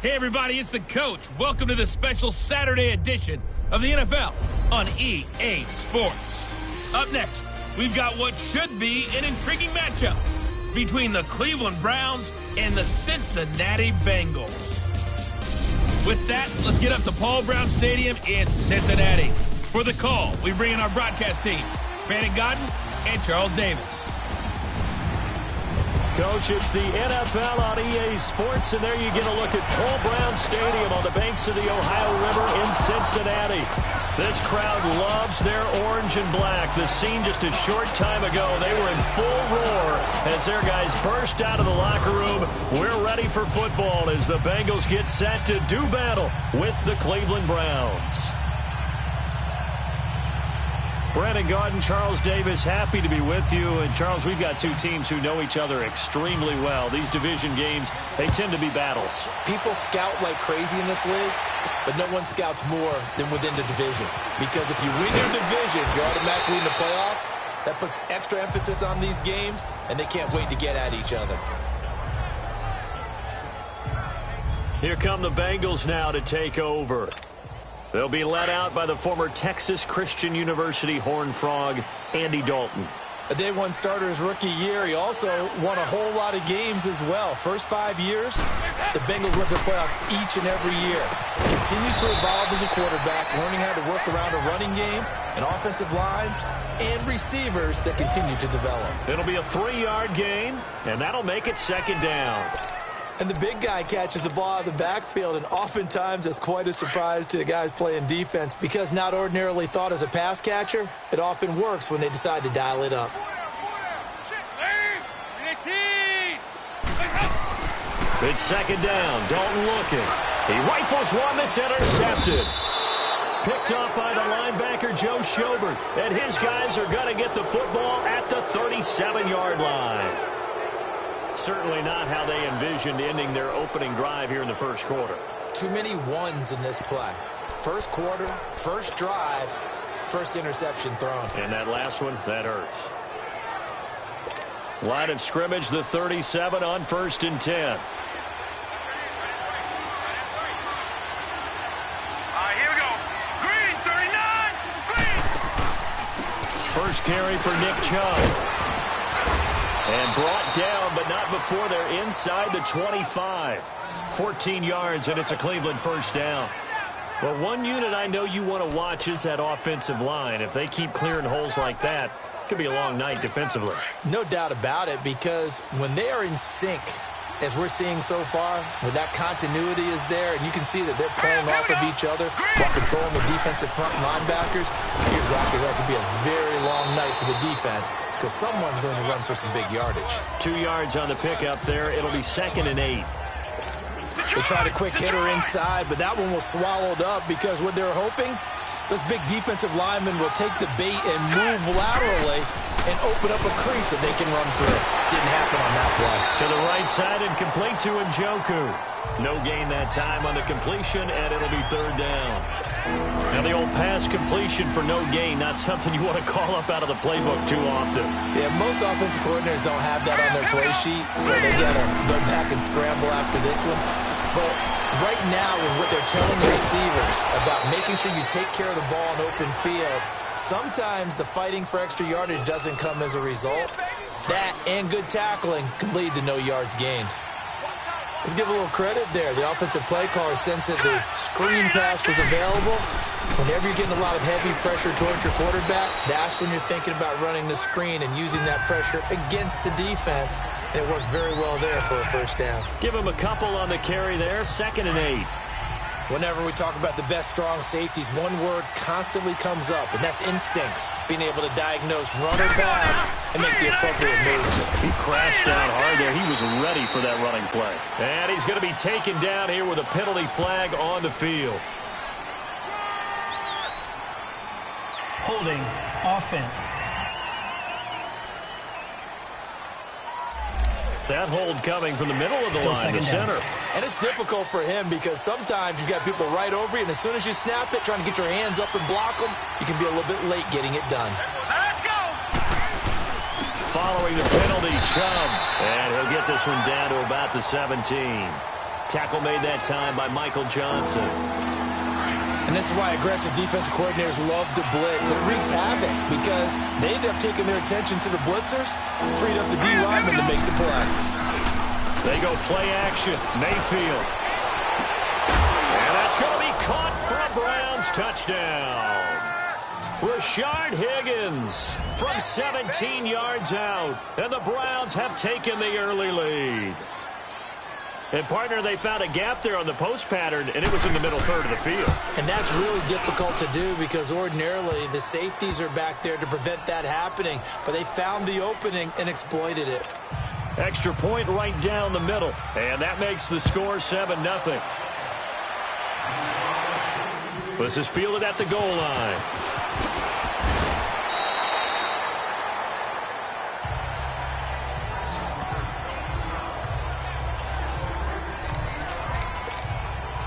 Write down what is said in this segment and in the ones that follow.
Hey everybody, it's the coach. Welcome to the special Saturday edition of the NFL on EA Sports. Up next, we've got what should be an intriguing matchup between the Cleveland Browns and the Cincinnati Bengals. With that, let's get up to Paul Brown Stadium in Cincinnati. For the call, we bring in our broadcast team, Brandon Godden and Charles Davis. Coach, it's the NFL on EA Sports, and there you get a look at Paul Brown Stadium on the banks of the Ohio River in Cincinnati. This crowd loves their orange and black. The scene just a short time ago, they were in full roar as their guys burst out of the locker room. We're ready for football as the Bengals get set to do battle with the Cleveland Browns. Brandon Godden, Charles Davis, happy to be with you. And, Charles, we've got two teams who know each other extremely well. These division games, they tend to be battles. People scout like crazy in this league, but no one scouts more than within the division. Because if you win your division, you're automatically in the playoffs. That puts extra emphasis on these games, and they can't wait to get at each other. Here come the Bengals now to take over. They'll be led out by the former Texas Christian University Horned Frog, Andy Dalton. A day one starter his rookie year. He also won a whole lot of games as well. First 5 years, the Bengals went to the playoffs each and every year. Continues to evolve as a quarterback, learning how to work around a running game, an offensive line, and receivers that continue to develop. It'll be a 3-yard gain, and that'll make it second down. And the big guy catches the ball out of the backfield, and oftentimes it's quite a surprise to the guys playing defense because not ordinarily thought as a pass catcher, it often works when they decide to dial it up. It's second down. Dalton looking. He rifles one that's intercepted. Picked up by the linebacker, Joe Schobert. And his guys are going to get the football at the 37-yard line. Certainly not how they envisioned ending their opening drive here in the first quarter. Too many ones in this play. First quarter, first drive, first interception thrown. And that last one, that hurts. Line of scrimmage, the 37 on 1st and 10. Here we go. Green, 39, green. First carry for Nick Chubb. And brought down, but not before they're inside the 25. 14 yards, and it's a Cleveland first down. Well, one unit I know you want to watch is that offensive line. If they keep clearing holes like that, it could be a long night defensively. No doubt about it, because when they are in sync, as we're seeing so far, when that continuity is there, and you can see that they're playing off of each other while controlling the defensive front linebackers, you're exactly right. It could be a very long night for the defense, because someone's going to run for some big yardage. 2 yards on the pickup there. It'll be 2nd and 8. They tried a quick hitter inside, but that one was swallowed up because what they're hoping, those big defensive linemen will take the bait and move laterally and open up a crease that they can run through. Didn't happen on that play. To the right side and complete to Njoku. No gain that time on the completion, and it'll be 3rd down. Now the old pass completion for no gain, not something you want to call up out of the playbook too often. Yeah, most offensive coordinators don't have that on their play sheet, so they got to go back and scramble after this one. But right now, with what they're telling receivers about making sure you take care of the ball in open field, sometimes the fighting for extra yardage doesn't come as a result. That and good tackling can lead to no yards gained. Let's give a little credit there. The offensive play caller sensed that the screen pass was available. Whenever you're getting a lot of heavy pressure towards your quarterback, that's when you're thinking about running the screen and using that pressure against the defense. And it worked very well there for a first down. Give him a couple on the carry there, 2nd and 8. Whenever we talk about the best strong safeties, one word constantly comes up, and that's instincts. Being able to diagnose run or pass and make the appropriate moves. He crashed down hard there. He was ready for that running play. And he's going to be taken down here with a penalty flag on the field. Holding offense. That hold coming from the middle of the line, the center. And it's difficult for him because sometimes you've got people right over you, and as soon as you snap it, trying to get your hands up and block them, you can be a little bit late getting it done. Let's go. Following the penalty, Chubb. And he'll get this one down to about the 17. Tackle made that time by Michael Johnson. And this is why aggressive defensive coordinators love to blitz. It wreaks havoc because they end up taking their attention to the blitzers, freed up the D lineman to make the play. They go play action. Mayfield. And that's going to be caught for a Browns touchdown. Rashard Higgins from 17 yards out. And the Browns have taken the early lead. And, partner, they found a gap there on the post pattern, and it was in the middle third of the field. And that's really difficult to do because ordinarily the safeties are back there to prevent that happening. But they found the opening and exploited it. Extra point right down the middle. And that makes the score 7-0. This is fielded at the goal line.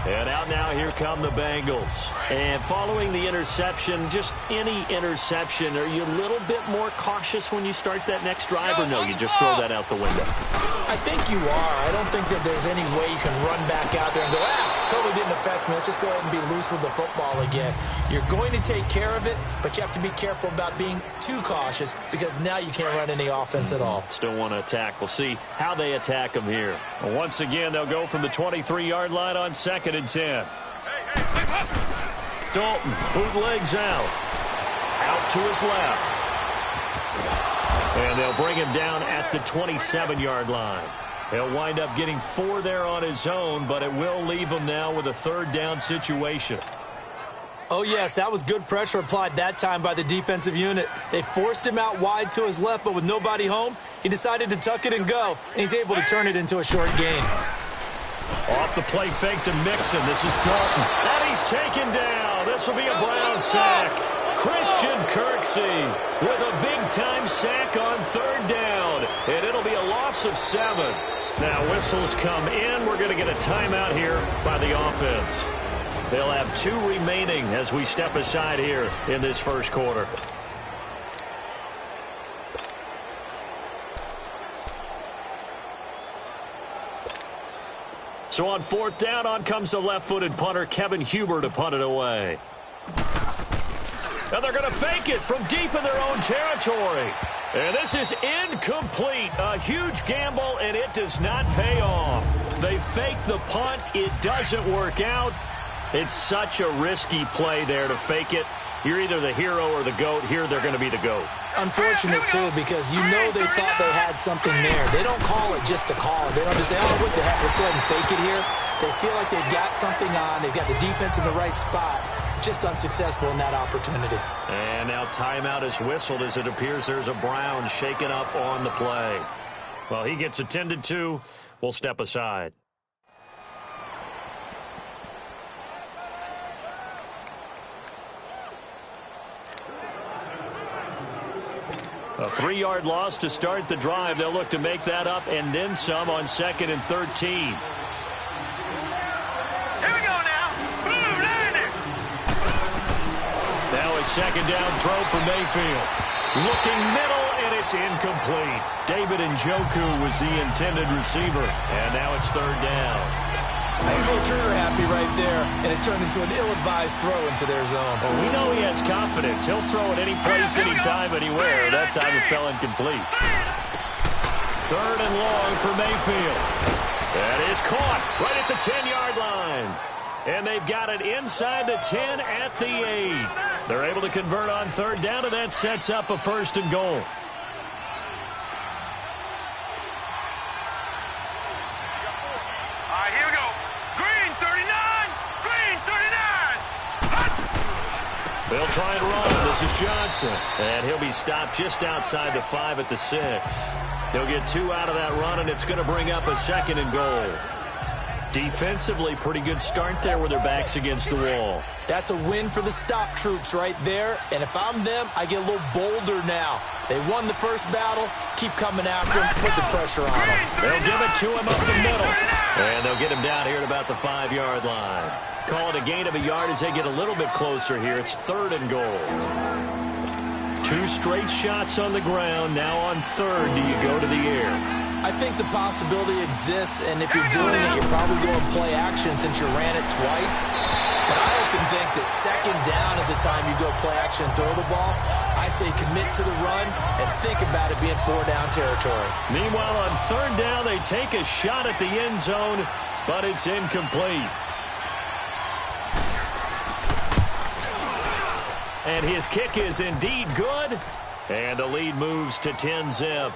And out now, here come the Bengals. And following the interception, just any interception, are you a little bit more cautious when you start that next drive, or no, you just throw that out the window? I think you are. I don't think that there's any way you can run back out there and go, totally didn't affect me. Let's just go ahead and be loose with the football again. You're going to take care of it, but you have to be careful about being too cautious because now you can't run any offense at all. Still want to attack. We'll see how they attack them here. Once again, they'll go from the 23-yard line on 2nd and 10. Dalton bootlegs out. Out to his left. And they'll bring him down at the 27-yard line. He'll wind up getting 4 there on his own, but it will leave him now with a 3rd down situation. Oh, yes, that was good pressure applied that time by the defensive unit. They forced him out wide to his left, but with nobody home, he decided to tuck it and go, and he's able to turn it into a short gain. Off the play fake to Mixon. This is Dalton. And he's taken down. This will be a Brown sack. Christian Kirksey with a big-time sack on 3rd down. And it'll be a loss of 7. Now whistles come in. We're going to get a timeout here by the offense. They'll have 2 remaining as we step aside here in this first quarter. So on 4th down, on comes the left-footed punter, Kevin Huber, to punt it away. And they're going to fake it from deep in their own territory. And this is incomplete. A huge gamble, and it does not pay off. They fake the punt. It doesn't work out. It's such a risky play there to fake it. You're either the hero or the GOAT. Here, they're going to be the GOAT. Unfortunate, too, because you know they thought they had something there. They don't call it just to call it. They don't just say, oh, what the heck, let's go ahead and fake it here. They feel like they've got something on. They've got the defense in the right spot. Just unsuccessful in that opportunity. And now timeout is whistled as it appears there's a Brown shaken up on the play. Well, he gets attended to. We'll step aside. A 3-yard loss to start the drive. They'll look to make that up and then some on 2nd and 13. Here we go now. Blue line. Now a 2nd down throw for Mayfield. Looking middle, and it's incomplete. David Njoku was the intended receiver. And now it's 3rd down. He's a little trigger happy right there, and it turned into an ill-advised throw into their zone. Well, we know he has confidence. He'll throw it any place, anytime, anywhere. That time it fell incomplete. 3rd and long for Mayfield. That is caught right at the 10-yard line. And they've got it inside the 10 at the 8. They're able to convert on 3rd down, and that sets up a 1st and goal. Here we go. Green 39. Green 39. They'll try and run. This is Johnson. And he'll be stopped just outside the 5 at the 6. They'll get 2 out of that run, and it's going to bring up a 2nd and goal. Defensively, pretty good start there with their backs against the wall. That's a win for the stop troops right there. And if I'm them, I get a little bolder now. They won the first battle. Keep coming after him. Put the pressure on him. They'll give it to him up the middle. And they'll get him down here at about the 5-yard line. Call it a gain of a yard as they get a little bit closer here. It's 3rd and goal. 2 straight shots on the ground. Now on 3rd, do you go to the air? I think the possibility exists, and if you're doing it, you're probably going play action since you ran it twice. But I often think that second down is the time you go play action and throw the ball. I say commit to the run and think about it being 4-down territory. Meanwhile, on third down, they take a shot at the end zone, but it's incomplete. And his kick is indeed good, and the lead moves to 10-zip.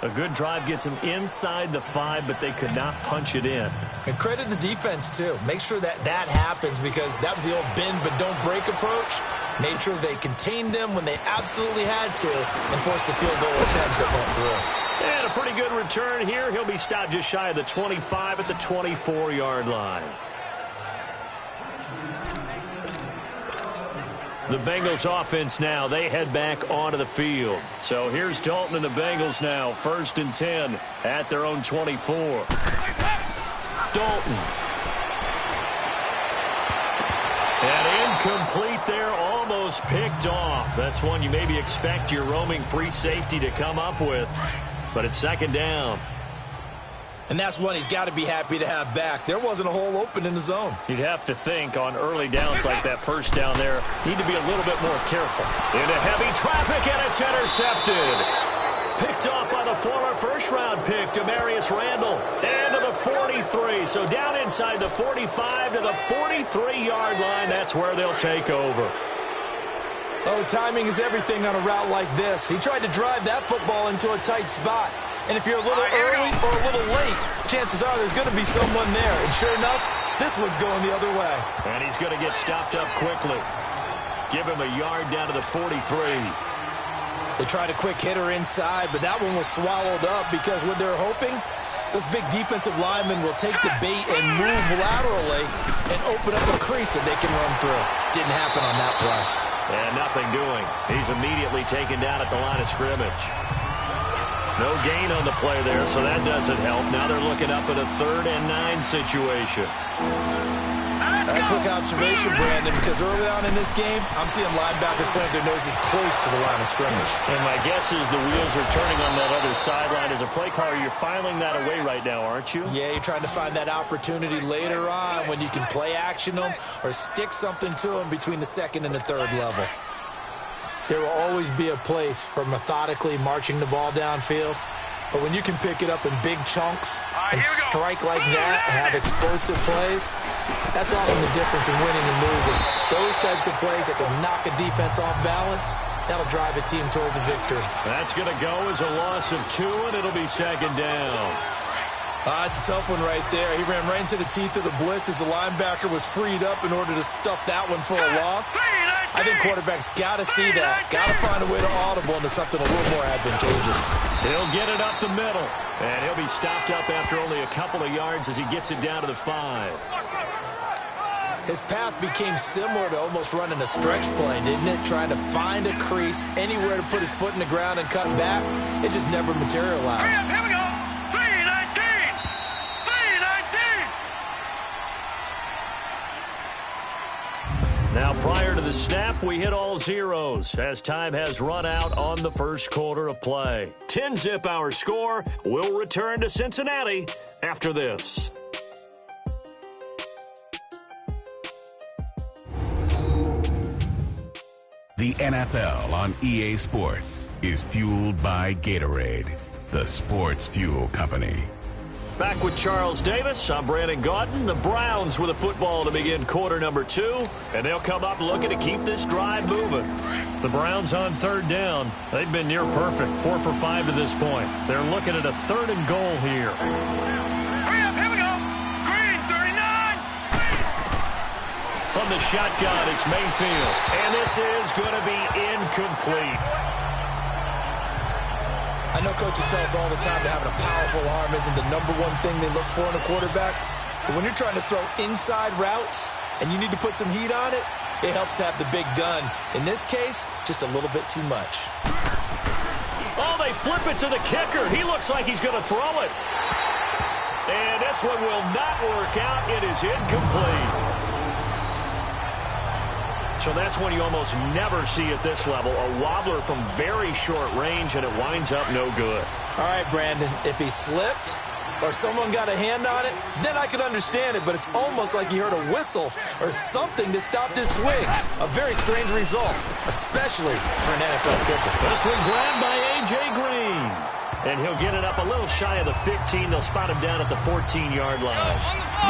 A good drive gets them inside the 5, but they could not punch it in. And credit the defense, too. Make sure that that happens, because that was the old bend but don't break approach. Made sure they contained them when they absolutely had to and forced the field goal attempt that went through. And a pretty good return here. He'll be stopped just shy of the 25 at the 24-yard line. The Bengals offense now, they head back onto the field. So here's Dalton and the Bengals now, 1st and 10 at their own 24. Dalton. And incomplete there, almost picked off. That's one you maybe expect your roaming free safety to come up with. But it's 2nd down. And that's one he's got to be happy to have back. There wasn't a hole open in the zone. You'd have to think on early downs like that first down there, need to be a little bit more careful. Into heavy traffic, and it's intercepted. Picked off by the former first-round pick, Demarius Randall. And to the 43. So down inside the 45 to the 43-yard line. That's where they'll take over. Oh, timing is everything on a route like this. He tried to drive that football into a tight spot. And if you're a little early or a little late, chances are there's going to be someone there. And sure enough, this one's going the other way. And he's going to get stopped up quickly. Give him a yard down to the 43. They tried a quick hitter inside, but that one was swallowed up because what they're hoping, those big defensive linemen will take the bait and move laterally and open up a crease that they can run through. Didn't happen on that play. And nothing doing. He's immediately taken down at the line of scrimmage. No gain on the play there, so that doesn't help. Now they're looking up at a 3rd and 9 situation. A quick observation, Brandon, because early on in this game, I'm seeing linebackers playing their noses close to the line of scrimmage. And my guess is the wheels are turning on that other sideline. As a play caller, you're filing that away right now, aren't you? Yeah, you're trying to find that opportunity later on when you can play action them or stick something to them between the 2nd and the 3rd level. There will always be a place for methodically marching the ball downfield. But when you can pick it up in big chunks and strike like that and have explosive plays, that's often the difference in winning and losing. Those types of plays that can knock a defense off balance, that'll drive a team towards a victory. That's going to go as a loss of 2, and it'll be 2nd down. It's a tough one right there. He ran right into the teeth of the blitz as the linebacker was freed up in order to stuff that one for a loss. I think quarterbacks got to see that. Got to find a way to audible into something a little more advantageous. He'll get it up the middle, and he'll be stopped up after only a couple of yards as he gets it down to the 5. His path became similar to almost running a stretch play, didn't it? Trying to find a crease, anywhere to put his foot in the ground and cut back. It just never materialized. Here we go. 3-19. Now, prior to the snap, we hit all zeros as time has run out on the first quarter of play. 10-zip our score. We'll return to Cincinnati after this. The NFL on EA Sports is fueled by Gatorade, the sports fuel company. Back with Charles Davis, I'm Brandon Gaudin. The Browns with a football to begin quarter number 2, and they'll come up looking to keep this drive moving. The Browns on 3rd down. They've been near perfect, 4 for 5 to this point. They're looking at a 3rd and goal here. Hurry up, here we go. Green, 39. From the shotgun, it's Mayfield, and this is going to be incomplete. I know coaches tell us all the time that having a powerful arm isn't the #1 thing they look for in a quarterback. But when you're trying to throw inside routes and you need to put some heat on it, it helps have the big gun. In this case, just a little bit too much. Oh, they flip it to the kicker. He looks like he's going to throw it. And this one will not work out. It is incomplete. So that's one you almost never see at this level. A wobbler from very short range, and it winds up no good. All right, Brandon, if he slipped or someone got a hand on it, then I could understand it, but it's almost like he heard a whistle or something that stopped his swing. A very strange result, especially for an NFL kicker. This one grabbed by A.J. Green. And he'll get it up a little shy of the 15. They'll spot him down at the 14-yard line.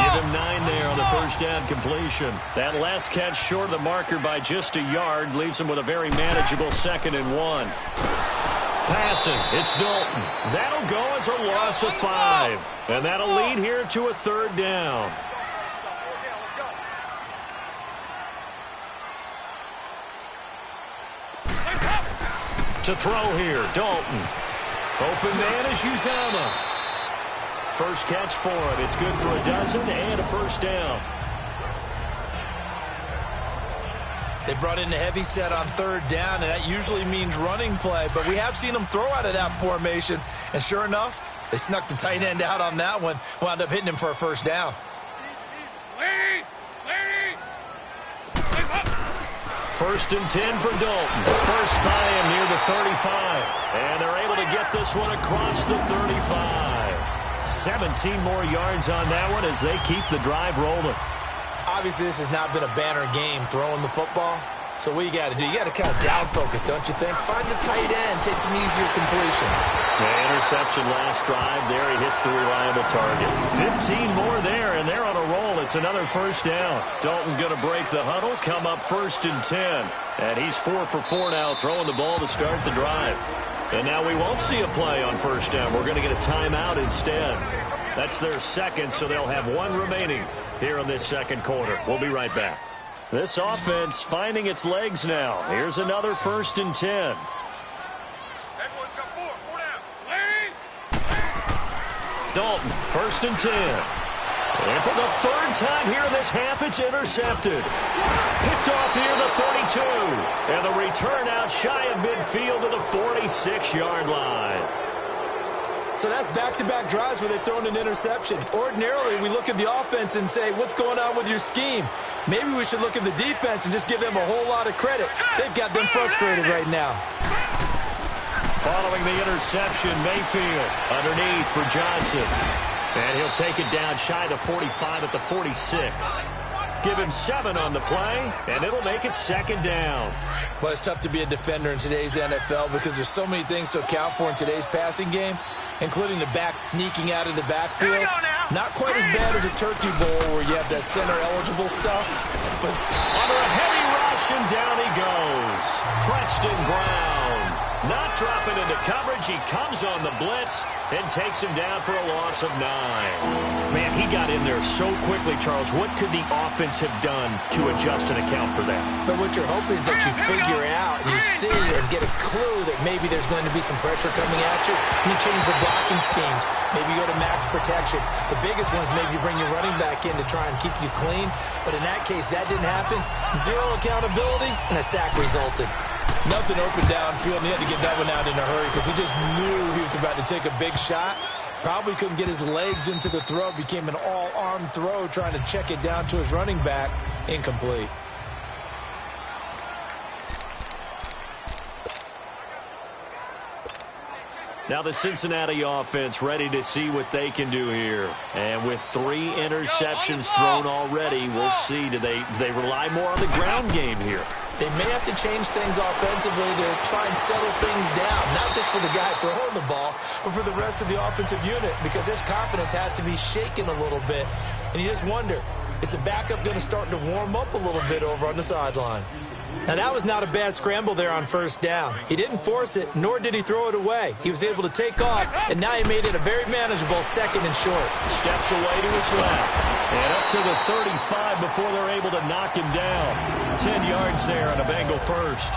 Give him 9 there on the first down completion. That last catch short of the marker by just a yard leaves him with a very manageable 2nd and 1. Passing, it's Dalton. That'll go as a loss of 5. And that'll lead here to a 3rd down. To throw here, Dalton. Open man is Uzama. First catch for him. It's good for a dozen and a first down. They brought in the heavy set on 3rd down, and that usually means running play. But we have seen them throw out of that formation. And sure enough, they snuck the tight end out on that one. Wound up hitting him for a first down. First and 10 for Dalton. First by him near the 35. And they're able to get this one across the 35. 17 more yards on that one as they keep the drive rolling. Obviously, this has not been a banner game throwing the football. So what you got to do, you got to kind of down focus, don't you think? Find the tight end, take some easier completions. The interception last drive there. He hits the reliable target. 15 more there, and they're on a roll. It's another first down. Dalton going to break the huddle, come up 1st and 10. And he's 4 for 4 now, throwing the ball to start the drive. And now we won't see a play on first down. We're going to get a timeout instead. That's their 2nd, so they'll have 1 remaining here in this 2nd quarter. We'll be right back. This offense finding its legs now. Here's another 1st and 10. Dalton, 1st and 10. And for the 3rd time here in this half, it's intercepted. Picked off near the 32. And the return out shy of midfield to the 46-yard line. So that's back-to-back drives where they've thrown an interception. Ordinarily, we look at the offense and say, what's going on with your scheme? Maybe we should look at the defense and just give them a whole lot of credit. They've got them frustrated right now. Following the interception, Mayfield underneath for Johnson. And he'll take it down shy of the 45 at the 46. Give him 7 on the play, and it'll make it 2nd down. Well, it's tough to be a defender in today's NFL because there's so many things to account for in today's passing game, including the back sneaking out of the backfield. Not quite as bad as a turkey bowl where you have that center-eligible stuff, but under a heavy rush, and down he goes. Preston Brown not dropping into coverage. He comes on the blitz and takes him down for a loss of 9. Man, he got in there so quickly, Charles. What could the offense have done to adjust and account for that? But what you're hoping is that you figure out and you see and get a clue that maybe there's going to be some pressure coming at you. You change the blocking schemes. Maybe you go to max protection. The biggest one is maybe you bring your running back in to try and keep you clean. But in that case, that didn't happen. 0 accountability, and a sack resulted. Nothing open downfield, and he had to get that one out in a hurry because he just knew he was about to take a big shot. Probably couldn't get his legs into the throw. Became an all-arm throw trying to check it down to his running back. Incomplete. Now the Cincinnati offense ready to see what they can do here. And with 3 interceptions thrown already, we'll see. Do they rely more on the ground game here? They may have to change things offensively to try and settle things down, not just for the guy throwing the ball, but for the rest of the offensive unit, because their confidence has to be shaken a little bit. And you just wonder, is the backup going to start to warm up a little bit over on the sideline? Now, that was not a bad scramble there on first down. He didn't force it, nor did he throw it away. He was able to take off, and now he made it a very manageable 2nd and short. Steps away to his left. And up to the 35 before they're able to knock him down. 10 yards there on a Bengal first.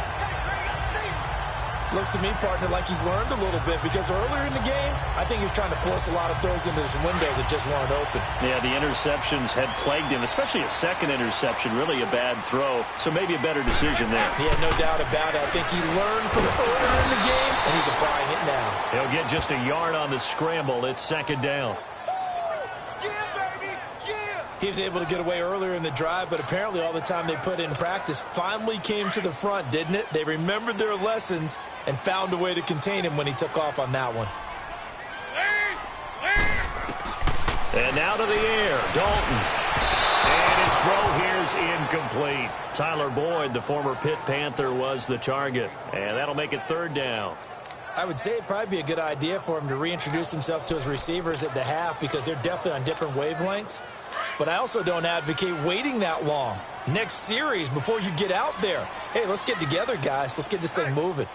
Looks to me, partner, like he's learned a little bit because earlier in the game, I think he was trying to force a lot of throws into some windows that just weren't open. Yeah, the interceptions had plagued him, especially a 2nd interception, really a bad throw. So maybe a better decision there. Yeah, no doubt about it. I think he learned from earlier in the game, and he's applying it now. He'll get just a yard on the scramble. It's 2nd down. He was able to get away earlier in the drive, but apparently all the time they put in practice finally came to the front, didn't it? They remembered their lessons and found a way to contain him when he took off on that one. And now to the air, Dalton. And his throw here is incomplete. Tyler Boyd, the former Pitt Panther, was the target. And that'll make it 3rd down. I would say it'd probably be a good idea for him to reintroduce himself to his receivers at the half because they're definitely on different wavelengths. But I also don't advocate waiting that long. Next series before you get out there. Hey, let's get together, guys. Let's get this thing moving.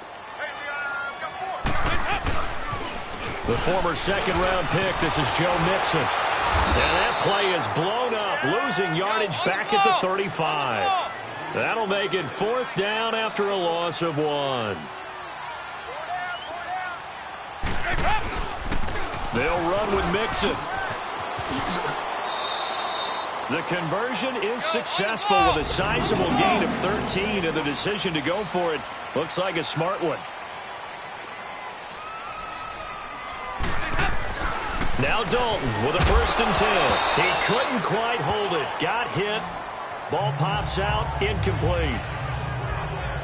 The former 2nd-round pick, this is Joe Mixon. And that play is blown up, losing yardage back at the 35. That'll make it 4th down after a loss of 1. They'll run with Mixon. The conversion is successful with a sizable gain of 13, and the decision to go for it looks like a smart one. Now Dalton with a 1st and 10. He couldn't quite hold it. Got hit. Ball pops out. Incomplete.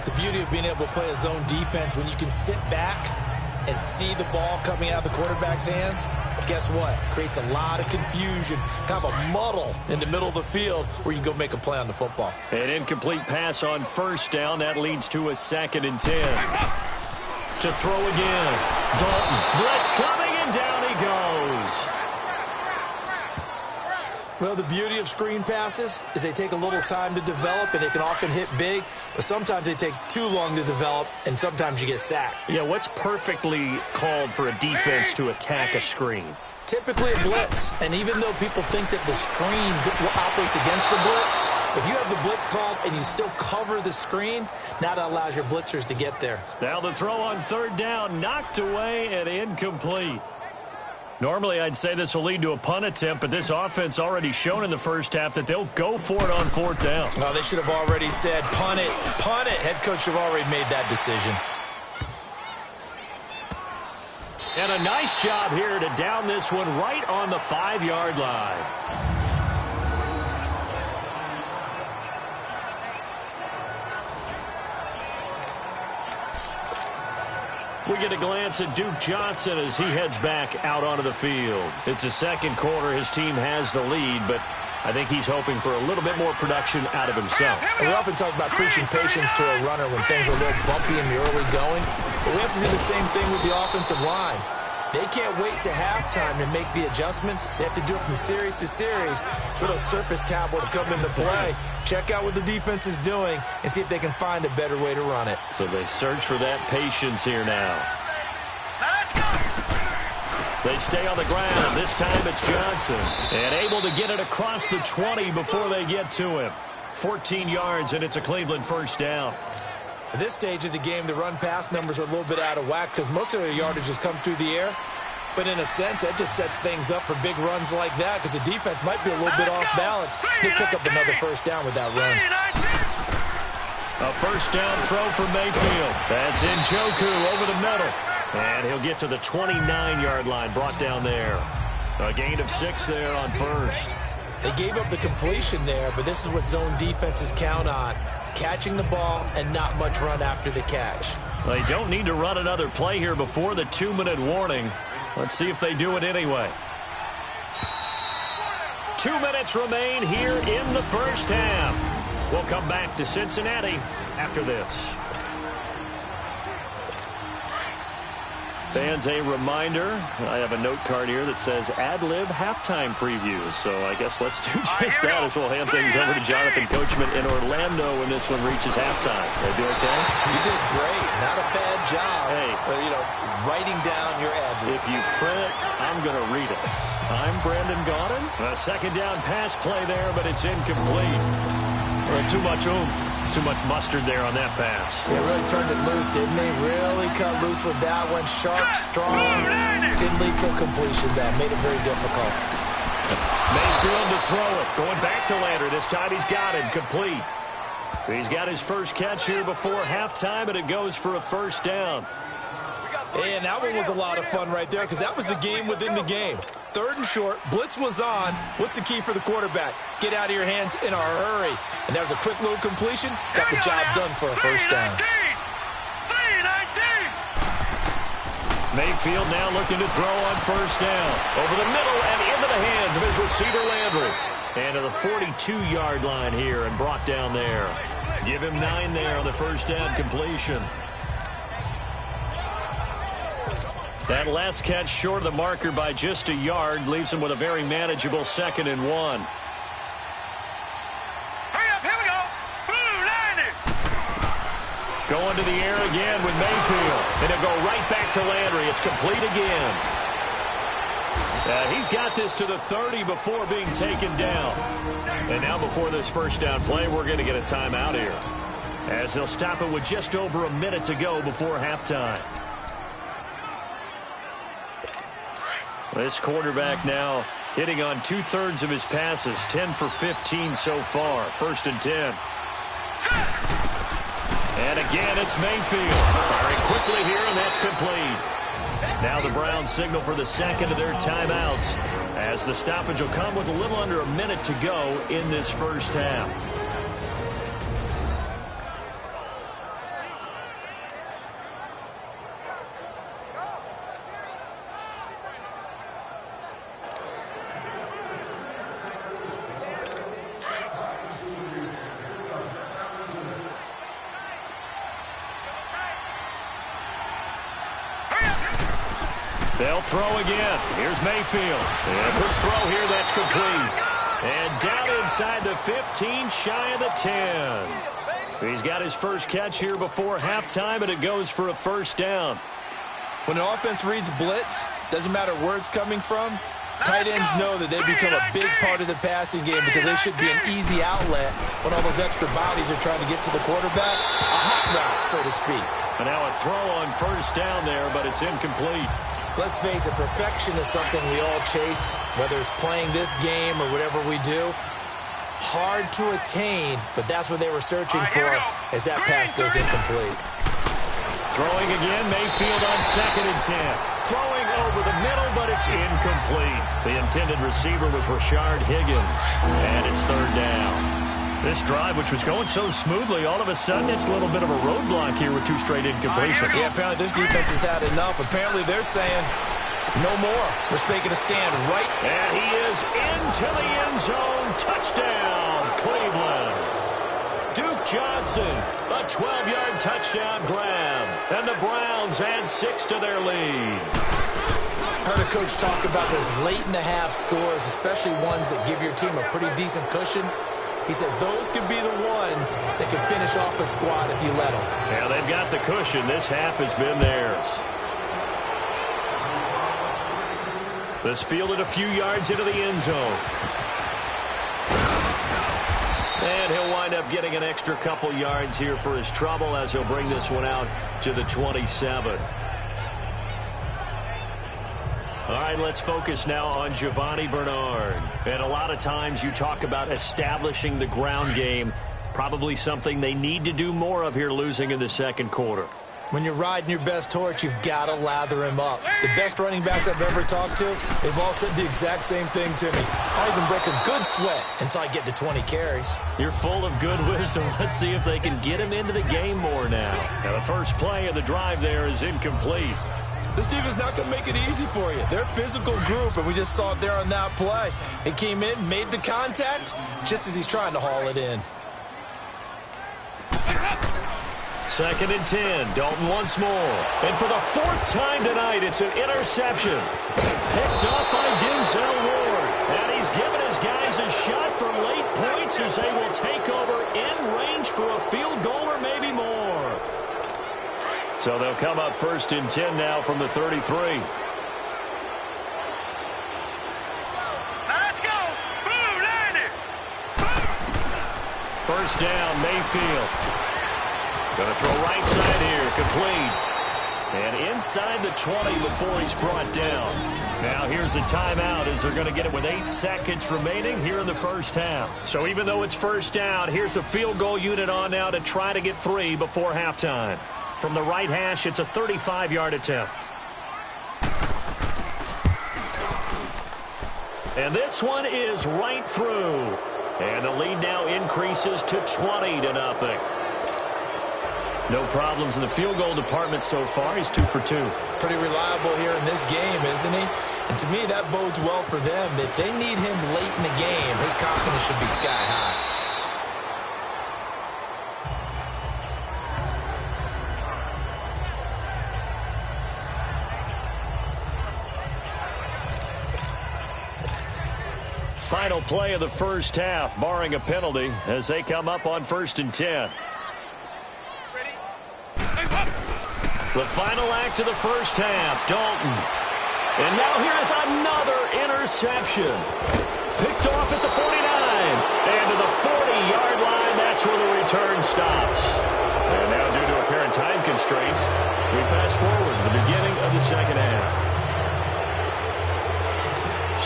The beauty of being able to play a zone defense when you can sit back and see the ball coming out of the quarterback's hands, guess what? Creates a lot of confusion, kind of a muddle in the middle of the field where you can go make a play on the football. An incomplete pass on 1st down. That leads to a 2nd and 10. To throw again. Dalton. Blitz coming, and down he goes. Well, the beauty of screen passes is they take a little time to develop, and they can often hit big, but sometimes they take too long to develop, and sometimes you get sacked. Yeah, what's perfectly called for a defense to attack a screen? Typically a blitz, and even though people think that the screen operates against the blitz, if you have the blitz called and you still cover the screen, now that allows your blitzers to get there. Now the throw on 3rd down, knocked away and incomplete. Normally, I'd say this will lead to a punt attempt, but this offense already shown in the 1st half that they'll go for it on 4th down. Well, they should have already said, punt it, punt it. Head coach should have already made that decision. And a nice job here to down this one right on the 5-yard line. We get a glance at Duke Johnson as he heads back out onto the field. It's the 2nd quarter. His team has the lead, but I think he's hoping for a little bit more production out of himself. And we often talk about preaching patience to a runner when things are a little bumpy in the early going, but we have to do the same thing with the offensive line. They can't wait to halftime to make the adjustments. They have to do it from series to series so those surface tablets come into play. Check out what the defense is doing and see if they can find a better way to run it. So they search for that patience here now. They stay on the ground. This time it's Johnson. And able to get it across the 20 before they get to him. 14 yards, and it's a Cleveland 1st down. At this stage of the game, the run-pass numbers are a little bit out of whack because most of their yardage has come through the air. But in a sense, that just sets things up for big runs like that because the defense might be a little bit off balance. They pick up another 1st down with that run. A 1st down throw for Mayfield. That's Njoku over the middle. And he'll get to the 29-yard line, brought down there. A gain of 6 there on 1st. They gave up the completion there, but this is what zone defenses count on. Catching the ball and not much run after the catch. They don't need to run another play here before the 2-minute warning. Let's see if they do it anyway. 2 minutes remain here in the 1st half. We'll come back to Cincinnati after this. Fans, a reminder, I have a note card here that says ad-lib halftime previews. So I guess let's do just that as we'll hand things over to Jonathan Coachman in Orlando when this one reaches halftime. They do okay? You did great. Not a bad job. Hey. Writing down your ad-lib. If you print it, I'm going to read it. I'm Brandon Gaudin. A 2nd down pass play there, but it's incomplete. Too much oomph. Too much mustard there on that pass. They really turned it loose, didn't they? Really cut loose with that one. Sharp, strong. Didn't lead to a completion. That made it very difficult. Mayfield to throw it. Going back to Lander. This time he's got it. Complete. He's got his first catch here before halftime, and it goes for a 1st down. And that one was a lot of fun right there because that was the game within the game. 3rd and short. Blitz was on. What's the key for the quarterback? Get out of your hands in a hurry. And that was a quick little completion. Got the job done for a 1st down. Mayfield now looking to throw on first down. Over the middle and into the hands of his receiver, Landry. And to the 42-yard line here and brought down there. Give him 9 there on the first down completion. That last catch short of the marker by just a yard leaves him with a very manageable 2nd and 1. Going to the air again with Mayfield. And he'll go right back to Landry. It's complete again. He's got this to the 30 before being taken down. And now before this first down play, we're going to get a timeout here, as they'll stop it with just over a minute to go before halftime. This quarterback now hitting on 2/3 of his passes, 10 for 15 so far. 1st and 10. And again, it's Mayfield. Firing quickly here, and that's complete. Now the Browns signal for the second of their timeouts, as the stoppage will come with a little under a minute to go in this first half. They'll throw again. Here's Mayfield. And a quick throw here. That's complete. And down inside the 15, shy of the 10. He's got his first catch here before halftime, and it goes for a first down. When an offense reads blitz, doesn't matter where it's coming from, tight ends know that they become a big part of the passing game because they should be an easy outlet when all those extra bodies are trying to get to the quarterback. A hot route, so to speak. And now a throw on first down there, but it's incomplete. Let's face it, perfection is something we all chase, whether it's playing this game or whatever we do. Hard to attain, but that's what they were searching for as that pass goes incomplete. Throwing again, Mayfield on 2nd and 10. Throwing over the middle, but it's incomplete. The intended receiver was Rashard Higgins, and it's 3rd down. This drive, which was going so smoothly, all of a sudden it's a little bit of a roadblock here with 2 straight incompletions. Yeah, apparently this defense has had enough. Apparently they're saying no more. We're taking a stand right. And he is into the end zone. Touchdown, Cleveland. Duke Johnson, a 12-yard touchdown grab. And the Browns add 6 to their lead. Heard a coach talk about those late-in-the-half scores, especially ones that give your team a pretty decent cushion. He said those could be the ones that can finish off a squad if you let them. Yeah, they've got the cushion. This half has been theirs. This fielded a few yards into the end zone. And he'll wind up getting an extra couple yards here for his trouble as he'll bring this one out to the 27. All right, let's focus now on Giovanni Bernard. And a lot of times you talk about establishing the ground game, probably something they need to do more of here losing in the second quarter. When you're riding your best horse, you've got to lather him up. The best running backs I've ever talked to, they've all said the exact same thing to me. I even break a good sweat until I get to 20 carries. You're full of good wisdom. Let's see if they can get him into the game more now. Now the first play of the drive there is incomplete. This defense not going to make it easy for you. They're a physical group, and we just saw it there on that play. It came in, made the contact, just as he's trying to haul it in. 2nd and 10. Dalton once more. And for the 4th time tonight, it's an interception. Picked up by Denzel Ward. And he's given his guys a shot for late points as they will take over in range for a field goal or maybe more. So they'll come up 1st and 10 now from the 33. Let's go. Boom, Landon. First down, Mayfield. Going to throw right side here, complete. And inside the 20 before he's brought down. Now here's a timeout as they're going to get it with 8 seconds remaining here in the first half. So even though it's first down, here's the field goal unit on now to try to get 3 before halftime. From the right hash, it's a 35-yard attempt. And this one is right through. And the lead now increases to 20-0. No problems in the field goal department so far. He's 2 for 2. Pretty reliable here in this game, isn't he? And to me, that bodes well for them. If they need him late in the game, his confidence should be sky high. Final play of the first half, barring a penalty, as they come up on 1st and 10. The final act of the first half, Dalton. And now here is another interception. Picked off at the 49. And to the 40-yard line, that's where the return stops. And now, due to apparent time constraints, we fast forward to the beginning of the second half.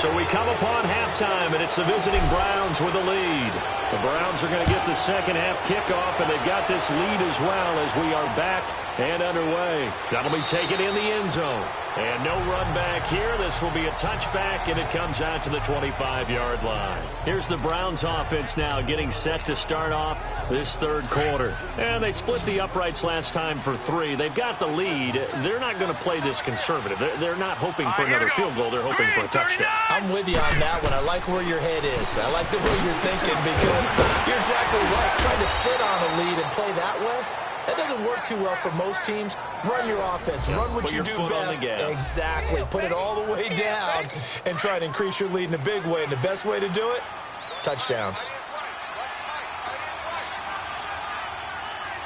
So we come upon halftime, and it's the visiting Browns with the lead. The Browns are going to get the second half kickoff, and they've got this lead as well as we are back and underway. That'll be taken in the end zone. And no run back here. This will be a touchback, and it comes out to the 25-yard line. Here's the Browns offense now getting set to start off this third quarter. And they split the uprights last time for 3. They've got the lead. They're not going to play this conservative. They're not hoping for another field goal. They're hoping for a touchdown. I'm with you on that one. I like where your head is. I like the way you're thinking because you're exactly right. Trying to sit on a lead and play that way, that doesn't work too well for most teams. Run your offense. Run what you do best. Exactly. Put it all the way down and try to increase your lead in a big way. And the best way to do it, touchdowns.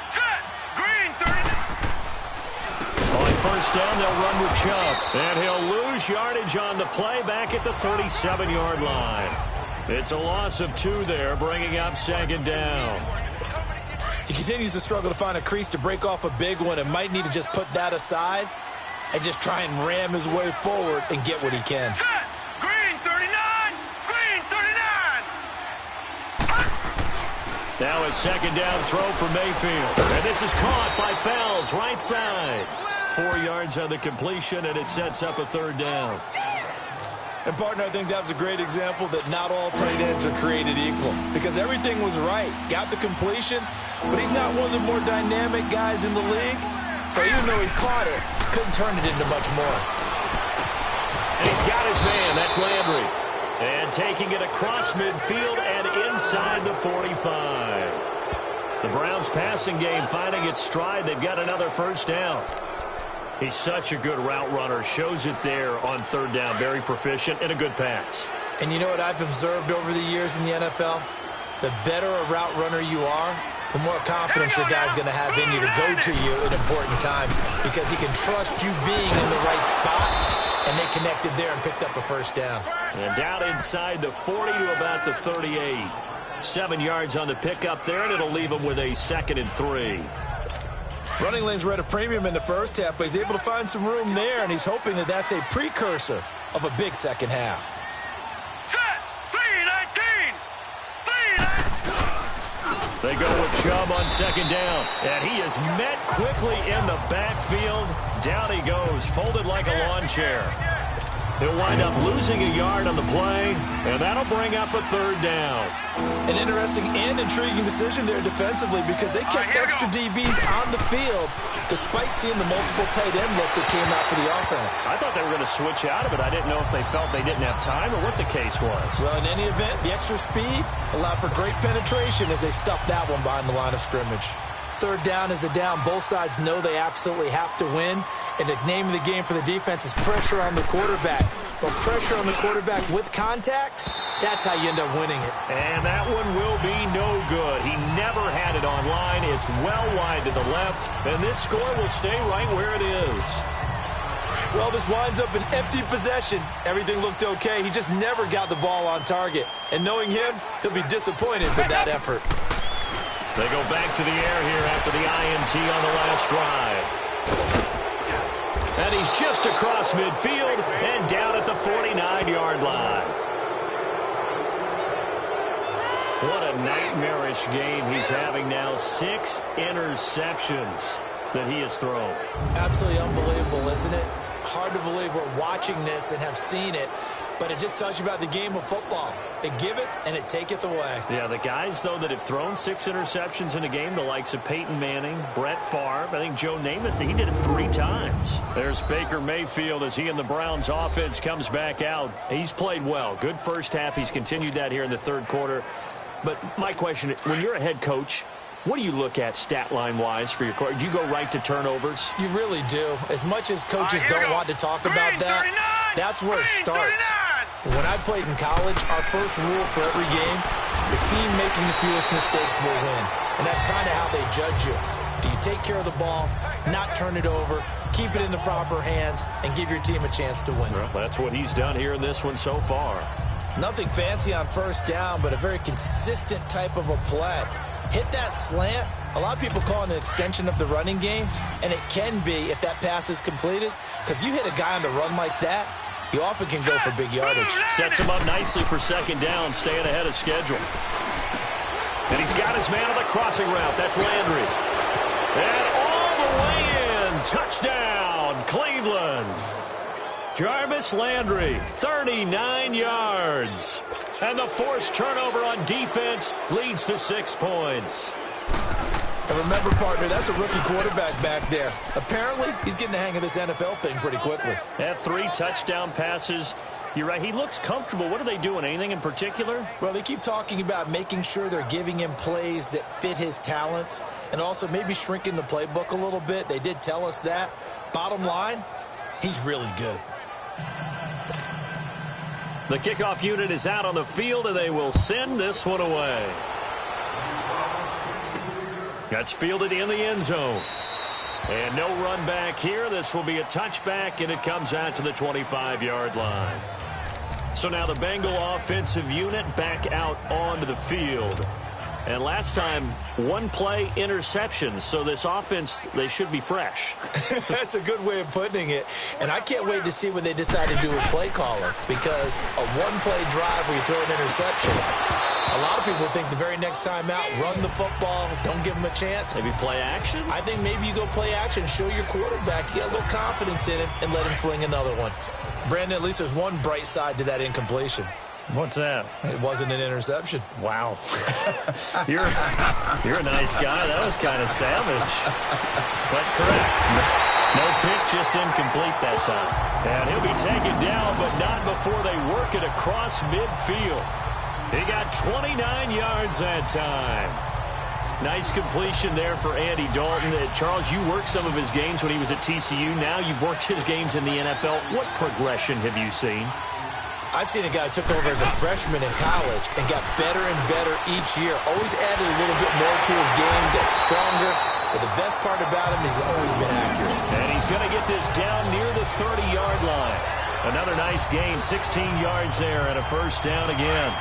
Set. Green 30. On first down, they'll run with Chubb. And he'll lose yardage on the play back at the 37-yard line. It's a loss of 2 there, bringing up second down. He continues to struggle to find a crease to break off a big one and might need to just put that aside and just try and ram his way forward and get what he can. Set. Green 39. Green 39. Now a second down throw for Mayfield. And this is caught by Fells, right side. 4 yards on the completion, and it sets up a third down. And, partner, I think that's a great example that not all tight ends are created equal because everything was right. Got the completion, but he's not one of the more dynamic guys in the league. So even though he caught it, couldn't turn it into much more. And he's got his man. That's Landry. And taking it across midfield and inside the 45. The Browns passing game finding its stride. They've got another first down. He's such a good route runner. Shows it there on third down. Very proficient and a good pass. And you know what I've observed over the years in the NFL? The better a route runner you are, the more confidence your guy's going to have in you to go to you in important times because he can trust you being in the right spot, and they connected there and picked up a first down. And down inside the 40 to about the 38. 7 yards on the pickup there, and it'll leave him with a 2nd and 3. Running lanes were at a premium in the first half, but he's able to find some room there, and he's hoping that that's a precursor of a big second half. Set. 319. 319. They go with Chubb on second down, and he is met quickly in the backfield. Down he goes, folded like a lawn chair. He'll wind up losing a yard on the play, and that'll bring up a third down. An interesting and intriguing decision there defensively because they kept extra DBs on the field despite seeing the multiple tight end look that came out for the offense. I thought they were going to switch out of it. I didn't know if they felt they didn't have time or what the case was. Well, in any event, the extra speed allowed for great penetration as they stuffed that one behind the line of scrimmage. Third down is the down. Both sides know they absolutely have to win. And the name of the game for the defense is pressure on the quarterback. But pressure on the quarterback with contact, that's how you end up winning it. And that one will be no good. He never had it on line. It's well wide to the left. And this score will stay right where it is. Well, this winds up an empty possession. Everything looked okay. He just never got the ball on target. And knowing him, he'll be disappointed with that effort. They go back to the air here after the INT on the last drive. And he's just across midfield and down at the 49-yard line. What a nightmarish game he's having now. 6 interceptions that he has thrown. Absolutely unbelievable, isn't it? Hard to believe we're watching this and have seen it. But it just tells you about the game of football. It giveth and it taketh away. Yeah, the guys, though, that have thrown 6 interceptions in a game, the likes of Peyton Manning, Brett Favre, I think Joe Namath, he did it 3 times. There's Baker Mayfield as he and the Browns offense comes back out. He's played well. Good first half. He's continued that here in the third quarter. But my question, when you're a head coach, what do you look at stat line-wise for your court? Do you go right to turnovers? You really do. As much as coaches don't want to talk about that, that's where it starts. When I played in college, our first rule for every game, the team making the fewest mistakes will win. And that's kind of how they judge you. Do you take care of the ball, not turn it over, keep it in the proper hands, and give your team a chance to win? Well, that's what he's done here in this one so far. Nothing fancy on first down, but a very consistent type of a play. Hit that slant. A lot of people call it an extension of the running game, and it can be if that pass is completed, because you hit a guy on the run like that, you often can go for big yardage. Sets him up nicely for second down, staying ahead of schedule. And he's got his man on the crossing route. That's Landry. And all the way in. Touchdown, Cleveland. Jarvis Landry, 39 yards. And the forced turnover on defense leads to 6 points. And remember, partner, that's a rookie quarterback back there. Apparently, he's getting the hang of this NFL thing pretty quickly. Had 3 touchdown passes. You're right, he looks comfortable. What are they doing? Anything in particular? Well, they keep talking about making sure they're giving him plays that fit his talents and also maybe shrinking the playbook a little bit. They did tell us that. Bottom line, he's really good. The kickoff unit is out on the field, and they will send this one away. That's fielded in the end zone. And no run back here. This will be a touchback, and it comes out to the 25-yard line. So now the Bengal offensive unit back out onto the field. And last time, 1-play interception. So this offense, they should be fresh. That's a good way of putting it. And I can't wait to see when they decide to do a play caller. Because a 1-play drive where you throw an interception, a lot of people think the very next time out, run the football, don't give them a chance. Maybe play action? I think maybe you go play action, show your quarterback, you get a little confidence in him, and let him fling another one. Brandon, at least there's one bright side to that incompletion. What's that? It wasn't an interception. Wow. You're a nice guy. That was kind of savage. But correct. No pick, just incomplete that time. And he'll be taken down, but not before they work it across midfield. He got 29 yards that time. Nice completion there for Andy Dalton. Charles, you worked some of his games when he was at TCU. Now you've worked his games in the NFL. What progression have you seen? I've seen a guy who took over as a freshman in college and got better and better each year. Always added a little bit more to his game, got stronger. But the best part about him is he's always been accurate. And he's going to get this down near the 30-yard line. Another nice gain, 16 yards there and a first down again.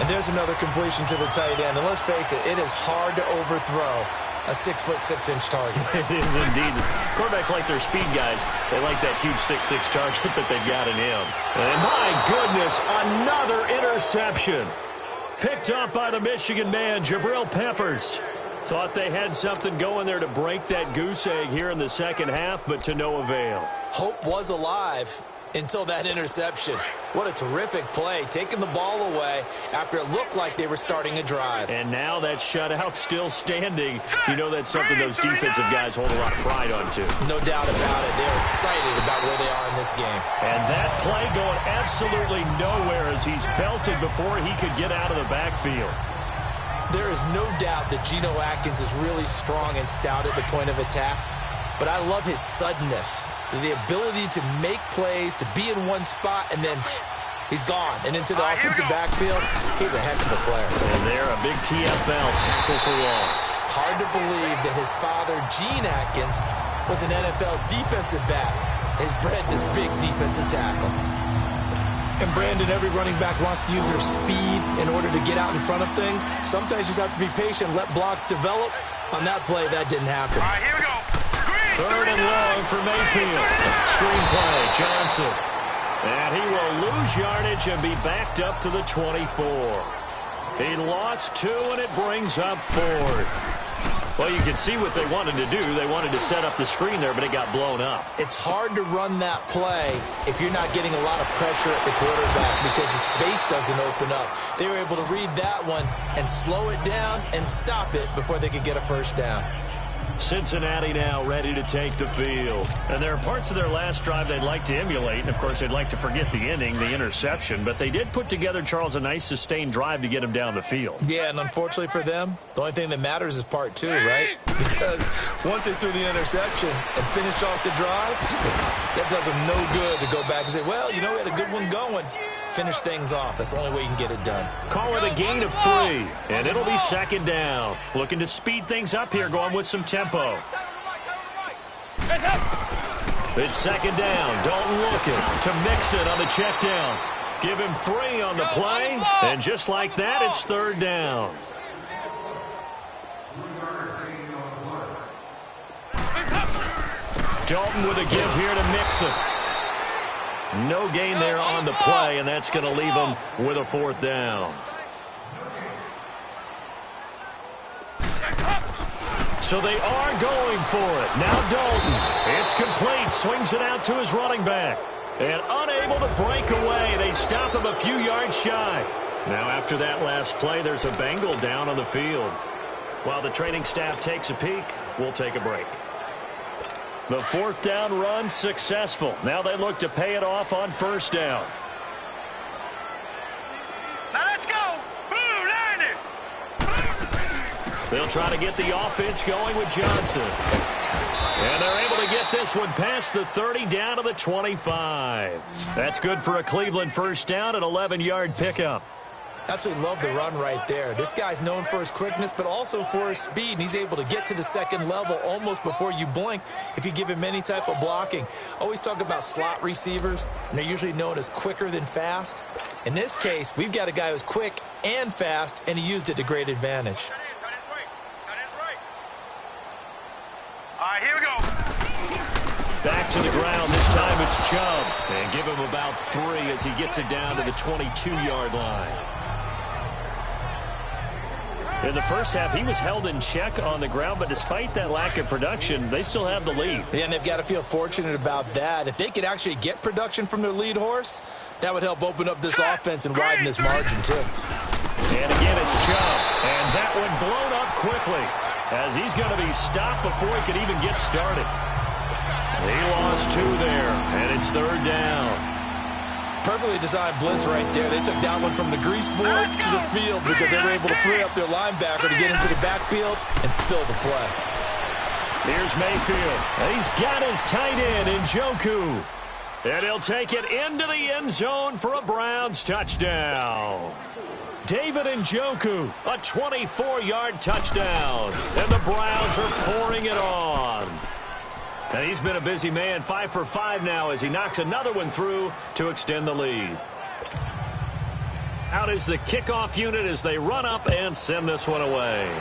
And there's another completion to the tight end. And let's face it, it is hard to overthrow a 6'6" target. It is indeed. Quarterbacks like their speed guys. They like that huge 6'6" target that they've got in him. And my goodness, another interception. Picked up by the Michigan man, Jabril Peppers. Thought they had something going there to break that goose egg here in the second half, but to no avail. Hope was alive until that interception. What a terrific play, taking the ball away after it looked like they were starting a drive. And now that shutout still standing. You know that's something those defensive guys hold a lot of pride on, too. No doubt about it. They're excited about where they are in this game. And that play going absolutely nowhere as he's belted before he could get out of the backfield. There is no doubt that Geno Atkins is really strong and stout at the point of attack. But I love his suddenness, the ability to make plays, to be in one spot, and then he's gone. And into the offensive backfield, he's a heck of a player. And there, a big TFL tackle for loss. Hard to believe that his father, Gene Atkins, was an NFL defensive back. Has bred this big defensive tackle. And Brandon, every running back wants to use their speed in order to get out in front of things. Sometimes you just have to be patient, let blocks develop. On that play, that didn't happen. All right, here we go. Third and long for Mayfield. Screenplay, Johnson. And he will lose yardage and be backed up to the 24. He lost 2, and it brings up 4. Well, you can see what they wanted to do. They wanted to set up the screen there, but it got blown up. It's hard to run that play if you're not getting a lot of pressure at the quarterback because the space doesn't open up. They were able to read that one and slow it down and stop it before they could get a first down. Cincinnati now ready to take the field. And there are parts of their last drive they'd like to emulate. And, of course, they'd like to forget the inning, the interception. But they did put together, Charles, a nice sustained drive to get them down the field. Yeah, and unfortunately for them, the only thing that matters is part two, right? Because once they threw the interception and finished off the drive, that does them no good to go back and say, well, you know, we had a good one going. Finish things off. That's the only way you can get it done. Call it a gain of 3, and it'll be second down. Looking to speed things up here, going with some tempo. It's second down. Dalton looking to mix it on the check down. Give him 3 on the play, and just like that, it's third down. Dalton with a give here to mix it. No gain there on the play, and that's going to leave them with a fourth down. So they are going for it. Now Dalton. It's complete. Swings it out to his running back. And unable to break away. They stop him a few yards shy. Now after that last play, there's a Bengal down on the field. While the training staff takes a peek, we'll take a break. The fourth down run successful. Now they look to pay it off on first down. Now let's go. Boo, line it. They'll try to get the offense going with Johnson. And they're able to get this one past the 30 down to the 25. That's good for a Cleveland first down, an 11-yard pickup. Absolutely love the run right there. This guy's known for his quickness, but also for his speed. And he's able to get to the second level almost before you blink if you give him any type of blocking. Always talk about slot receivers, and they're usually known as quicker than fast. In this case, we've got a guy who's quick and fast, and he used it to great advantage. All right, here we go. Back to the ground. This time it's Chubb. And give him about 3 as he gets it down to the 22-yard line. In the first half, he was held in check on the ground, but despite that lack of production, they still have the lead. Yeah, and they've got to feel fortunate about that. If they could actually get production from their lead horse, that would help open up this offense and widen this margin, too. And again, it's Chubb. And that one blown up quickly as he's going to be stopped before he could even get started. He lost 2 there, and it's third down. Perfectly designed blitz right there. They took that one from the grease board to the field because they were able to free up their linebacker to get into the backfield and spill the play. Here's Mayfield. And he's got his tight end in Njoku. And he'll take it into the end zone for a Browns touchdown. David Njoku, a 24-yard touchdown. And the Browns are pouring it on. And he's been a busy man, 5 for 5 now as he knocks another one through to extend the lead. Out is the kickoff unit as they run up and send this one away.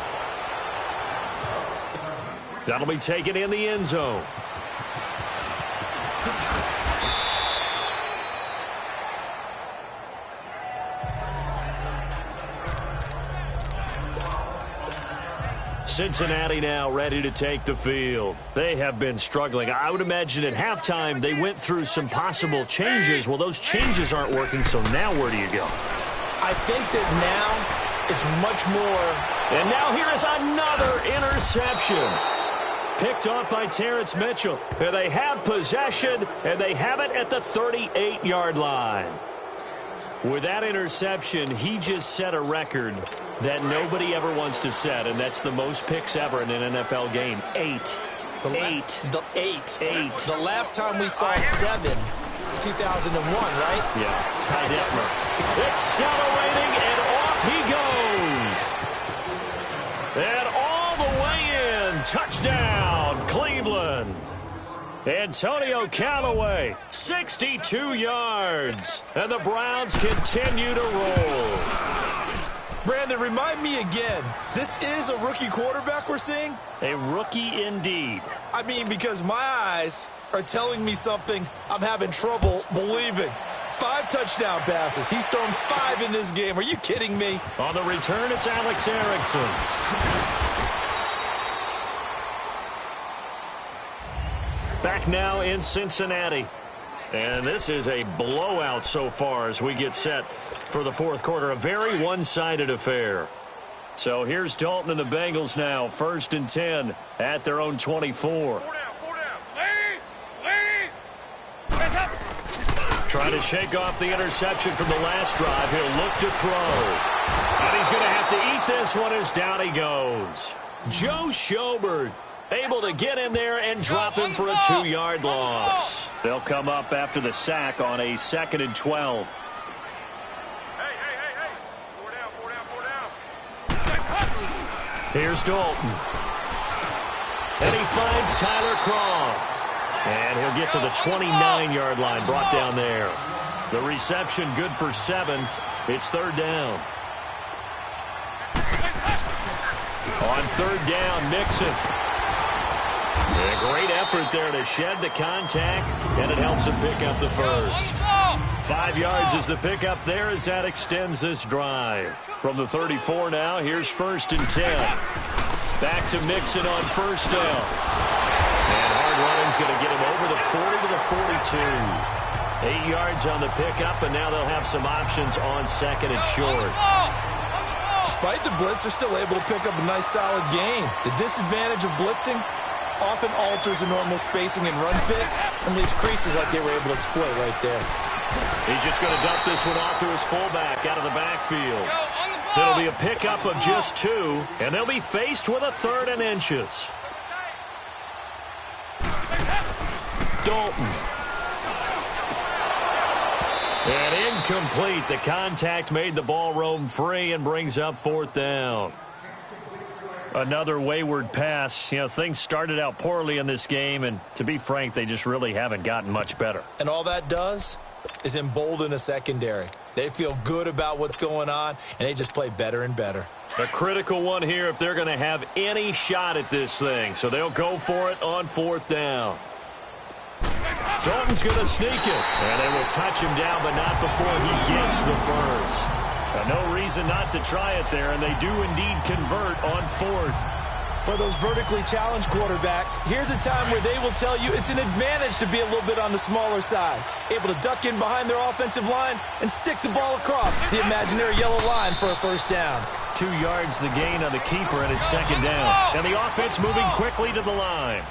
That'll be taken in the end zone. Cincinnati now ready to take the field. They have been struggling. I would imagine at halftime they went through some possible changes. Well, those changes aren't working, so now where do you go? I think that now it's much more. And now here is another interception. Picked off by Terrence Mitchell. And they have possession, and they have it at the 38-yard line. With that interception, he just set a record that nobody ever wants to set, and that's the most picks ever in an NFL game. 8. The last time we saw 7, 2001, right? Yeah, it's Ty Detmer. Accelerating, and off he goes. And all the way in. Touchdown, Cleveland. Antonio Callaway, 62 yards. And the Browns continue to roll. Brandon, remind me again, this is a rookie quarterback we're seeing? A rookie indeed. I mean, because my eyes are telling me something I'm having trouble believing. 5 touchdown passes. He's thrown 5 in this game. Are you kidding me? On the return, it's Alex Erickson. Back now in Cincinnati. And this is a blowout so far as we get set for the fourth quarter. A very one-sided affair. So here's Dalton and the Bengals now. 1st and 10 at their own 24. Trying to shake off the interception from the last drive. He'll look to throw. And he's going to have to eat this one as down he goes. Joe Schobert able to get in there and drop him for a 2-yard loss. They'll come up after the sack on a 2nd and 12. Hey. 4 down. Here's Dalton. And he finds Tyler Kroft. And he'll get to the 29-yard line, brought down there. The reception good for 7. It's 3rd down. On 3rd down, Mixon. A great effort there to shed the contact, and it helps him pick up the first. 5 yards is the pickup there as that extends this drive. From the 34 now, here's 1st and 10. Back to Mixon on 1st down. And hard running's going to get him over the 40 to the 42. 8 yards on the pickup, and now they'll have some options on 2nd and short. Despite the blitz, they're still able to pick up a nice solid gain. The disadvantage of blitzing often alters the normal spacing and run fits and leaves creases like they were able to exploit right there. He's just going to dump this one off to his fullback out of the backfield. It'll be a pickup of just 2, and they'll be faced with a 3rd and inches. Dalton. And incomplete. The contact made the ball roam free and brings up 4th down. Another wayward pass. You know, things started out poorly in this game, and to be frank, they just really haven't gotten much better. And all that does is embolden a secondary. They feel good about what's going on, and they just play better and better. A critical one here if they're going to have any shot at this thing. So they'll go for it on 4th down. Dalton's going to sneak it. And they will touch him down, but not before he gets the first. No reason not to try it there, and they do indeed convert on 4th. For those vertically challenged quarterbacks, here's a time where they will tell you it's an advantage to be a little bit on the smaller side. Able to duck in behind their offensive line and stick the ball across the imaginary yellow line for a 1st down. 2 yards the gain on the keeper, and it's 2nd down. And the offense moving quickly to the line.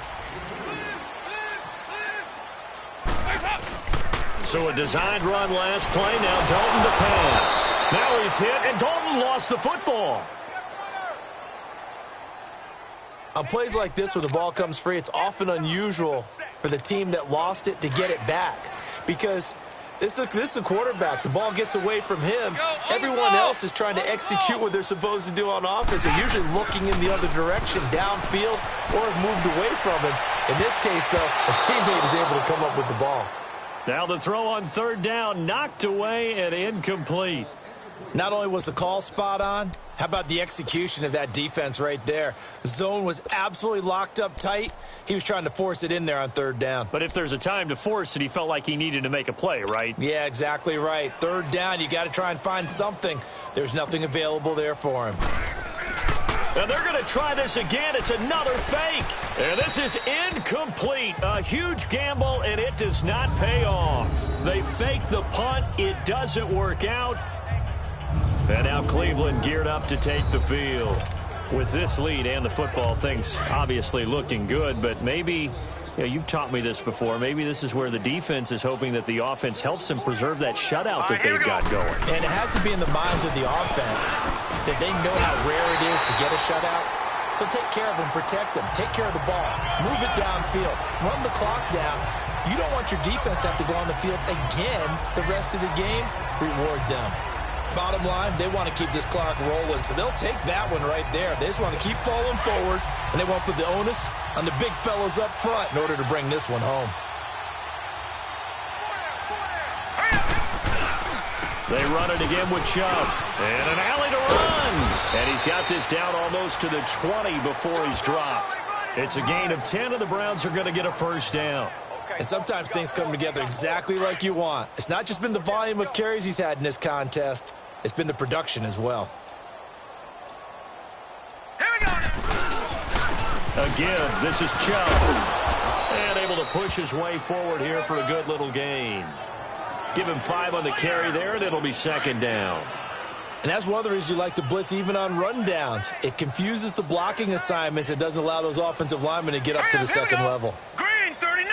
So a designed run last play. Now Dalton to pass. Now he's hit, and Dalton lost the football. On plays like this where the ball comes free, it's often unusual for the team that lost it to get it back. Because this is a quarterback. The ball gets away from him. Everyone else is trying to execute what they're supposed to do on offense. They're usually looking in the other direction, downfield, or have moved away from him. In this case, though, a teammate is able to come up with the ball. Now the throw on 3rd down, knocked away and incomplete. Not only was the call spot on, how about the execution of that defense right there? The zone was absolutely locked up tight. He was trying to force it in there on 3rd down. But if there's a time to force it, he felt like he needed to make a play, right? Yeah, exactly right. 3rd down, you got to try and find something. There's nothing available there for him. And they're going to try this again. It's another fake. And this is incomplete. A huge gamble, and it does not pay off. They fake the punt. It doesn't work out. And now Cleveland geared up to take the field. With this lead and the football, things obviously looking good, but maybe, you've taught me this before, maybe this is where the defense is hoping that the offense helps them preserve that shutout that they've got going. And it has to be in the minds of the offense that they know how rare it is to get a shutout. So take care of them, protect them, take care of the ball, move it downfield, run the clock down. You don't want your defense to have to go on the field again the rest of the game. Reward them. Bottom line, they want to keep this clock rolling, so they'll take that one right there. They just want to keep falling forward, and they want to put the onus on the big fellas up front in order to bring this one home. They run it again with Chubb. And an alley to run. And he's got this down almost to the 20 before he's dropped. It's a gain of 10, and the Browns are going to get a 1st down. And sometimes things come together exactly like you want. It's not just been the volume of carries he's had in this contest. It's been the production as well. Here we go. A give. This is Chubb. And able to push his way forward here for a good little gain. Give him 5 on the carry there, and it'll be second down. And that's one of the reasons you like to blitz even on rundowns. It confuses the blocking assignments. It doesn't allow those offensive linemen to get up to the second level. Green 39.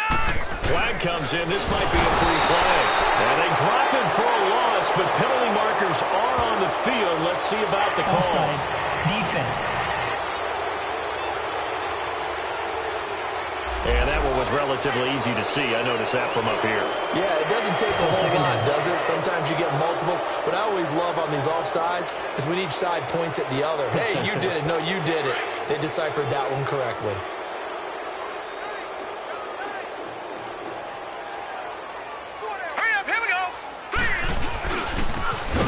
Flag comes in. This might be a free play. And they drop him for a loss, but penalty markers are on the field. Let's see about the call. Offside. Defense. And that one was relatively easy to see. I noticed that from up here. Yeah, it doesn't take a whole lot, does it? Sometimes you get multiples. What I always love on these offsides is when each side points at the other. Hey, you did it. No, you did it. They deciphered that one correctly. Hurry up, here we go.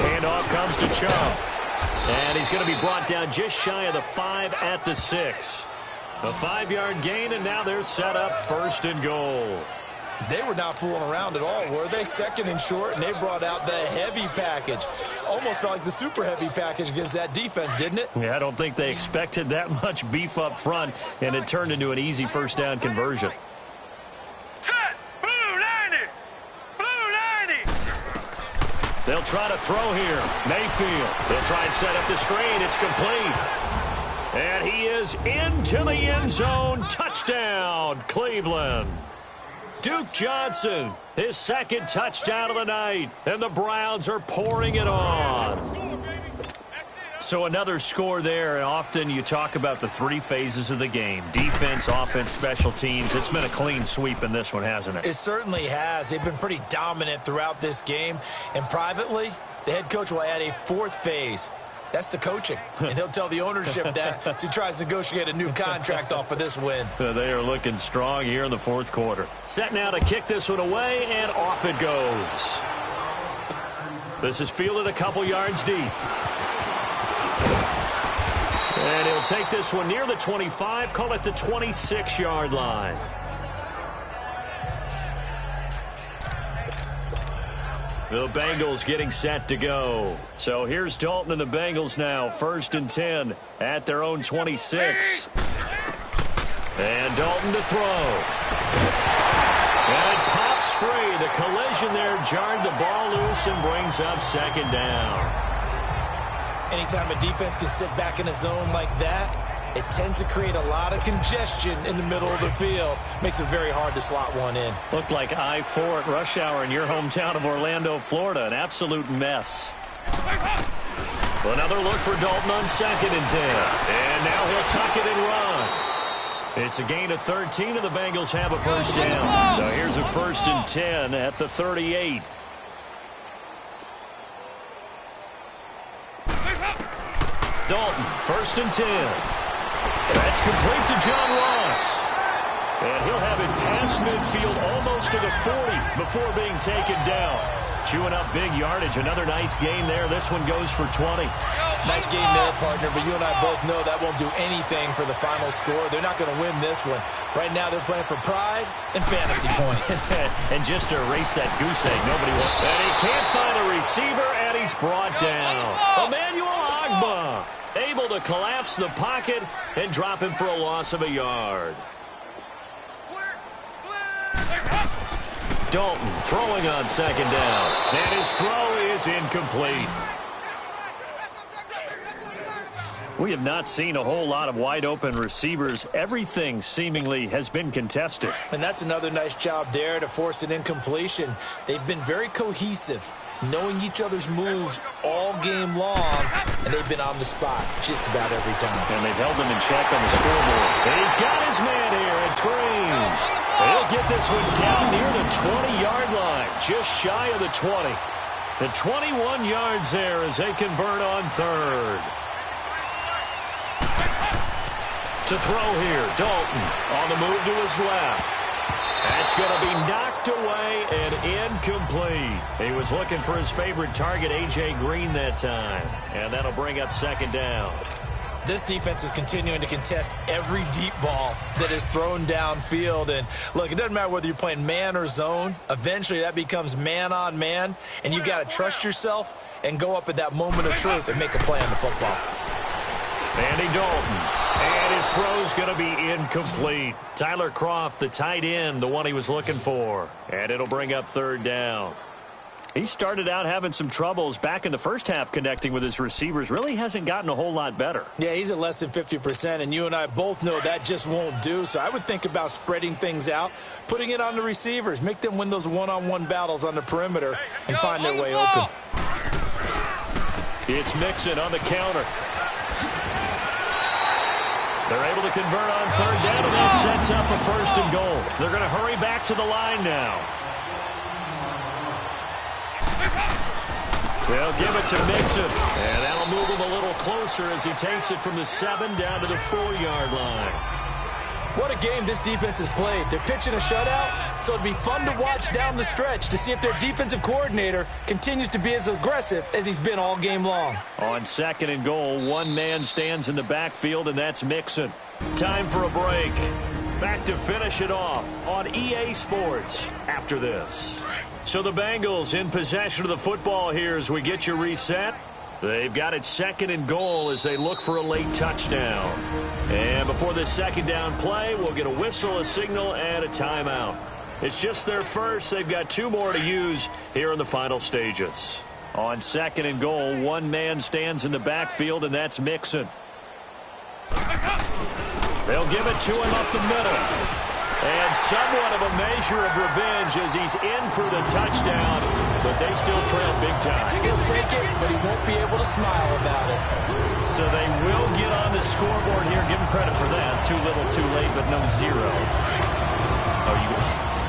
Handoff comes to Chubb. And he's going to be brought down just shy of the 5 at the 6. A 5-yard gain, and now they're set up 1st and goal. They were not fooling around at all, were they? 2nd and short, and they brought out the heavy package. Almost felt like the super heavy package against that defense, didn't it? Yeah, I don't think they expected that much beef up front, and it turned into an easy 1st down conversion. Set. Blue 90. Blue 90. They'll try to throw here. Mayfield. They'll try and set up the screen. It's complete. And he is into the end zone. Touchdown, Cleveland. Duke Johnson, his 2nd touchdown of the night. And the Browns are pouring it on. So another score there. And often you talk about the 3 phases of the game. Defense, offense, special teams. It's been a clean sweep in this one, hasn't it? It certainly has. They've been pretty dominant throughout this game. And privately, the head coach will add a 4th phase. That's the coaching. And he'll tell the ownership that as he tries to negotiate a new contract off of this win. They are looking strong here in the 4th quarter. Set now to kick this one away, and off it goes. This is fielded a couple yards deep. And he'll take this one near the 25, call it the 26-yard line. The Bengals getting set to go. So here's Dalton and the Bengals now. 1st and 10 at their own 26. And Dalton to throw. And it pops free. The collision there jarred the ball loose and brings up 2nd down. Anytime a defense can sit back in a zone like that, it tends to create a lot of congestion in the middle of the field. Makes it very hard to slot one in. Looked like I-4 at rush hour in your hometown of Orlando, Florida. An absolute mess. Another look for Dalton on 2nd and 10. And now he'll tuck it and run. It's a gain of 13, and the Bengals have a 1st down. So here's a 1st and 10 at the 38. Dalton, 1st and 10. That's complete to John Ross. And he'll have it past midfield almost to the 40 before being taken down. Chewing up big yardage. Another nice gain there. This one goes for 20. Nice game there, partner, but you and I both know that won't do anything for the final score. They're not going to win this one. Right now they're playing for pride and fantasy points. And just to erase that goose egg, nobody wants. And he can't find a receiver, and he's brought down. Emmanuel Ogbah able to collapse the pocket and drop him for a loss of a yard. Dalton throwing on 2nd down. And his throw is incomplete. We have not seen a whole lot of wide-open receivers. Everything seemingly has been contested. And that's another nice job there to force an incompletion. They've been very cohesive, knowing each other's moves all game long, and they've been on the spot just about every time. And they've held him in check on the scoreboard. And he's got his man here. It's Green. He'll get this one down near the 20-yard line, just shy of the 20. The 21 yards there as they convert on 3rd. To throw here, Dalton on the move to his left. That's going to be knocked away and incomplete. He was looking for his favorite target, A.J. Green, that time. And that'll bring up 2nd down. This defense is continuing to contest every deep ball that is thrown downfield. And, look, it doesn't matter whether you're playing man or zone. Eventually, that becomes man-on-man, and you've got to trust yourself and go up at that moment of truth and make a play on the football. Andy Dalton And his throw's going to be incomplete. Tyler Kroft, the tight end, the one he was looking for. And it'll bring up third down. He started out having some troubles back in the first half connecting with his receivers. Really hasn't gotten a whole lot better. Yeah, he's at less than 50%, and you and I both know that just won't do. So I would think about spreading things out, putting it on the receivers, make them win those one-on-one battles on the perimeter and find their way open. It's Mixon on the counter. They're able to convert on third down, and that sets up a first and goal. They're going to hurry back to the line now. They'll give it to Mixon, and that'll move him a little closer as he takes it from the 7 down to the 4-yard line. What a game this defense has played. They're pitching a shutout, so it'll be fun to watch down the stretch to see if their defensive coordinator continues to be as aggressive as he's been all game long. On second and goal, one man stands in the backfield, and that's Mixon. Time for a break. Back to finish it off on EA Sports after this. So the Bengals in possession of the football here as we get you reset. They've got it second and goal as they look for a late touchdown. And before this second down play, we'll get a whistle, a signal, and a timeout. It's just their first. They've got 2 more to use here in the final stages. On second and goal, one man stands in the backfield, and that's Mixon. They'll give it to him up the middle. And somewhat of a measure of revenge as he's in for the touchdown, but they still trail big time. He'll take it, but he won't be able to smile about it. So they will get on the scoreboard here. Give him credit for that. Too little, too late, but no 0. Oh,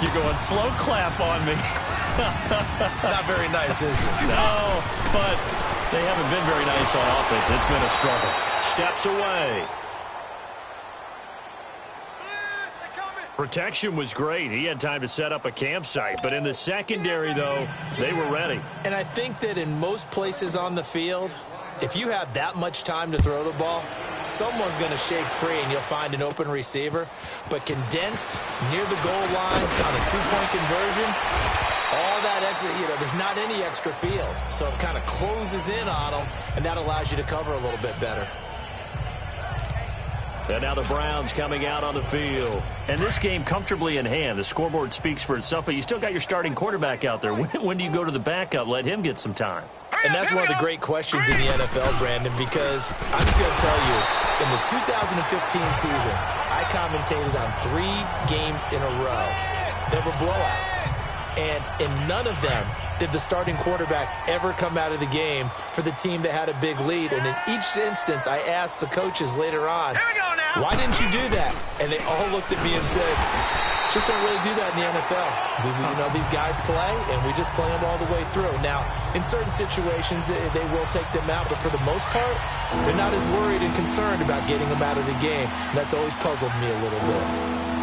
you're going slow clap on me. Not very nice, is it? No, but they haven't been very nice on offense. It's been a struggle. Steps away. Protection was great. He had time to set up a campsite. But in the secondary, though, they were ready. And I think that in most places on the field, if you have that much time to throw the ball, someone's going to shake free and you'll find an open receiver. But condensed near the goal line on a 2-point conversion, all that extra, there's not any extra field. So it kind of closes in on them, and that allows you to cover a little bit better. And now the Browns coming out on the field. And this game comfortably in hand. The scoreboard speaks for itself, but you still got your starting quarterback out there. When do you go to the backup? Let him get some time. And that's one of the great questions in the NFL, Brandon, because I'm just going to tell you, in the 2015 season, I commentated on 3 games in a row that were blowouts. And in none of them did the starting quarterback ever come out of the game for the team that had a big lead. And in each instance, I asked the coaches later on, why didn't you do that? And they all looked at me and said, just don't really do that in the NFL. These guys play, and we just play them all the way through. Now, in certain situations, they will take them out, but for the most part, they're not as worried and concerned about getting them out of the game. And that's always puzzled me a little bit.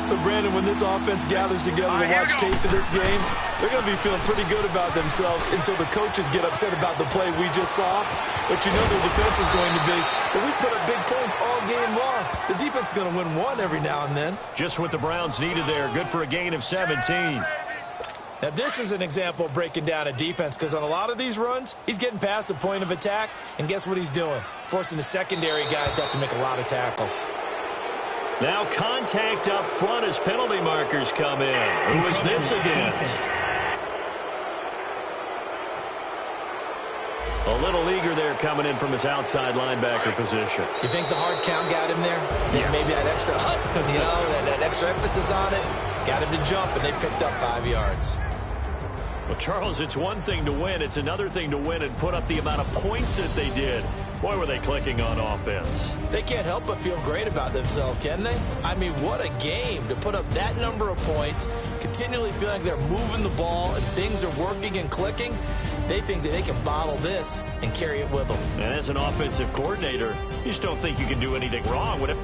So, Brandon, when this offense gathers together to watch tape for this game, they're going to be feeling pretty good about themselves until the coaches get upset about the play we just saw. But you know their defense is going to be, but we put up big points all game long. The defense is going to win one every now and then. Just what the Browns needed there. Good for a gain of 17. Now, this is an example of breaking down a defense, because on a lot of these runs, he's getting past the point of attack, and guess what he's doing? Forcing the secondary guys to have to make a lot of tackles. Now contact up front as penalty markers come in. Who is this against? A little eager there coming in from his outside linebacker position. You think the hard count got him there? Yeah. Maybe that extra that extra emphasis on it got him to jump, and they picked up 5 yards. Well, Charles, it's one thing to win. It's another thing to win and put up the amount of points that they did. Boy, were they clicking on offense. They can't help but feel great about themselves, can they? I mean, what a game to put up that number of points, continually feeling like they're moving the ball and things are working and clicking. They think that they can bottle this and carry it with them. And as an offensive coordinator, you just don't think you can do anything wrong with it.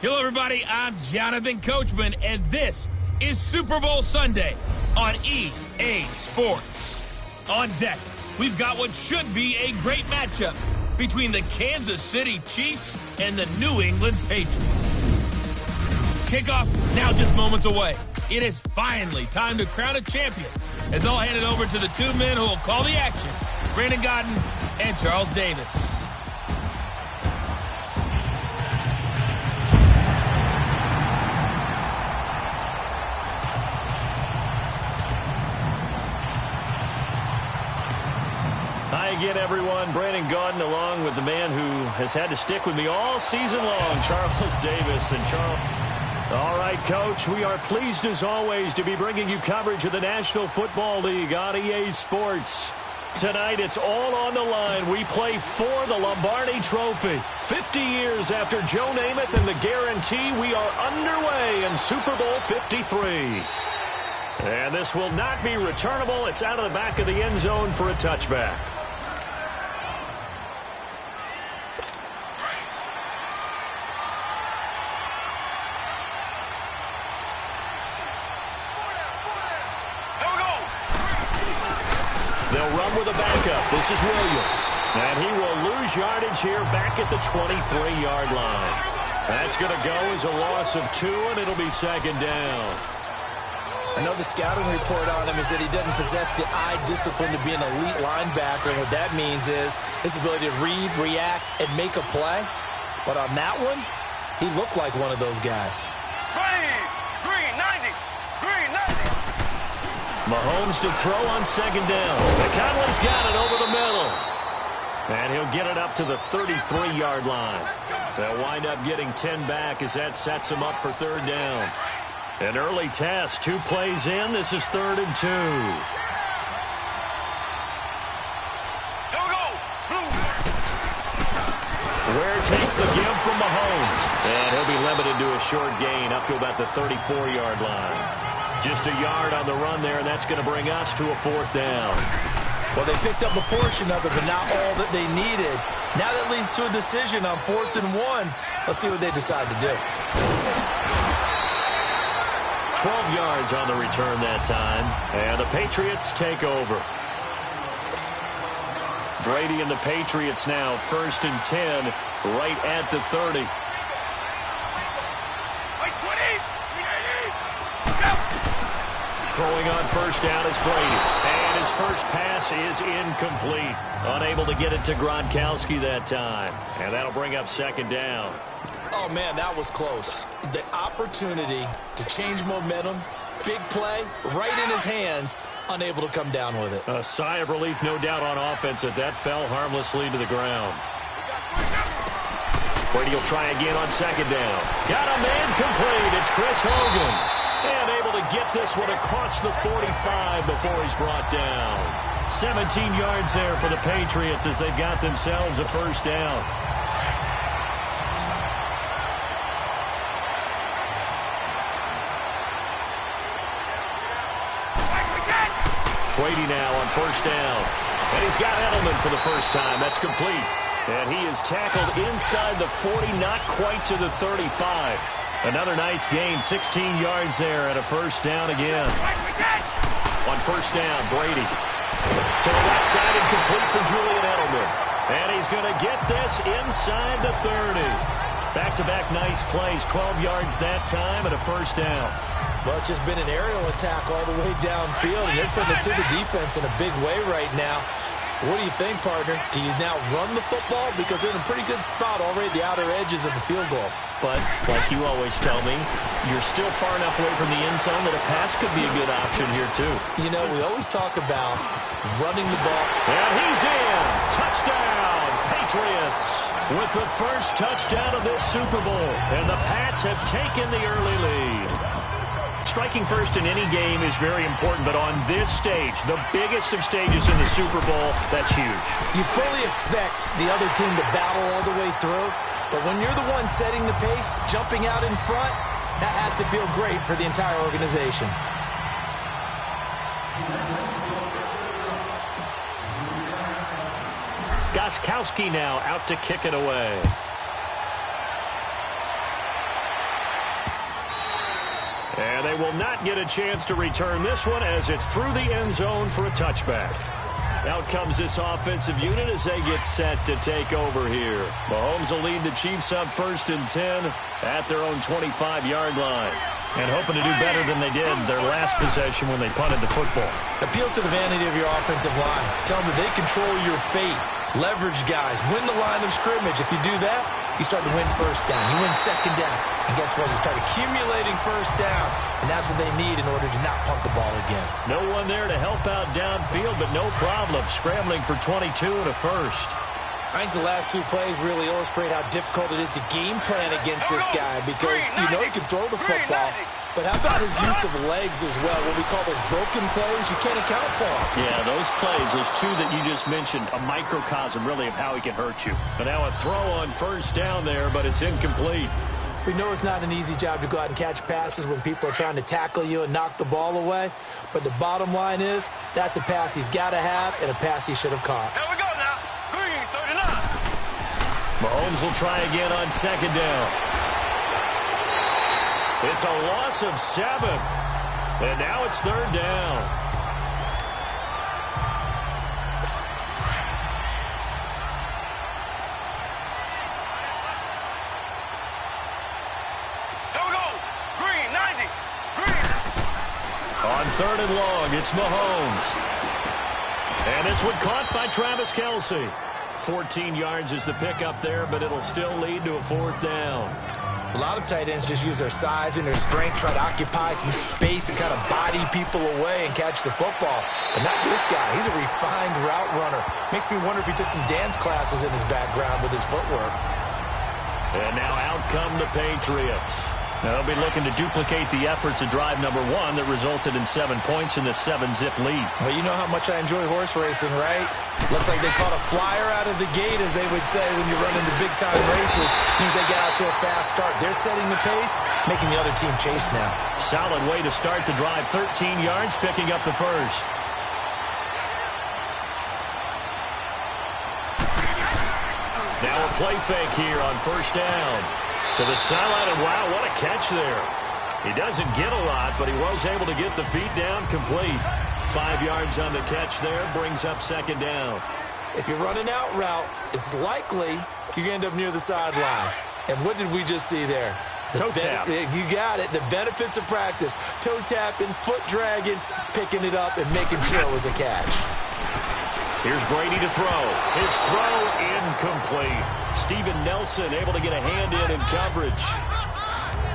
Hello, everybody. I'm Jonathan Coachman, and this is Super Bowl Sunday on EA Sports. On deck, we've got what should be a great matchup between the Kansas City Chiefs and the New England Patriots. Kickoff now just moments away. It is finally time to crown a champion, as I'll hand it over to the two men who will call the action, Brandon Gaudin and Charles Davis. Hi again, everyone. Brandon Gaudin along with the man who has had to stick with me all season long, Charles Davis. And Charles, all right, Coach, we are pleased as always to be bringing you coverage of the National Football League on EA Sports. Tonight, it's all on the line. We play for the Lombardi Trophy. 50 years after Joe Namath and the guarantee, we are underway in Super Bowl 53. And this will not be returnable. It's out of the back of the end zone for a touchback. They'll run with a backup. This is Williams. And he will lose yardage here back at the 23-yard line. That's going to go as a loss of 2, and it'll be second down. I know the scouting report on him is that he doesn't possess the eye discipline to be an elite linebacker. And what that means is his ability to read, react, and make a play. But on that one, he looked like one of those guys. Mahomes to throw on second down. McConley's got it over the middle. And he'll get it up to the 33-yard line. They'll wind up getting 10 back as that sets him up for third down. An early test, 2 plays in. This is 3rd and 2. Ware takes the give from Mahomes. And he'll be limited to a short gain up to about the 34-yard line. Just a yard on the run there, and that's going to bring us to a 4th down. Well, they picked up a portion of it, but not all that they needed. Now that leads to a decision on 4th and 1. Let's see what they decide to do. 12 yards on the return that time, and the Patriots take over. Brady and the Patriots now 1st and 10, right at the 30. Throwing on first down is Brady. And his first pass is incomplete. Unable to get it to Gronkowski that time. And that'll bring up second down. Oh, man, that was close. The opportunity to change momentum, big play, right in his hands, unable to come down with it. A sigh of relief, no doubt, on offense that fell harmlessly to the ground. Brady will try again on second down. Got a man complete. It's Chris Hogan. And able to get this one across the 45 before he's brought down. 17 yards there for the Patriots as they've got themselves a first down. Brady now on first down. And he's got Edelman for the first time. That's complete. And he is tackled inside the 40, not quite to the 35. Another nice gain, 16 yards there and a first down again. On first down, Brady. To the left side and complete for Julian Edelman. And he's going to get this inside the 30. Back-to-back nice plays, 12 yards that time and a first down. Well, it's just been an aerial attack all the way downfield, and they're putting it to the defense in a big way right now. What do you think, partner? Do you now run the football? Because they're in a pretty good spot already at the outer edges of the field goal. But, like you always tell me, you're still far enough away from the end zone that a pass could be a good option here, too. You know, we always talk about running the ball. And he's in. Touchdown, Patriots. With the first touchdown of this Super Bowl. And the Pats have taken the early lead. Striking first in any game is very important, but on this stage, the biggest of stages in the Super Bowl, that's huge. You fully expect the other team to battle all the way through, but when you're the one setting the pace, jumping out in front, that has to feel great for the entire organization. Gostkowski now out to kick it away. And they will not get a chance to return this one as it's through the end zone for a touchback. Out comes this offensive unit as they get set to take over here. Mahomes will lead the Chiefs up 1st and 10 at their own 25-yard line. And hoping to do better than they did their last possession when they punted the football. Appeal to the vanity of your offensive line. Tell them that they control your fate. Leverage guys. Win the line of scrimmage. If you do that, you start to win first down. You win second down. And guess what? You start accumulating first downs. And that's what they need in order to not punt the ball again. No one there to help out downfield, but no problem scrambling for 22 and a first. I think the last 2 plays really illustrate how difficult it is to game plan against this guy because you know he can throw the football. But how about his use of legs as well? What we call those broken plays, you can't account for them. Yeah, those plays, those 2 that you just mentioned, a microcosm really of how he can hurt you. But now a throw on first down there, but it's incomplete. We know it's not an easy job to go out and catch passes when people are trying to tackle you and knock the ball away. But the bottom line is, that's a pass he's got to have and a pass he should have caught. Here we go now. Green, 39. Mahomes will try again on second down. It's a loss of 7. And now it's 3rd down. Here we go. Green, 90. Green. On 3rd and long, it's Mahomes. And this one caught by Travis Kelce. 14 yards is the pickup there, but it'll still lead to a 4th down. A lot of tight ends just use their size and their strength, try to occupy some space and kind of body people away and catch the football. But not this guy. He's a refined route runner. Makes me wonder if he took some dance classes in his background with his footwork. And now out come the Patriots. Now they'll be looking to duplicate the efforts of drive number 1 that resulted in 7 points in the 7-zip lead. Well, you know how much I enjoy horse racing, right? Looks like they caught a flyer out of the gate, as they would say when you're running the big-time races. Means they get out to a fast start. They're setting the pace, making the other team chase now. Solid way to start the drive. 13 yards, picking up the first. Now a play fake here on first down. To the sideline, and wow, what a catch there. He doesn't get a lot, but he was able to get the feet down complete. 5 yards on the catch there, brings up second down. If you run an out route, it's likely you're going to end up near the sideline. And what did we just see there? Toe tap. You got it. The benefits of practice. Toe tapping, foot dragging, picking it up, and making sure it was a catch. Here's Brady to throw. His throw incomplete. Steven Nelson able to get a hand in coverage.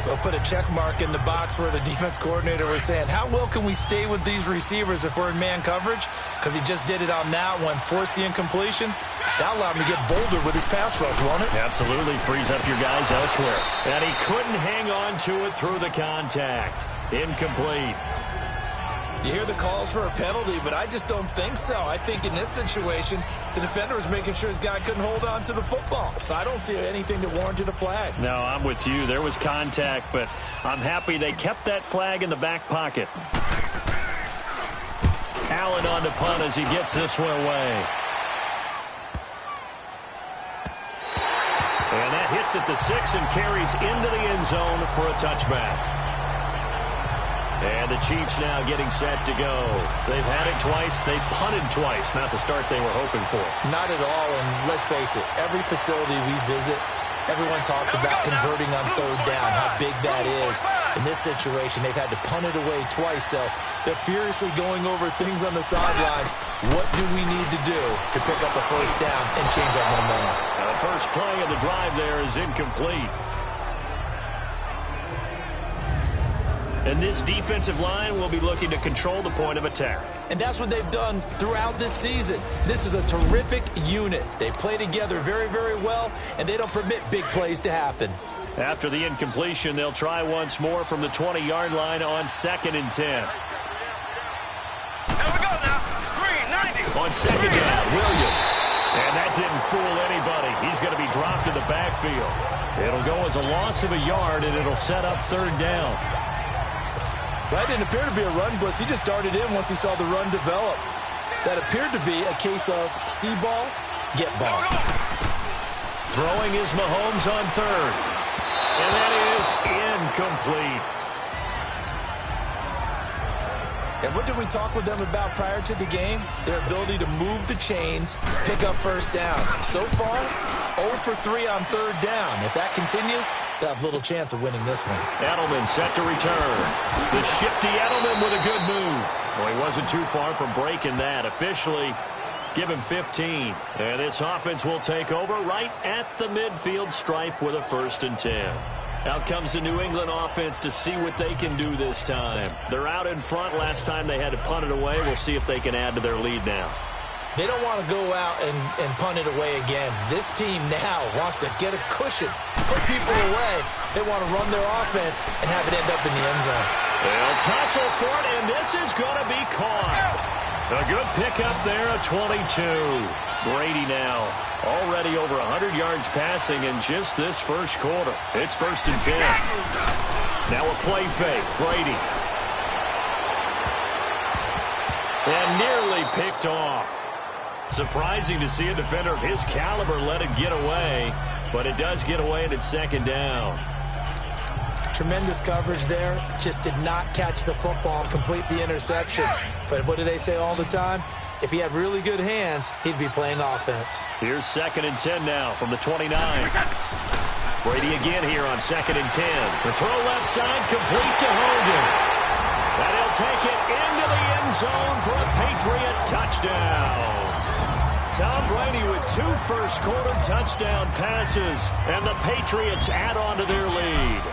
They'll put a check mark in the box where the defense coordinator was saying, how well can we stay with these receivers if we're in man coverage? Because he just did it on that one, forced the incompletion. That'll allow him to get bolder with his pass rush, won't it? Absolutely. Frees up your guys elsewhere. And he couldn't hang on to it through the contact. Incomplete. You hear the calls for a penalty, but I just don't think so. I think in this situation, the defender was making sure his guy couldn't hold on to the football. So I don't see anything to warrant a flag. No, I'm with you. There was contact, but I'm happy they kept that flag in the back pocket. Allen on the punt as he gets this one away. And that hits at the 6 and carries into the end zone for a touchback. And the Chiefs now getting set to go. They've had it twice. They've punted twice. Not the start they were hoping for. Not at all, and let's face it, every facility we visit, everyone talks about converting on third down, how big that is. In this situation, they've had to punt it away twice, so they're furiously going over things on the sidelines. What do we need to do to pick up a first down and change our momentum? Now the first play of the drive there is incomplete. And this defensive line will be looking to control the point of attack. And that's what they've done throughout this season. This is a terrific unit. They play together very, very well, and they don't permit big plays to happen. After the incompletion, they'll try once more from the 20-yard line on 2nd and 10. Here we go now. Green, 90. On second down, Williams. And that didn't fool anybody. He's going to be dropped in the backfield. It'll go as a loss of a yard, and it'll set up third down. That didn't appear to be a run blitz. He just darted in once he saw the run develop. That appeared to be a case of see ball, get ball. Throwing is Mahomes on third. And that is incomplete. And what did we talk with them about prior to the game? Their ability to move the chains, pick up first downs. So far, 0 for 3 on third down. If that continues, they'll have little chance of winning this one. Edelman set to return. The shifty Edelman with a good move. Well, he wasn't too far from breaking that. Officially, give him 15. And this offense will take over right at the midfield stripe with a 1st and 10. Out comes the New England offense to see what they can do this time. They're out in front. Last time they had to punt it away. We'll see if they can add to their lead now. They don't want to go out and punt it away again. This team now wants to get a cushion, put people away. They want to run their offense and have it end up in the end zone. They'll tussle for it, and this is going to be caught. A good pickup there, a 22. Brady now already over 100 yards passing in just this first quarter. It's 1st and 10. Now a play fake. Brady. And nearly picked off. Surprising to see a defender of his caliber let it get away, but it does get away and it's 2nd down. Tremendous coverage there. Just did not catch the football and complete the interception. But what do they say all the time? If he had really good hands, he'd be playing offense. Here's 2nd and 10 now from the 29. Brady again here on 2nd and 10. The throw left side, complete to Hogan. And he'll take it into the end zone for a Patriot touchdown. Tom Brady with 2 first-quarter touchdown passes, and the Patriots add on to their lead.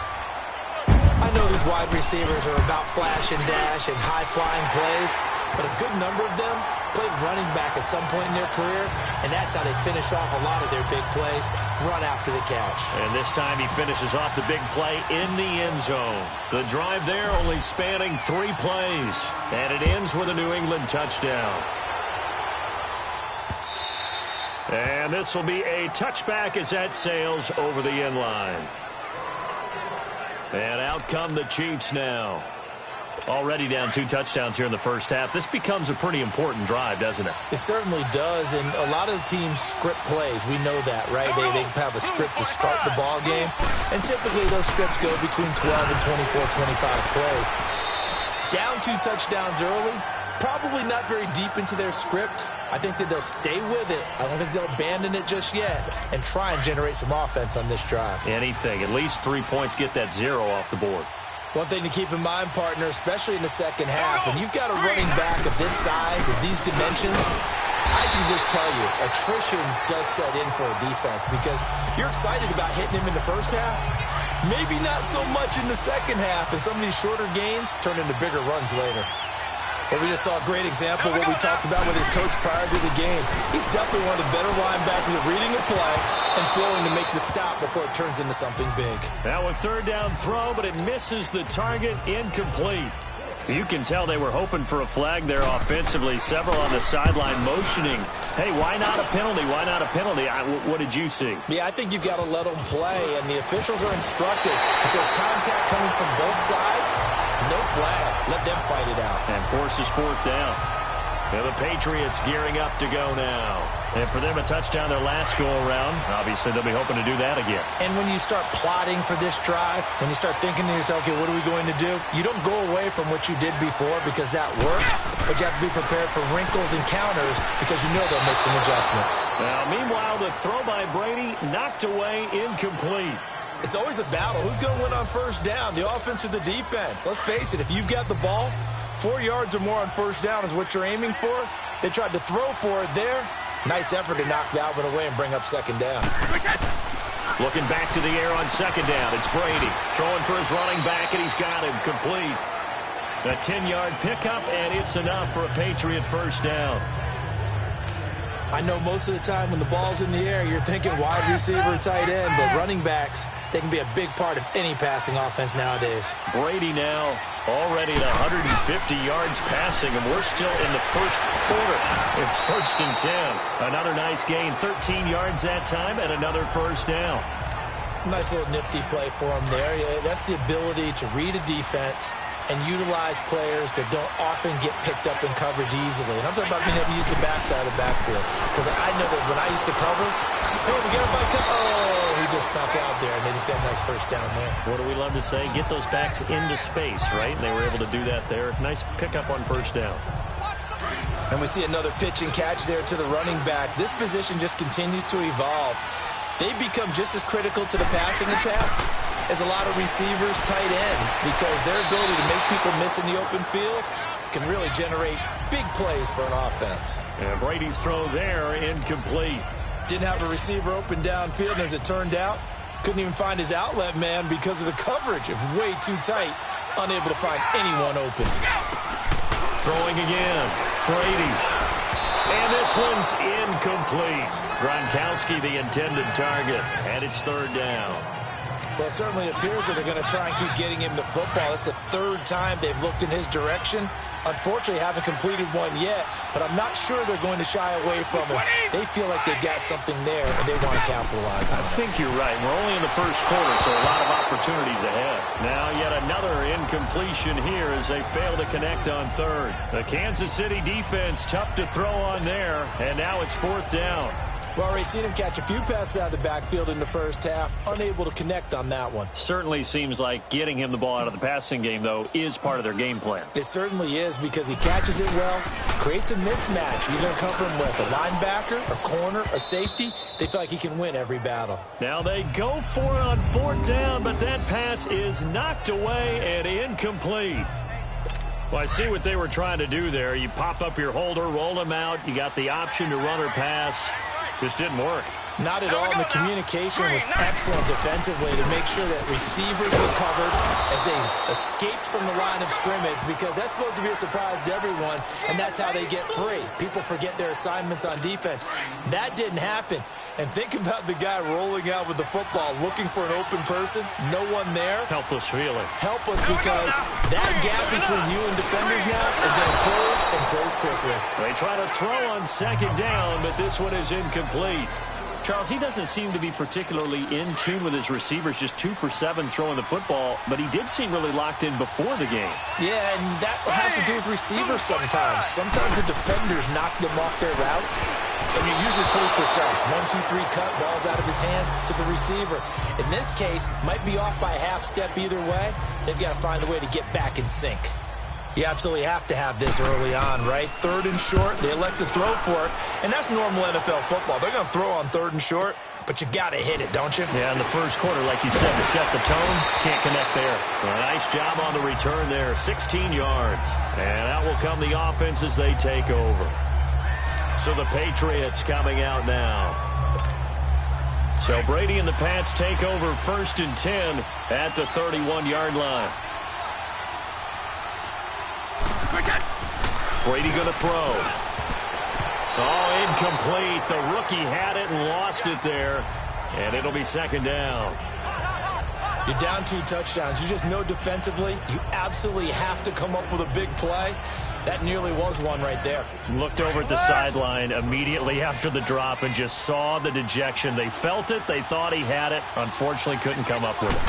I know these wide receivers are about flash and dash and high-flying plays, but a good number of them played running back at some point in their career, and that's how they finish off a lot of their big plays, run after the catch. And this time he finishes off the big play in the end zone. The drive there only spanning 3 plays, and it ends with a New England touchdown. And this will be a touchback as that sails over the end line. And out come the Chiefs now. Already down 2 touchdowns here in the first half. This becomes a pretty important drive, doesn't it? It certainly does, and a lot of the teams script plays. We know that, right? They have a script to start the ball game, and typically those scripts go between 12 and 24, 25 plays. Down 2 touchdowns early, probably not very deep into their script. I think that they'll stay with it. I don't think they'll abandon it just yet and try and generate some offense on this drive. Anything. At least 3 points, get that 0 off the board. One thing to keep in mind, partner, especially in the second half, when you've got a running back of this size, of these dimensions, I can just tell you, attrition does set in for a defense because you're excited about hitting him in the first half. Maybe not so much in the second half, and some of these shorter gains turn into bigger runs later. But we just saw a great example of what we talked about with his coach prior to the game. He's definitely one of the better linebackers at reading a play and throwing to make the stop before it turns into something big. Now a 3rd down throw, but it misses the target, incomplete. You can tell they were hoping for a flag there offensively. Several on the sideline motioning. Hey, why not a penalty? Why not a penalty? What did you see? Yeah, I think you've got to let them play, and the officials are instructed. If there's contact coming from both sides, no flag. Let them fight it out. And forces 4th down. And the Patriots gearing up to go now. And for them, a touchdown their last go-around. Obviously, they'll be hoping to do that again. And when you start plotting for this drive, when you start thinking to yourself, okay, what are we going to do? You don't go away from what you did before because that worked, but you have to be prepared for wrinkles and counters because you know they'll make some adjustments. Now, meanwhile, the throw by Brady knocked away, incomplete. It's always a battle. Who's going to win on first down, the offense or the defense? Let's face it, if you've got the ball, 4 yards or more on first down is what you're aiming for. They tried to throw for it there. Nice effort to knock Dalvin away and bring up 2nd down. Looking back to the air on 2nd down. It's Brady throwing for his running back, and he's got him complete. A 10-yard pickup, and it's enough for a Patriot first down. I know most of the time when the ball's in the air, you're thinking wide receiver, tight end, but running backs, they can be a big part of any passing offense nowadays. Brady now already at 150 yards passing, and we're still in the first quarter. It's 1st and 10. Another nice gain, 13 yards that time, and another first down. Nice little nifty play for him there. Yeah, that's the ability to read a defense and utilize players that don't often get picked up in coverage easily. And I'm talking about being able to use the backside of the backfield. Because I know that when I used to cover, hey, we got a bike. Oh, he just snuck out there, and they just got a nice first down there. What do we love to say? Get those backs into space, right? And they were able to do that there. Nice pickup on first down. And we see another pitch and catch there to the running back. This position just continues to evolve. They become just as critical to the passing attack as a lot of receivers, tight ends, because their ability to make people miss in the open field can really generate big plays for an offense. And Brady's throw there, incomplete. Didn't have a receiver open downfield, and as it turned out, couldn't even find his outlet man because of the coverage. It was way too tight, unable to find anyone open. Throwing again, Brady. And this one's incomplete. Gronkowski, the intended target, and it's third down. Well, it certainly appears that they're going to try and keep getting him the football. It's the third time they've looked in his direction. Unfortunately, haven't completed one yet, but I'm not sure they're going to shy away from him. They feel like they've got something there, and they want to capitalize on it. I think you're right. We're only in the first quarter, so a lot of opportunities ahead. Now, yet another incompletion here as they fail to connect on third. The Kansas City defense, tough to throw on there, and now it's fourth down. Well, already seen him catch a few passes out of the backfield in the first half, unable to connect on that one. Certainly seems like getting him the ball out of the passing game, though, is part of their game plan. It certainly is, because he catches it well, creates a mismatch. You're going to cover him with a linebacker, a corner, a safety. They feel like he can win every battle. Now they go for it on fourth down, but that pass is knocked away and incomplete. Well, I see what they were trying to do there. You pop up your holder, roll him out. You got the option to run or pass. This didn't work. Not at all. And the communication was excellent defensively to make sure that receivers were covered as they escaped from the line of scrimmage, because that's supposed to be a surprise to everyone, and that's how they get free. People forget their assignments on defense. That didn't happen. And think about the guy rolling out with the football, looking for an open person, no one there. Helpless feeling. Helpless, because that gap between you and defenders now is going to close, and close quickly. They try to throw on second down, but this one is incomplete. Charles, he doesn't seem to be particularly in tune with his receivers, just 2 for 7 throwing the football, but he did seem really locked in before the game. Yeah, and that has to do with receivers sometimes. Sometimes the defenders knock them off their route, and you're usually pretty precise. 1, 2, 3 cut, balls out of his hands to the receiver. In this case, might be off by a half step either way. They've got to find a way to get back in sync. You absolutely have to have this early on, right? Third and short, they elect to throw for it, and that's normal NFL football. They're going to throw on third and short, but you've got to hit it, don't you? Yeah, in the first quarter, like you said, to set the tone, can't connect there. Well, nice job on the return there, 16 yards. And out will come the offense as they take over. So the Patriots coming out now. So Brady and the Pats take over 1st and 10 at the 31-yard line. Brady going to throw. Oh, incomplete. The rookie had it and lost it there. And it'll be second down. You're down 2 touchdowns. You just know defensively you absolutely have to come up with a big play. That nearly was one right there. Looked over at the sideline immediately after the drop and just saw the dejection. They felt it. They thought he had it. Unfortunately, couldn't come up with it.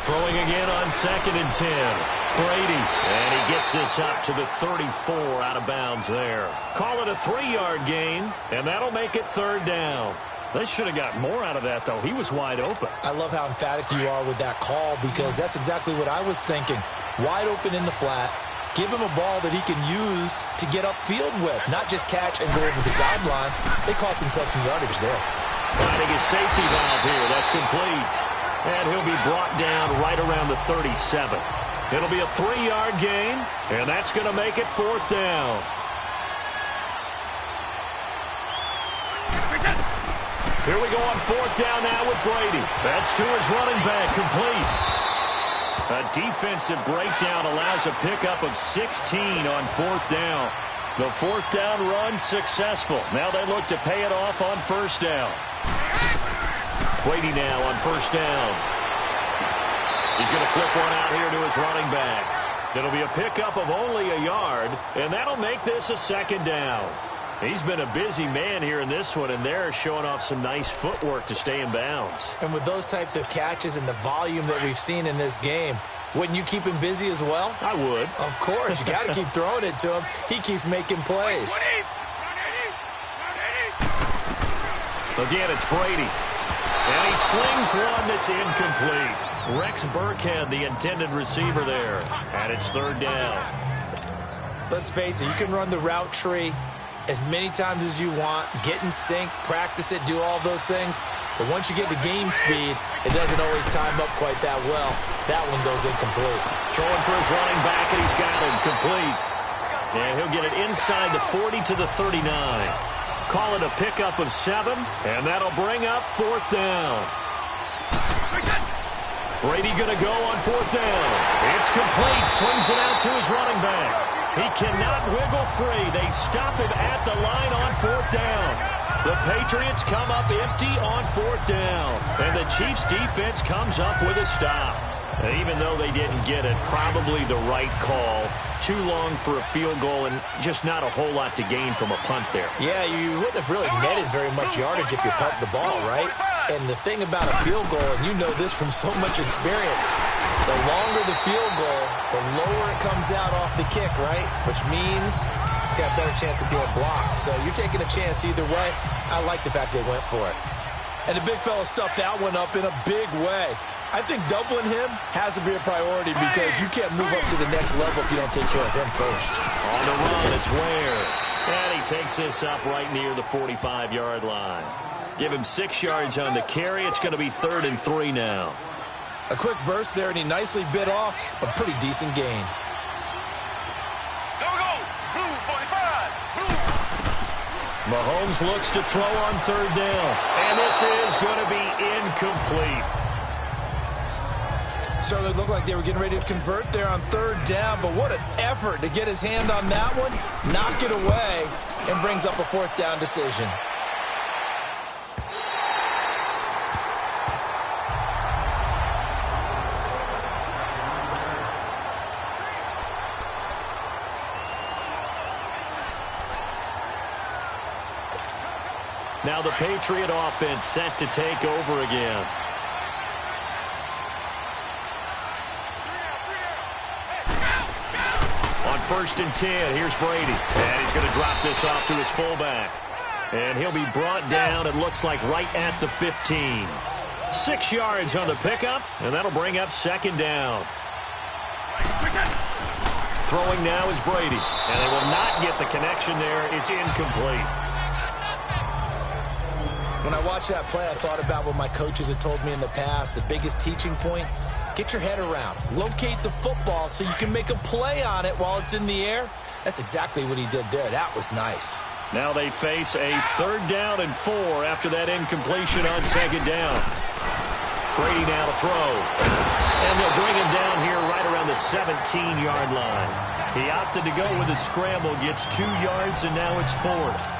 Throwing again on 2nd and 10. Brady, and he gets this up to the 34 out of bounds there. Call it a 3-yard gain, and that'll make it third down. They should have got more out of that, though. He was wide open. I love how emphatic you are with that call, because that's exactly what I was thinking. Wide open in the flat. Give him a ball that he can use to get upfield with, not just catch and go over the sideline. They cost themselves some yardage there. Finding his safety valve here. That's complete. And he'll be brought down right around the 37. It'll be a 3-yard gain, and that's going to make it fourth down. Here we go on fourth down now with Brady. That's to his running back, complete. A defensive breakdown allows a pickup of 16 on fourth down. The fourth down run successful. Now they look to pay it off on first down. Brady now on first down. He's going to flip one out here to his running back. It'll be a pickup of only a yard, and that'll make this a second down. He's been a busy man here in this one, and they're showing off some nice footwork to stay in bounds. And with those types of catches and the volume that we've seen in this game, wouldn't you keep him busy as well? I would. Of course. You got to keep throwing it to him. He keeps making plays. Again, it's Brady. And he slings one that's incomplete. Rex Burkhead, the intended receiver there. And it's third down. Let's face it, you can run the route tree as many times as you want, get in sync, practice it, do all those things. But once you get to game speed, it doesn't always time up quite that well. That one goes incomplete. Throwing for his running back, and he's got him complete. And he'll get it inside the 40 to the 39. Call it a pickup of 7, and that'll bring up fourth down. Brady going to go on fourth down. It's complete. Swings it out to his running back. He cannot wiggle free. They stop him at the line on fourth down. The Patriots come up empty on fourth down. And the Chiefs defense comes up with a stop. And even though they didn't get it, probably the right call. Too long for a field goal and just not a whole lot to gain from a punt there. Yeah, you wouldn't have really netted very much yardage if you pumped the ball, right? And the thing about a field goal, and you know this from so much experience, the longer the field goal, the lower it comes out off the kick, right? Which means it's got a better chance of being blocked. So you're taking a chance either way. I like the fact they went for it. And the big fella stuffed that one up in a big way. I think doubling him has to be a priority because you can't move up to the next level if you don't take care of him first. On the run, it's Ware. And he takes this up right near the 45-yard line. Give him 6 yards on the carry. It's going to be 3rd and 3 now. A quick burst there, and he nicely bit off a pretty decent gain. Go, go. Blue 45. Blue. Mahomes looks to throw on 3rd down. And this is going to be incomplete. Certainly looked like they were getting ready to convert there on 3rd down, but what an effort to get his hand on that one, knock it away, and brings up a 4th down decision. Now the Patriot offense set to take over again. On 1st and 10, here's Brady. And he's going to drop this off to his fullback. And he'll be brought down, it looks like, right at the 15. 6 yards on the pickup, and that'll bring up 2nd down. Throwing now is Brady. And they will not get the connection there. It's incomplete. When I watched that play, I thought about what my coaches had told me in the past. The biggest teaching point, get your head around. Locate the football so you can make a play on it while it's in the air. That's exactly what he did there. That was nice. Now they face a 3rd down and 4 after that incompletion on 2nd down. Brady now to throw. And they'll bring him down here right around the 17-yard line. He opted to go with a scramble, gets 2 yards, and now it's 4th.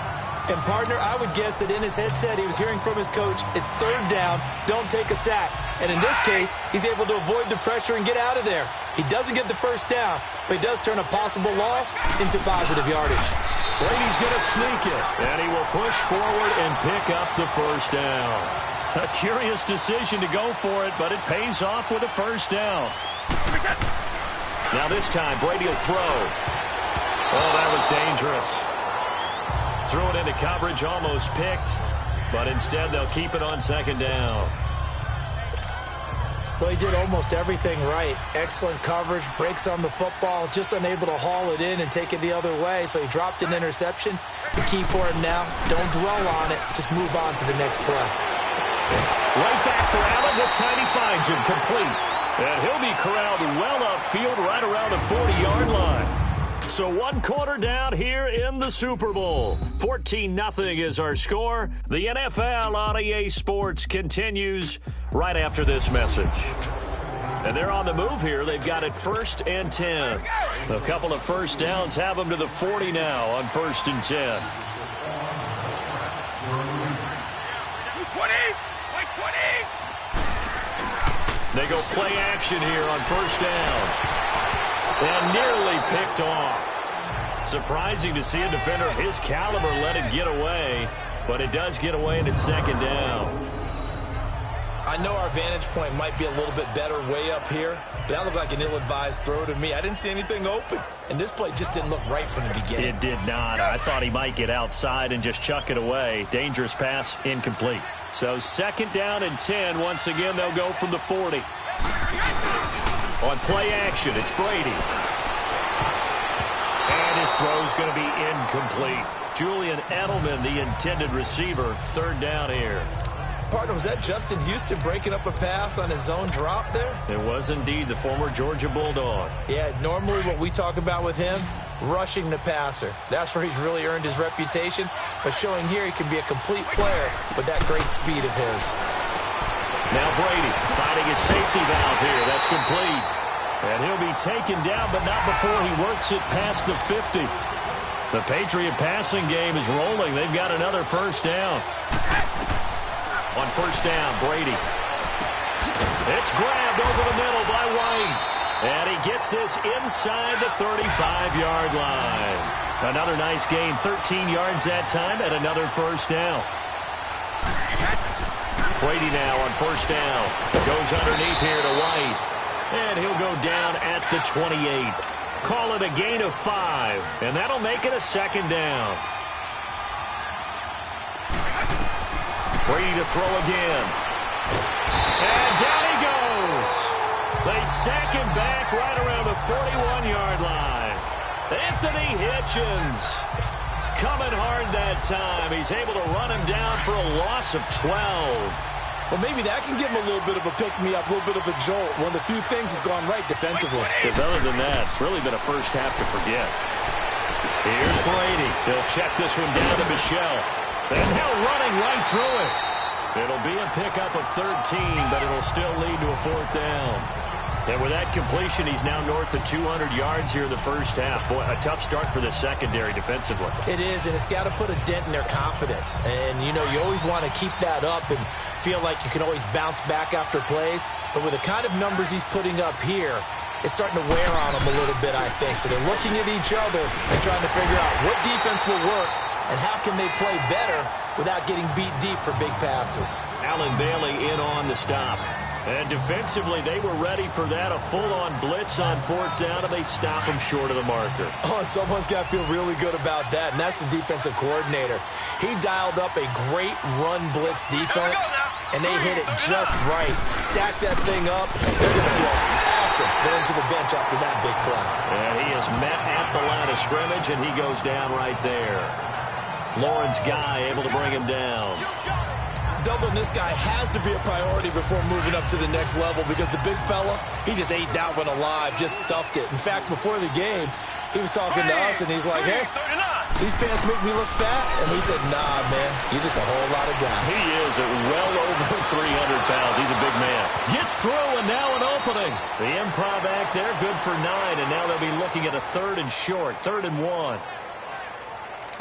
And, partner, I would guess that in his headset he was hearing from his coach, it's 3rd down, don't take a sack. And in this case, he's able to avoid the pressure and get out of there. He doesn't get the 1st down, but he does turn a possible loss into positive yardage. Brady's going to sneak it, and he will push forward and pick up the 1st down. A curious decision to go for it, but it pays off with a 1st down. Now this time, Brady will throw. Oh, that was dangerous. Threw it into coverage, almost picked, but instead they'll keep it on 2nd down. Well, he did almost everything right. Excellent coverage, breaks on the football, just unable to haul it in and take it the other way, so he dropped an interception. The key for him now, don't dwell on it, just move on to the next play. Right back for Allen, this time he finds him complete. And he'll be corralled well upfield right around the 40-yard line. So 1 quarter down here in the Super Bowl. 14-0 is our score. The NFL on EA Sports continues right after this message. And they're on the move here. They've got it 1st and 10. A couple of 1st downs have them to the 40 now on 1st and 10. 20. They go play action here on 1st down. And nearly picked off. Surprising to see a defender of his caliber let it get away, but it does get away and it's 2nd down. I know our vantage point might be a little bit better way up here, but that looked like an ill-advised throw to me. I didn't see anything open, and this play just didn't look right from the beginning. It did not. I thought he might get outside and just chuck it away. Dangerous pass, incomplete. So 2nd down and 10. Once again, they'll go from the 40. On play action, it's Brady. And his throw's going to be incomplete. Julian Edelman, the intended receiver, 3rd down here. Partner, was that Justin Houston breaking up a pass on his own drop there? It was indeed the former Georgia Bulldog. Yeah, normally what we talk about with him, rushing the passer. That's where he's really earned his reputation. But showing here he can be a complete player with that great speed of his. Now Brady finding his safety valve here. That's complete. And he'll be taken down, but not before he works it past the 50. The Patriot passing game is rolling. They've got another 1st down. On 1st down, Brady. It's grabbed over the middle by White. And he gets this inside the 35-yard line. Another nice gain, 13 yards that time, and another 1st down. Brady now on 1st down. Goes underneath here to White. And he'll go down at the 28. Call it a gain of 5. And that'll make it a 2nd down. Brady to throw again. And down he goes. They sack him back right around the 41-yard line. Anthony Hitchens coming hard that time. He's able to run him down for a loss of 12. Well, maybe that can give him a little bit of a pick-me-up, a little bit of a jolt. One of the few things that's gone right defensively. Because other than that, it's really been a first half to forget. Here's Brady. He'll check this one down to Michelle. And now running right through it. It'll be a pickup of 13, but it'll still lead to a 4th down. And with that completion, he's now north of 200 yards here in the first half. Boy, a tough start for the secondary defensively. It is, and it's got to put a dent in their confidence. And, you know, you always want to keep that up and feel like you can always bounce back after plays. But with the kind of numbers he's putting up here, it's starting to wear on them a little bit, I think. So they're looking at each other and trying to figure out what defense will work and how can they play better without getting beat deep for big passes. Allen Bailey in on the stop. And defensively, they were ready for that. A full-on blitz on 4th down, and they stop him short of the marker. Oh, and someone's got to feel really good about that, and that's the defensive coordinator. He dialed up a great run blitz defense, and they hit it just right. Stack that thing up. They're going to feel awesome going to the bench after that big play. And he is met at the line of scrimmage, and he goes down right there. Lawrence Guy able to bring him down. Doubling this guy has to be a priority before moving up to the next level because the big fella, he just ate that one alive, just stuffed it. In fact, before the game, he was talking to us, and he's like, hey, these pants make me look fat. And we said, nah, man, you're just a whole lot of guy. He is at well over 300 pounds. He's a big man. Gets through, and now an opening. The improv act there, good for 9, and now they'll be looking at a 3rd and short, 3rd and 1.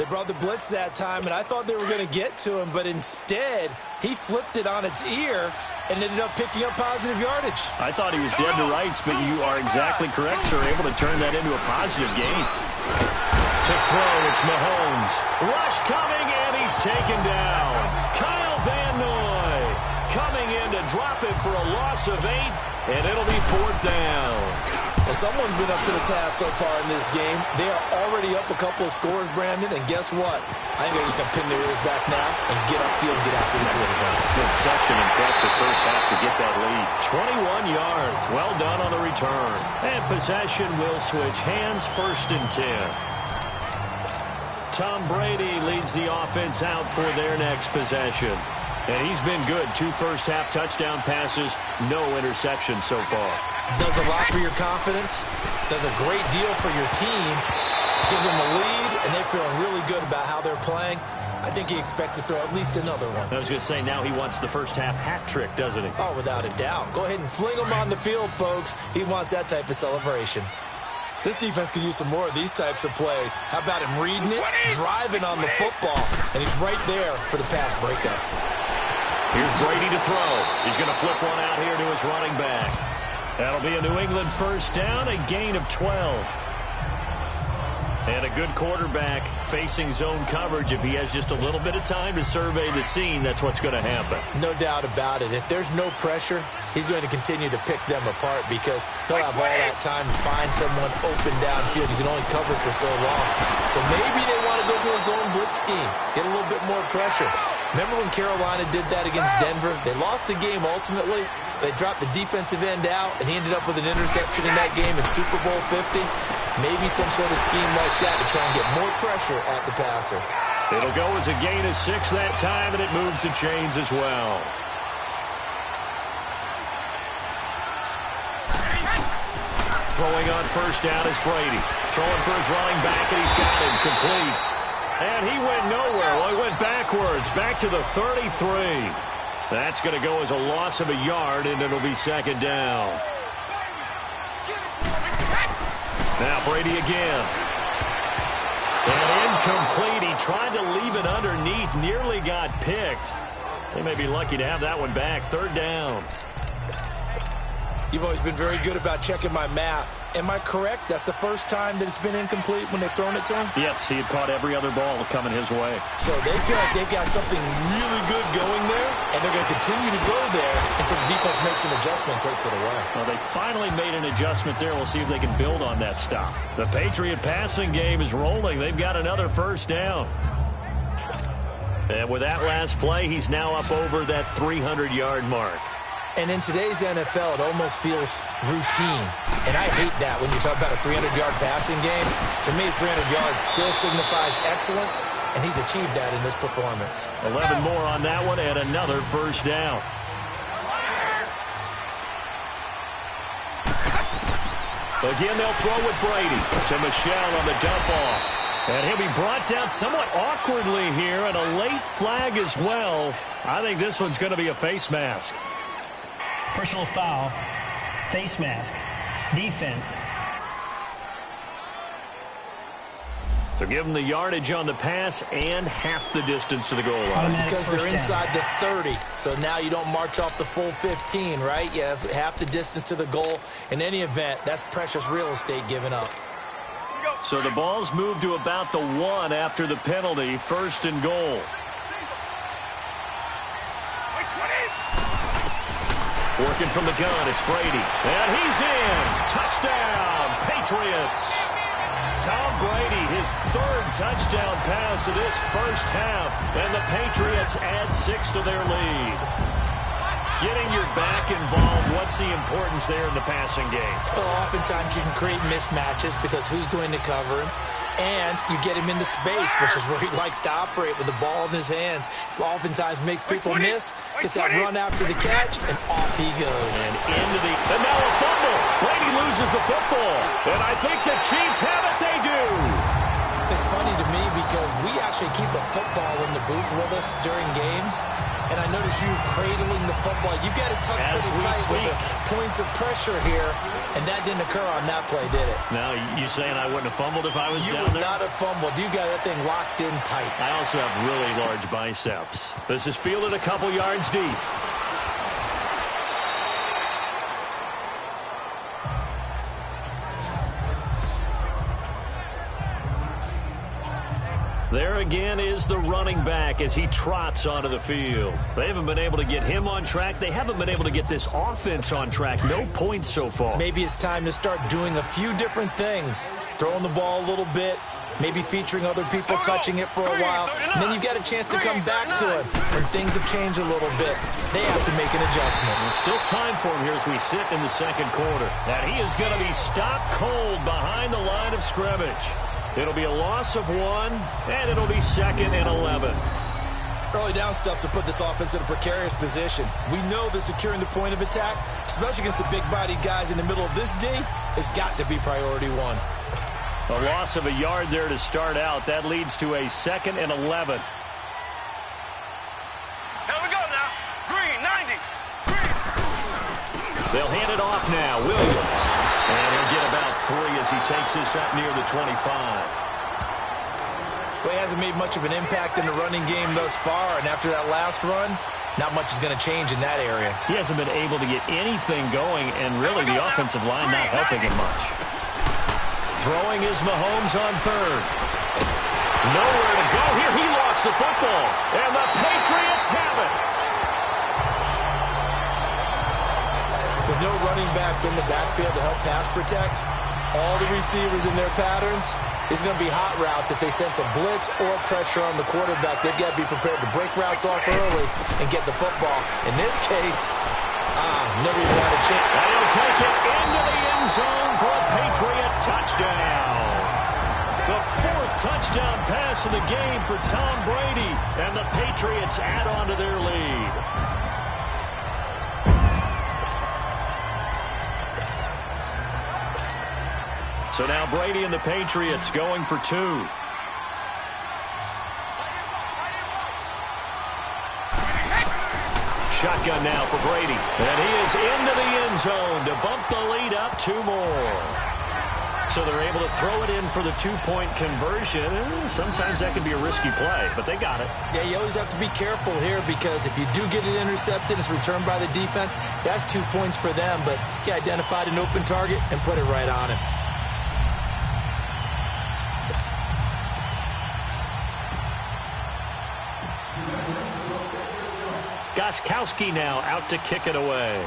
They brought the blitz that time, and I thought they were going to get to him, but instead, he flipped it on its ear and ended up picking up positive yardage. I thought he was dead to rights, but you are exactly correct, sir. Able to turn that into a positive gain. To throw, it's Mahomes. Rush coming, and he's taken down. Kyle Van Noy coming in to drop him for a loss of 8, and it'll be 4th down. Well, someone's been up to the task so far in this game. They are already up a couple of scores, Brandon, and guess what? I think they're just going to pin their ears back now and get upfield, get after the quarterback. Been such an impressive first half to get that lead. 21 yards. Well done on the return. And possession will switch hands, 1st and 10. Tom Brady leads the offense out for their next possession. And he's been good. 2 first-half touchdown passes, no interceptions so far. Does a lot for your confidence. Does a great deal for your team. Gives them a lead, and they're feeling really good about how they're playing. I think he expects to throw at least another one. I was going to say, now he wants the first-half hat trick, doesn't he? Oh, without a doubt. Go ahead and fling him on the field, folks. He wants that type of celebration. This defense could use some more of these types of plays. How about him reading it, driving on the football, and he's right there for the pass breakup. Here's Brady to throw. He's going to flip one out here to his running back. That'll be a New England 1st down, a gain of 12. And a good quarterback facing zone coverage, if he has just a little bit of time to survey the scene, that's what's going to happen. No doubt about it. If there's no pressure, he's going to continue to pick them apart because he'll have all that time to find someone open downfield. You can only cover for so long. So maybe they want to go to a zone blitz scheme, get a little bit more pressure. Remember when Carolina did that against Denver? They lost the game ultimately. They dropped the defensive end out, and he ended up with an interception in that game in Super Bowl 50. Maybe some sort of scheme like that to try and get more pressure at the passer. It'll go as a gain of 6 that time, and it moves the chains as well. Throwing on first down is Brady. Throwing for his running back, and he's got him complete. And he went nowhere. Well, he went backwards, back to the 33. That's going to go as a loss of a yard, and it'll be second down. Now Brady again. And incomplete. He tried to leave it underneath, nearly got picked. They may be lucky to have that one back. Third down. You've always been very good about checking my math. Am I correct? That's the first time that it's been incomplete when they've thrown it to him? Yes, he had caught every other ball coming his way. So they feel like they've got something really good going there, and they're going to continue to go there until the defense makes an adjustment and takes it away. Well, they finally made an adjustment there. We'll see if they can build on that stop. The Patriot passing game is rolling. They've got another first down. And with that last play, he's now up over that 300-yard mark. And in today's NFL, it almost feels routine. And I hate that when you talk about a 300-yard passing game. To me, 300 yards still signifies excellence, and he's achieved that in this performance. 11 more on that one and another first down. Again, they'll throw with Brady to Michel on the dump off. And he'll be brought down somewhat awkwardly here, and a late flag as well. I think this one's going to be a face mask. Personal foul, face mask, defense. So give them the yardage on the pass and half the distance to the goal line. Because they're inside the 30. So now you don't march off the full 15, right? You have half the distance to the goal. In any event, that's precious real estate given up. So the ball's moved to about the 1 after the penalty. First and goal. Working from the gun, it's Brady. And he's in. Touchdown, Patriots. Tom Brady, his third touchdown pass of this first half. And the Patriots add 6 to their lead. Getting your back involved, what's the importance there in the passing game? Well, oftentimes you can create mismatches because who's going to cover him? And you get him into space, which is where he likes to operate with the ball in his hands. Oftentimes makes people miss, gets that run after the catch, and off he goes. And now a fumble. Brady loses the football. And I think the Chiefs have it. They do. It's funny to me because we actually keep a football in the booth with us during games. And I notice you cradling the football. You got it tucked pretty tight with the points of pressure here. And that didn't occur on that play, did it? Now, you saying I wouldn't have fumbled if I was down there? You would not have fumbled. You got that thing locked in tight. I also have really large biceps. This is fielded a couple yards deep. There again is the running back as he trots onto the field. They haven't been able to get him on track. They haven't been able to get this offense on track. No points so far. Maybe it's time to start doing a few different things. Throwing the ball a little bit. Maybe featuring other people touching it for a while. And then you've got a chance to come back to it when things have changed a little bit. They have to make an adjustment. There's still time for him here as we sit in the second quarter. And he is going to be stopped cold behind the line of scrimmage. It'll be a loss of 1, and it'll be second and 11. Early down stuff to put this offense in a precarious position. We know that securing the point of attack, especially against the big-bodied guys in the middle of this D, has got to be priority 1. A loss of a yard there to start out. That leads to a second and 11. Here we go now. Green, 90. Green. They'll hand it off now. Williams. And he'll get about 3 as he takes this up near the 25. Well, he hasn't made much of an impact in the running game thus far, and after that last run, not much is going to change in that area. He hasn't been able to get anything going, and really the offensive line not helping him much. Throwing is Mahomes on third. Nowhere to go here. He lost the football. And the Patriots have it. With no running backs in the backfield to help pass protect, all the receivers in their patterns is going to be hot routes. If they sense a blitz or pressure on the quarterback, they've got to be prepared to break routes off early and get the football. In this case, never even had a chance. And he'll take it into the end zone for a Patriot touchdown. The fourth touchdown pass of the game for Tom Brady. And the Patriots add on to their lead. So now Brady and the Patriots going for two. Shotgun now for Brady. And he is into the end zone to bump the lead up two more. So they're able to throw it in for the two-point conversion. Sometimes that can be a risky play, but they got it. Yeah, you always have to be careful here because if you do get it intercepted, it's returned by the defense. That's 2 points for them, but he identified an open target and put it right on him. Gostkowski now out to kick it away.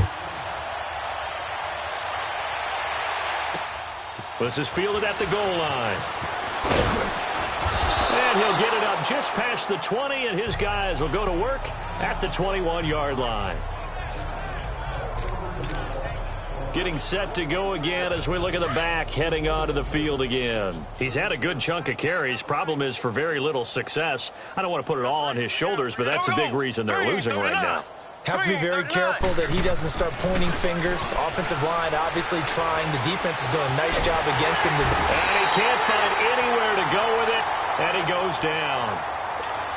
This is fielded at the goal line. And he'll get it up just past the 20, and his guys will go to work at the 21-yard line. Getting set to go again as we look at the back heading onto the field again. He's had a good chunk of carries. Problem is for very little success. I don't want to put it all on his shoulders, but that's a big reason they're losing right now. Have to be very careful that he doesn't start pointing fingers. Offensive line obviously trying. The defense is doing a nice job against him. And he can't find anywhere to go with it, and he goes down.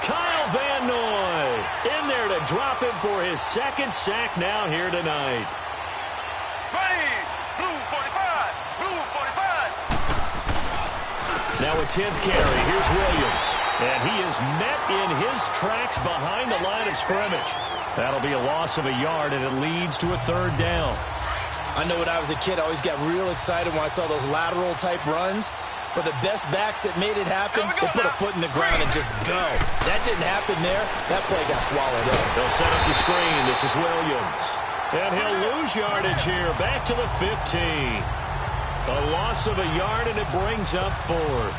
Kyle Van Noy in there to drop him for his second sack now here tonight. Blue 45, blue 45. Now a 10th carry. Here's Williams. And he is met in his tracks behind the line of scrimmage. That'll be a loss of a yard, and it leads to a third down. I know when I was a kid, I always got real excited when I saw those lateral-type runs. But the best backs that made it happen, they put a foot in the ground and just go. That didn't happen there. That play got swallowed up. They'll set up the screen. This is Williams. And he'll lose yardage here, back to the 15. A loss of a yard, and it brings up fourth.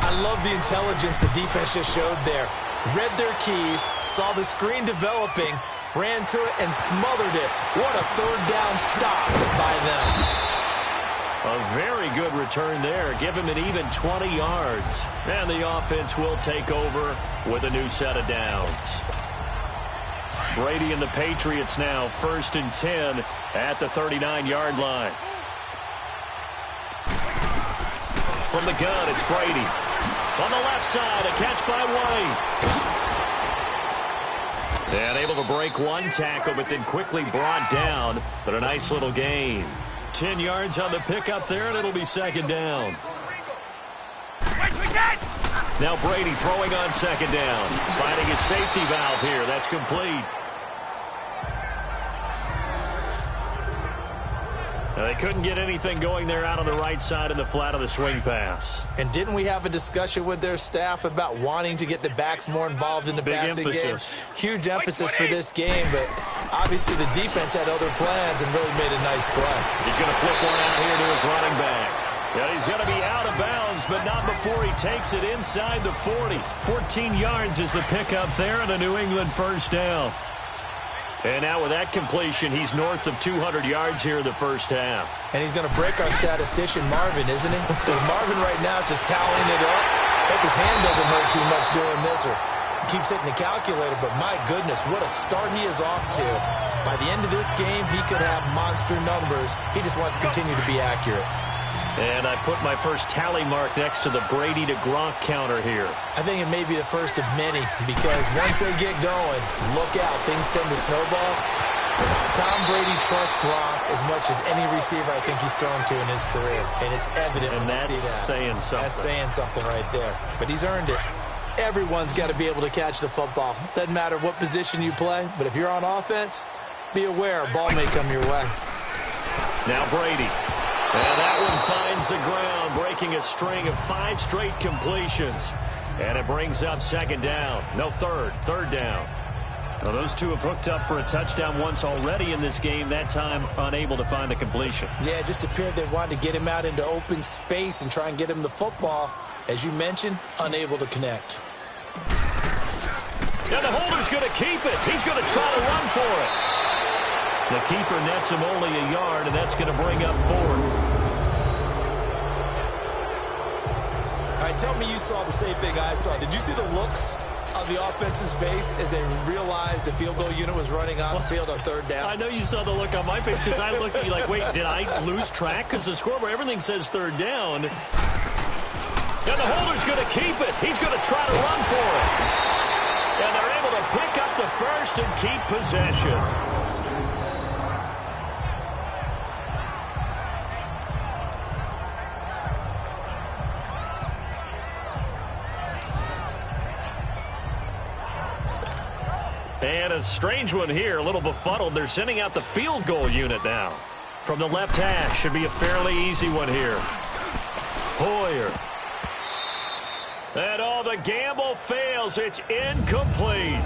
I love the intelligence the defense just showed there. Read their keys, saw the screen developing, ran to it, and smothered it. What a third down stop by them. A very good return there. Give him an even 20 yards. And the offense will take over with a new set of downs. Brady and the Patriots now 1st and 10 at the 39-yard line. From the gun, it's Brady. On the left side, a catch by White. And able to break one tackle, but then quickly brought down. But a nice little gain. 10 yards on the pickup there, and it'll be second down. Now Brady throwing on second down. Finding his safety valve here. That's complete. Now, they couldn't get anything going there out on the right side in the flat of the swing pass. And didn't we have a discussion with their staff about wanting to get the backs more involved in the passing game? Huge emphasis for this game, but obviously the defense had other plans and really made a nice play. He's going to flip one out here to his running back. Yeah, he's going to be out of bounds, but not before he takes it inside the 40. 14 yards is the pickup there, and a New England first down. And now with that completion, he's north of 200 yards here in the first half. And he's going to break our statistician, Marvin, isn't he? Because Marvin right now is just tallying it up. Hope his hand doesn't hurt too much doing this or keeps hitting the calculator. But my goodness, what a start he is off to. By the end of this game, he could have monster numbers. He just wants to continue to be accurate. And I put my first tally mark next to the Brady to Gronk counter here. I think it may be the first of many because once they get going, look out, things tend to snowball. Tom Brady trusts Gronk as much as any receiver I think he's thrown to in his career, and it's evident when you see that. Saying something. That's saying something right there. But he's earned it. Everyone's got to be able to catch the football. Doesn't matter what position you play, but if you're on offense, be aware a ball may come your way. Now Brady. And that one finds the ground, breaking a string of 5 straight completions. And it brings up second down. No, third down. Well, those two have hooked up for a touchdown once already in this game, that time unable to find the completion. Yeah, it just appeared they wanted to get him out into open space and try and get him the football. As you mentioned, unable to connect. And the holder's going to keep it. He's going to try to run for it. The keeper nets him only a yard, and that's going to bring up fourth. All right, tell me you saw the same thing I saw. Did you see the looks on the offense's face as they realized the field goal unit was running on the field on third down? I know you saw the look on my face because I looked at you like, wait, did I lose track? Because the scoreboard, everything says third down. And the holder's going to keep it. He's going to try to run for it. And they're able to pick up the first and keep possession. And a strange one here, a little befuddled. They're sending out the field goal unit now. From the left hash, should be a fairly easy one here. Hoyer. And the gamble fails. It's incomplete.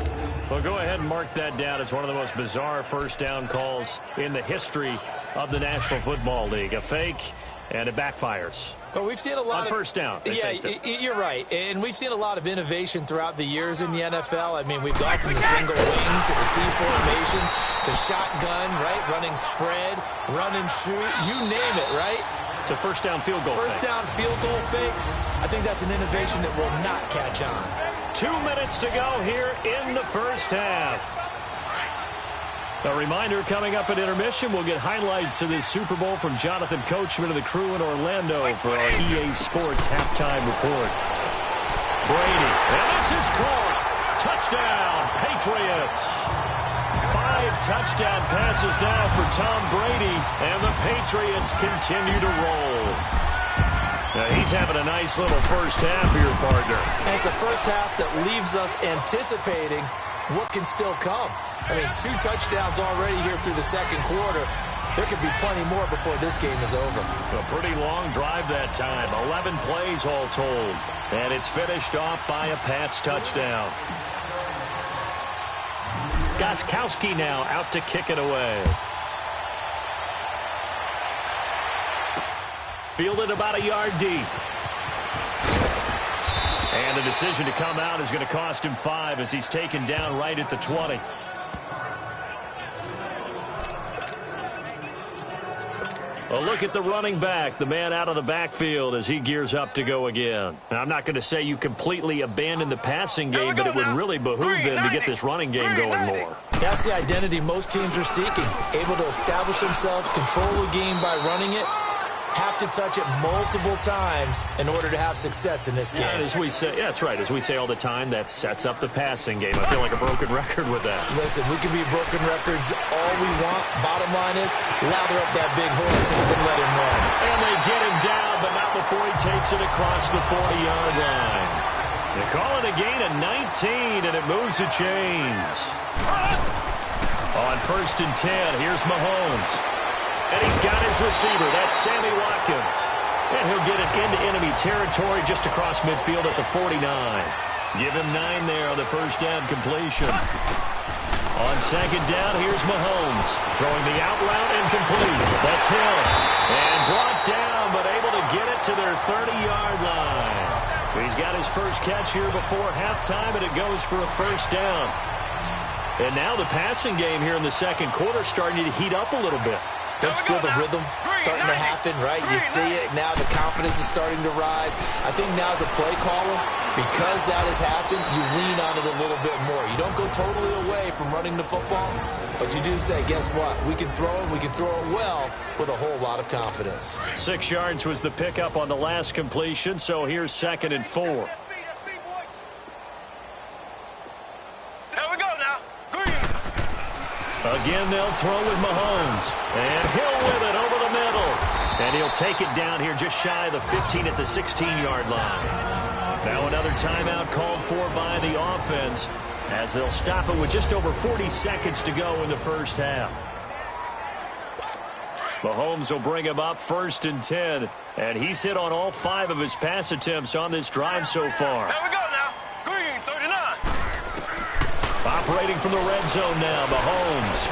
Well, go ahead and mark that down as one of the most bizarre first down calls in the history of the National Football League. A fake, and it backfires. Well, we've seen a lot on first down. Yeah, you're right. And we've seen a lot of innovation throughout the years in the NFL. I mean, we've gone from the single wing to the T formation to shotgun, right? Running spread, run and shoot, you name it, right? To first down field goal First down field goal fakes. I think that's an innovation that will not catch on. 2 minutes to go here in the first half. A reminder, coming up at intermission, we'll get highlights of this Super Bowl from Jonathan Coachman and the crew in Orlando for our EA Sports halftime report. Brady, and this is caught. Touchdown, Patriots. 5 touchdown passes now for Tom Brady, and the Patriots continue to roll. Now, he's having a nice little first half here, partner. And it's a first half that leaves us anticipating what can still come. I mean, 2 touchdowns already here through the second quarter. There could be plenty more before this game is over. A pretty long drive that time. 11 plays all told. And it's finished off by a Pats touchdown. Gostkowski now out to kick it away. Fielded about a yard deep. And the decision to come out is going to cost him 5 as he's taken down right at the 20. A look at the running back, the man out of the backfield as he gears up to go again. Now, I'm not going to say you completely abandon the passing game, but it would really behoove them to get this running game going more. That's the identity most teams are seeking. Able to establish themselves, control the game by running it, have to touch it multiple times in order to have success in this game. Yeah, as we say, that's right. As we say all the time, that sets up the passing game. I feel like a broken record with that. Listen, we can be broken records all we want. Bottom line is, lather up that big horse and then let him run. And they get him down, but not before he takes it across the 40-yard line. They call it a gain of 19, and it moves the chains. On 1st and 10, here's Mahomes. And he's got his receiver. That's Sammy Watkins. And he'll get it into enemy territory just across midfield at the 49. Give him 9 there on the first down completion. On 2nd down, here's Mahomes. Throwing the out route and complete. That's Hill. And brought down, but able to get it to their 30-yard line. He's got his first catch here before halftime, and it goes for a first down. And now the passing game here in the second quarter starting to heat up a little bit. Don't you feel the rhythm starting to happen, right? You see it. Now the confidence is starting to rise. I think now as a play caller, because that has happened, you lean on it a little bit more. You don't go totally away from running the football, but you do say, guess what? We can throw it. We can throw it well with a whole lot of confidence. 6 yards was the pickup on the last completion, so here's 2nd and 4. Again, they'll throw with Mahomes. And Hill with it over the middle. And he'll take it down here just shy of the 15 at the 16-yard line. Now another timeout called for by the offense as they'll stop it with just over 40 seconds to go in the first half. Mahomes will bring him up 1st and 10. And he's hit on all 5 of his pass attempts on this drive so far. Here we go now. Operating from the red zone now, Mahomes.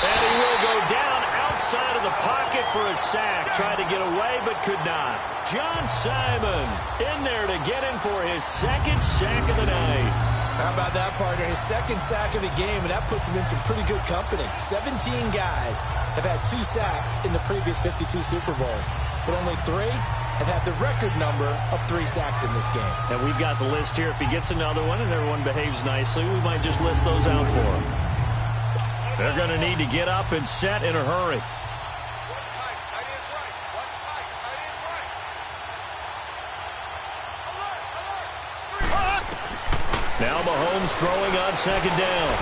And he will go down outside of the pocket for a sack. Tried to get away, but could not. John Simon in there to get him for his second sack of the night. How about that, partner? His second sack of the game, and that puts him in some pretty good company. 17 guys have had 2 sacks in the previous 52 Super Bowls, but only 3 have had the record number of 3 sacks in this game. And we've got the list here. If he gets another one and everyone behaves nicely, we might just list those out for him. They're going to need to get up and set in a hurry. Now Mahomes throwing on second down.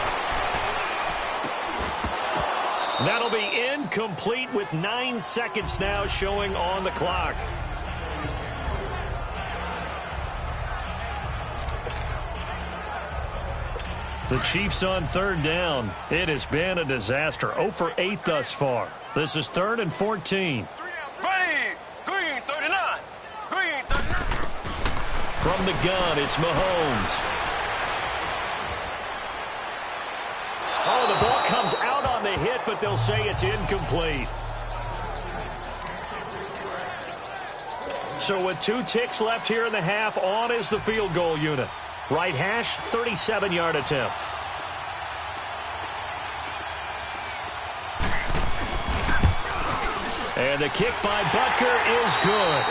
That'll be incomplete with 9 seconds now showing on the clock. The Chiefs on third down. It has been a disaster. 0 for 8 thus far. This is 3rd and 14. Green 39. Green 39. From the gun, it's Mahomes. Oh, the ball comes out on the hit, but they'll say it's incomplete. So with 2 ticks left here in the half, on is the field goal unit. Right hash, 37-yard attempt. And the kick by Butker is good.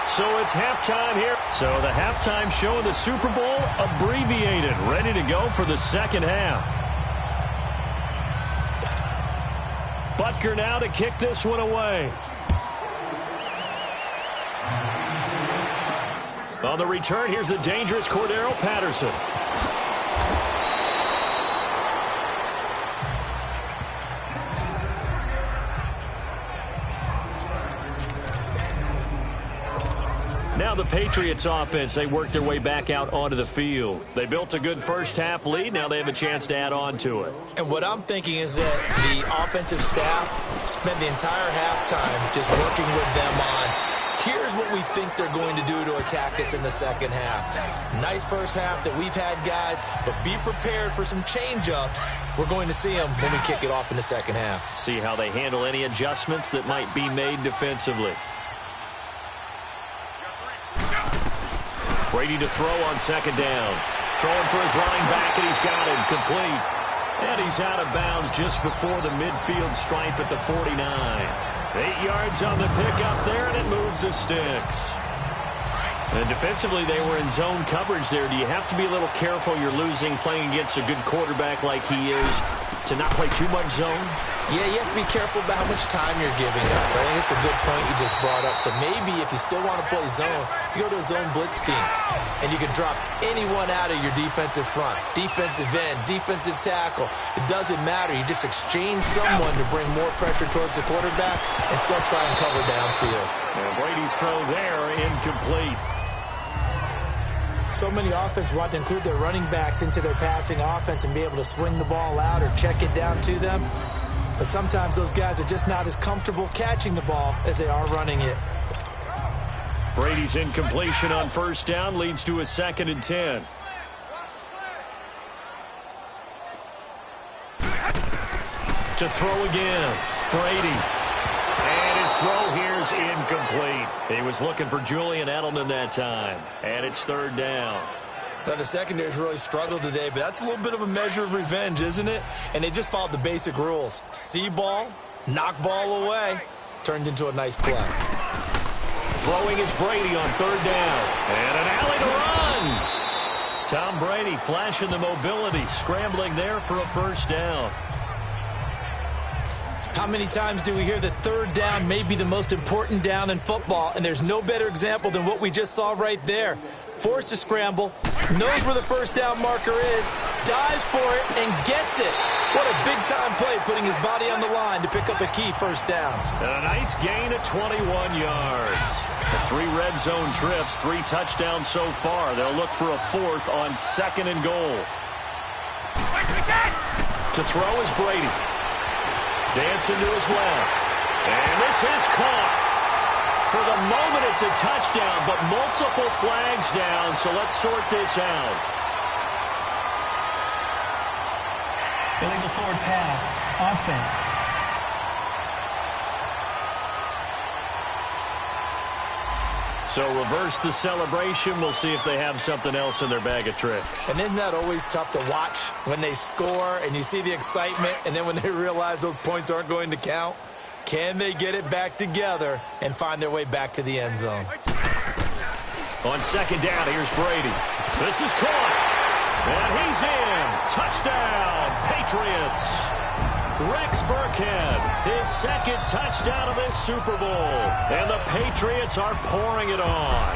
So it's halftime here. So the halftime show in the Super Bowl abbreviated, ready to go for the second half. Butker now to kick this one away. On the return, here's the dangerous Cordero Patterson. Now the Patriots offense, they work their way back out onto the field. They built a good first half lead. Now they have a chance to add on to it. And what I'm thinking is that the offensive staff spent the entire halftime just working with them on, here's what we think they're going to do to attack us in the second half. Nice first half that we've had, guys, but be prepared for some change-ups. We're going to see them when we kick it off in the second half. See how they handle any adjustments that might be made defensively. Brady to throw on second down. Throwing for his running back, and he's got it complete. And he's out of bounds just before the midfield stripe at the 49. 8 yards on the pickup there, and it moves the sticks. And defensively, they were in zone coverage there. Do you have to be a little careful? You're losing playing against a good quarterback like he is to not play too much zone? Yeah, you have to be careful about how much time you're giving up. I think it's a good point you just brought up. So maybe if you still want to play zone, you go to a zone blitz scheme. And you can drop anyone out of your defensive front. Defensive end, defensive tackle. It doesn't matter. You just exchange someone to bring more pressure towards the quarterback and still try and cover downfield. And Brady's throw there, incomplete. So many offenses want to include their running backs into their passing offense and be able to swing the ball out or check it down to them. But sometimes those guys are just not as comfortable catching the ball as they are running it. Brady's incompletion on first down leads to a 2nd and 10. To throw again, Brady. And his throw here's incomplete. He was looking for Julian Edelman that time. And it's 3rd down. Now, the secondary's really struggled today, but that's a little bit of a measure of revenge, isn't it? And they just followed the basic rules. See ball, knock ball away. Turned into a nice play. Throwing is Brady on 3rd down. And an alley to run. Tom Brady flashing the mobility, scrambling there for a first down. How many times do we hear that 3rd down may be the most important down in football, and there's no better example than what we just saw right there. Forced to scramble, knows where the first down marker is, dives for it, and gets it. What a big-time play, putting his body on the line to pick up a key first down. And a nice gain at 21 yards. The 3 red zone trips, 3 touchdowns so far. They'll look for a 4th on 2nd and goal. To throw is Brady. Dancing to his left. And this is caught. For the moment, it's a touchdown, but multiple flags down, so let's sort this out. Illegal forward pass. Offense. So reverse the celebration. We'll see if they have something else in their bag of tricks. And isn't that always tough to watch when they score and you see the excitement, and then when they realize those points aren't going to count? Can they get it back together and find their way back to the end zone? On second down, here's Brady. This is caught. And he's in. Touchdown, Patriots. Rex Burkhead, his second touchdown of this Super Bowl. And the Patriots are pouring it on.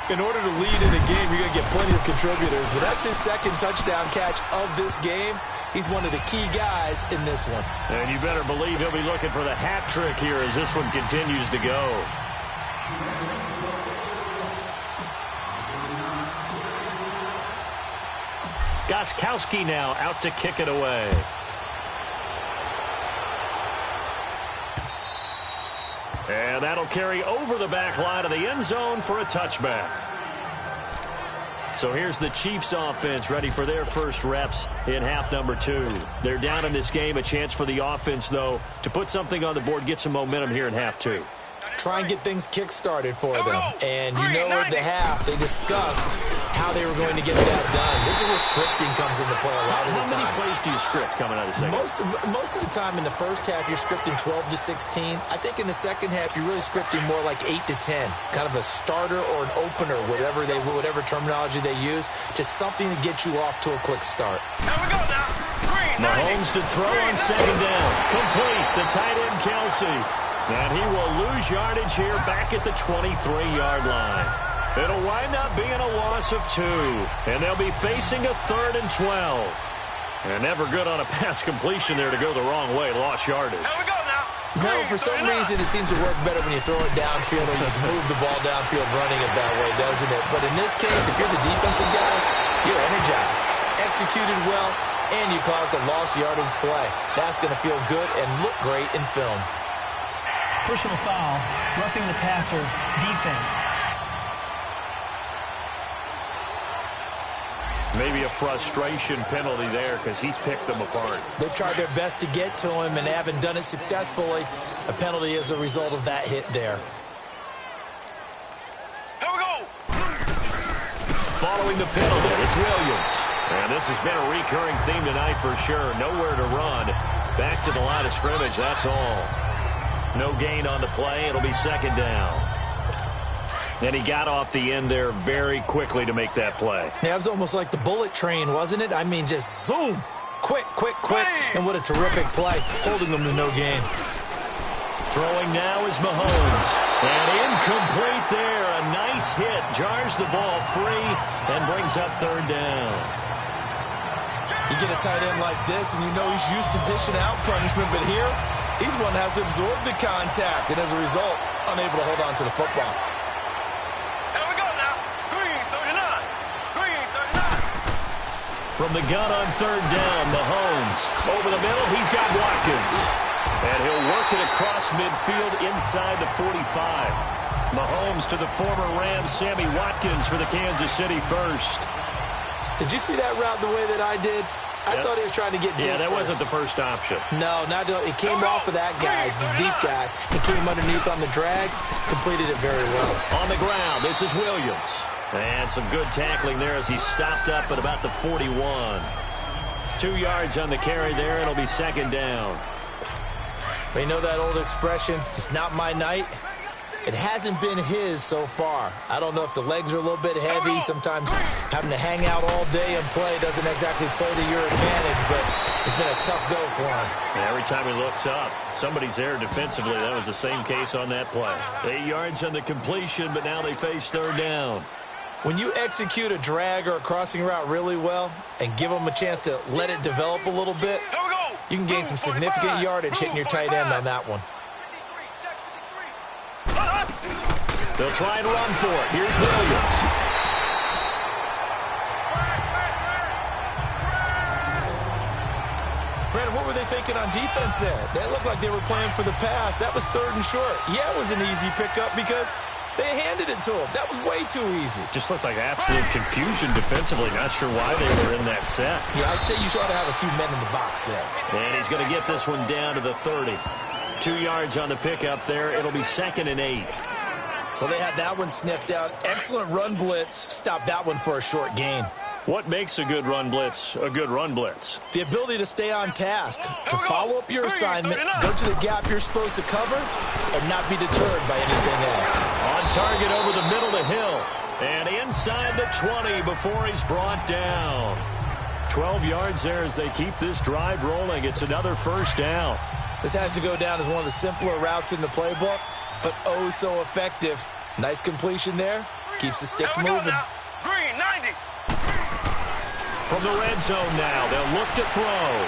In order to lead in a game, you're going to get plenty of contributors, but that's his second touchdown catch of this game. He's one of the key guys in this one. And you better believe he'll be looking for the hat trick here as this one continues to go. Gostkowski now out to kick it away. And that'll carry over the back line of the end zone for a touchback. So here's the Chiefs offense ready for their first reps in half number 2. They're down in this game. A chance for the offense, though, to put something on the board, get some momentum here in half 2. Try and get things kick-started for them. And you know at the half, they discussed how they were going to get that done. This is where scripting comes into play a lot of the time. How many plays do you script coming out of the second? Most of the time in the first half, you're scripting 12 to 16. I think in the second half, you're really scripting more like 8 to 10. Kind of a starter or an opener, whatever terminology they use. Just something to get you off to a quick start. Here we go now. Green, Mahomes to throw on second down. Complete. The tight end, Kelsey. And he will lose yardage here back at the 23-yard line. It'll wind up being a loss of 2. And they'll be facing a 3rd and 12. And never good on a pass completion there to go the wrong way. Lost yardage. Here we go now. No, for some reason it seems to work better when you throw it downfield or you can move the ball downfield running it that way, doesn't it? But in this case, if you're the defensive guys, you're energized, executed well, and you caused a lost yardage play. That's going to feel good and look great in film. Personal foul, roughing the passer, defense. Maybe a frustration penalty there because he's picked them apart. They've tried their best to get to him and haven't done it successfully. A penalty is a result of that hit there. Here we go. Following the penalty, it's Williams. And this has been a recurring theme tonight for sure. Nowhere to run. Back to the line of scrimmage, that's all. No gain on the play. It'll be second down. And he got off the end there very quickly to make that play. Yeah, it was almost like the bullet train, wasn't it? I mean, just zoom. Quick, quick, quick. And what a terrific play, holding them to no gain. Throwing now is Mahomes. And incomplete there. A nice hit. Jars the ball free and brings up third down. You get a tight end like this, and you know he's used to dishing out punishment, but here, he's one that has to absorb the contact, and as a result, unable to hold on to the football. Here we go now. Green 39. Green 39. From the gun on third down, Mahomes. Over the middle, he's got Watkins. And he'll work it across midfield inside the 45. Mahomes to the former Rams, Sammy Watkins for the Kansas City first. Did you see that route the way that I did? I thought he was trying to get deep. Yeah, that first. wasn't the first option. No, it came off of that guy, the deep guy. He came underneath on the drag, completed it very well. On the ground, this is Williams. And some good tackling there as he stopped up at about the 41. 2 yards on the carry there. It'll be second down. But you know that old expression, it's not my night? It hasn't been his so far. I don't know if the legs are a little bit heavy. Sometimes having to hang out all day and play doesn't exactly play to your advantage, but it's been a tough go for him. And every time he looks up, somebody's there defensively. That was the same case on that play. 8 yards on the completion, but now they face third down. When you execute a drag or a crossing route really well and give them a chance to let it develop a little bit, you can gain some significant yardage hitting your tight end on that one. They'll try and run for it. Here's Williams. Brandon, what were they thinking on defense there? They looked like they were playing for the pass. That was 3rd and short. Yeah, it was an easy pickup because they handed it to him. That was way too easy. Just looked like absolute confusion defensively. Not sure why they were in that set. Yeah, I'd say you ought to have a few men in the box there. And he's going to get this one down to the 30. 2 yards on the pickup there. It'll be 2nd and 8. Well, they had that one sniffed out. Excellent run blitz. Stopped that one for a short gain. What makes a good run blitz a good run blitz? The ability to stay on task, to follow up your assignment, go to the gap you're supposed to cover, and not be deterred by anything else. On target over the middle to Hill. And inside the 20 before he's brought down. 12 yards there as they keep this drive rolling. It's another first down. This has to go down as one of the simpler routes in the playbook, but oh so effective. Nice completion there. Keeps the sticks moving. Green, 90. From the red zone now, they'll look to throw.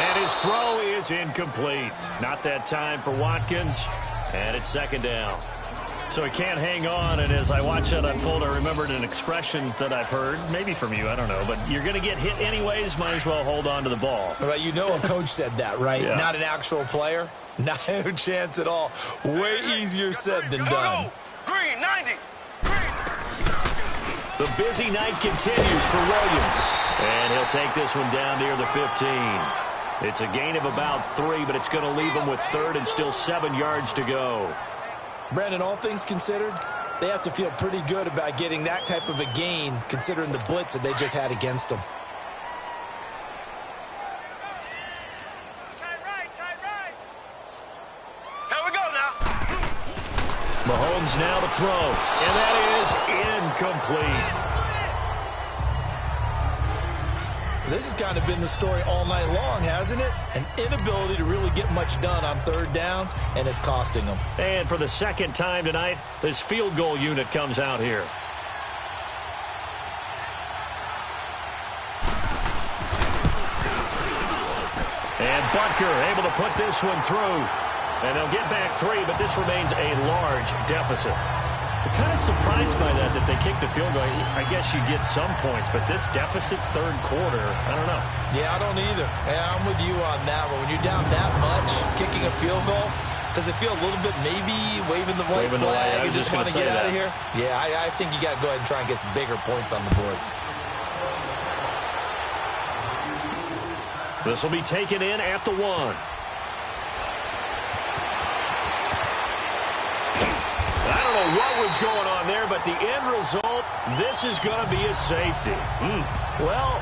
And his throw is incomplete. Not that time for Watkins. And it's 2nd down. So he can't hang on, and as I watch that unfold, I remembered an expression that I've heard, maybe from you, I don't know, but you're going to get hit anyways, might as well hold on to the ball. Well, you know a coach said that, right? Yeah. Not an actual player. Not a chance at all. Way easier said than done. Green, 90. The busy night continues for Williams. And he'll take this one down near the 15. It's a gain of about 3, but it's going to leave him with 3rd and still 7 yards to go. Brandon, all things considered, they have to feel pretty good about getting that type of a gain, considering the blitz that they just had against them. Here we go now. Mahomes now to throw, and that is incomplete. This has kind of been the story all night long, hasn't it? An inability to really get much done on 3rd downs, and it's costing them. And for the 2nd time tonight, this field goal unit comes out here. And Butker able to put this one through. And they'll get back 3, but this remains a large deficit. I'm kind of surprised by that they kicked the field goal. I guess you get some points, but this deficit 3rd quarter, I don't know. Yeah, I don't either. Yeah, I'm with you on that one. When you're down that much, kicking a field goal, does it feel a little bit maybe waving the white flag and just want to get out of here? Yeah, I think you got to go ahead and try and get some bigger points on the board. This will be taken in at the 1. I don't know what was going on there, but the end result, this is going to be a safety. Well,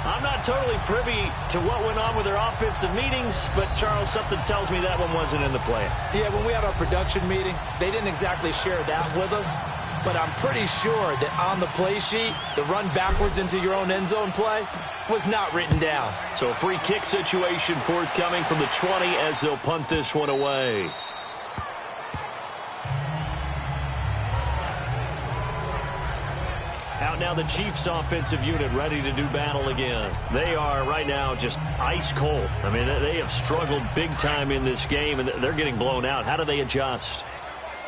I'm not totally privy to what went on with their offensive meetings, but, Charles, something tells me that one wasn't in the plan. Yeah, when we had our production meeting, they didn't exactly share that with us, but I'm pretty sure that on the play sheet, the run backwards into your own end zone play was not written down. So a free kick situation forthcoming from the 20 as they'll punt this one away. Out now the Chiefs offensive unit ready to do battle again. They are right now just ice cold. I mean, they have struggled big time in this game, and they're getting blown out. How do they adjust?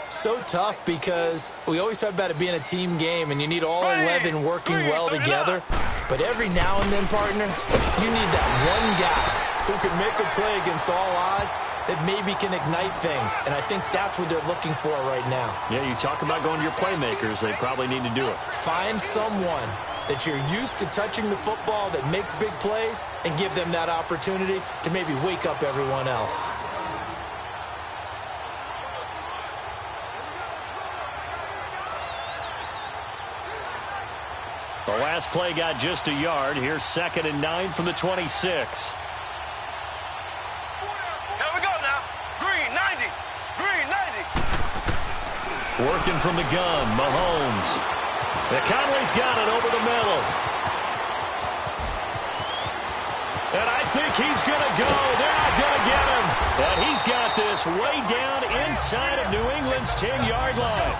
So tough because we always talk about it being a team game, and you need all 11 working well together. But every now and then, partner, you need that one guy who can make a play against all odds that maybe can ignite things. And I think that's what they're looking for right now. Yeah, you talk about going to your playmakers. They probably need to do it. Find someone that you're used to touching the football that makes big plays and give them that opportunity to maybe wake up everyone else. The last play got just a yard. Here's 2nd and 9 from the 26. Here we go now. Green, 90. Green, 90. Working from the gun, Mahomes. Conley's got it over the middle. And I think he's going to go. They're not going to get him. But he's got this way down inside of New England's 10-yard line.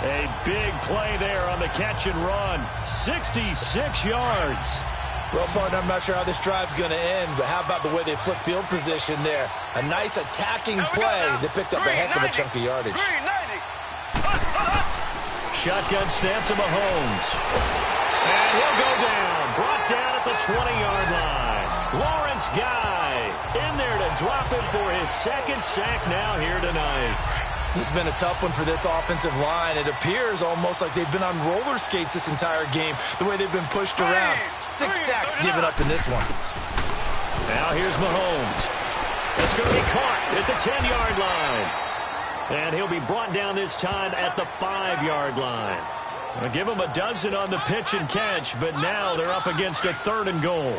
A big play there on the catch and run. 66 yards. Well, partner, I'm not sure how this drive's going to end, but how about the way they flip field position there? A nice attacking play that picked up a heck of a chunk of yardage. Shotgun snap to Mahomes. And he'll go down. Brought down at the 20-yard line. Lawrence Guy in there to drop him for his second sack now here tonight. This has been a tough one for this offensive line. It appears almost like they've been on roller skates this entire game, the way they've been pushed around. 6 sacks given up in this one. Now here's Mahomes. It's going to be caught at the 10-yard line. And he'll be brought down this time at the 5-yard line. I'll give him a dozen on the pitch and catch, but now they're up against a 3rd and goal.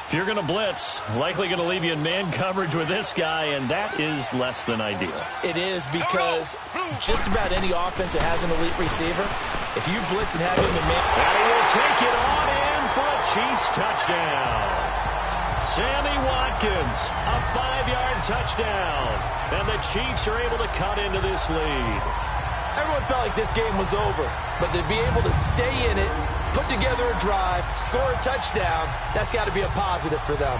If you're going to blitz, likely going to leave you in man coverage with this guy, and that is less than ideal. It is, because just about any offense that has an elite receiver, if you blitz and have him in man... And he will take it on in for a Chiefs touchdown. Sammy Watkins, a 5-yard touchdown. And the Chiefs are able to cut into this lead. Everyone felt like this game was over, but to be able to stay in it, put together a drive, score a touchdown, that's got to be a positive for them.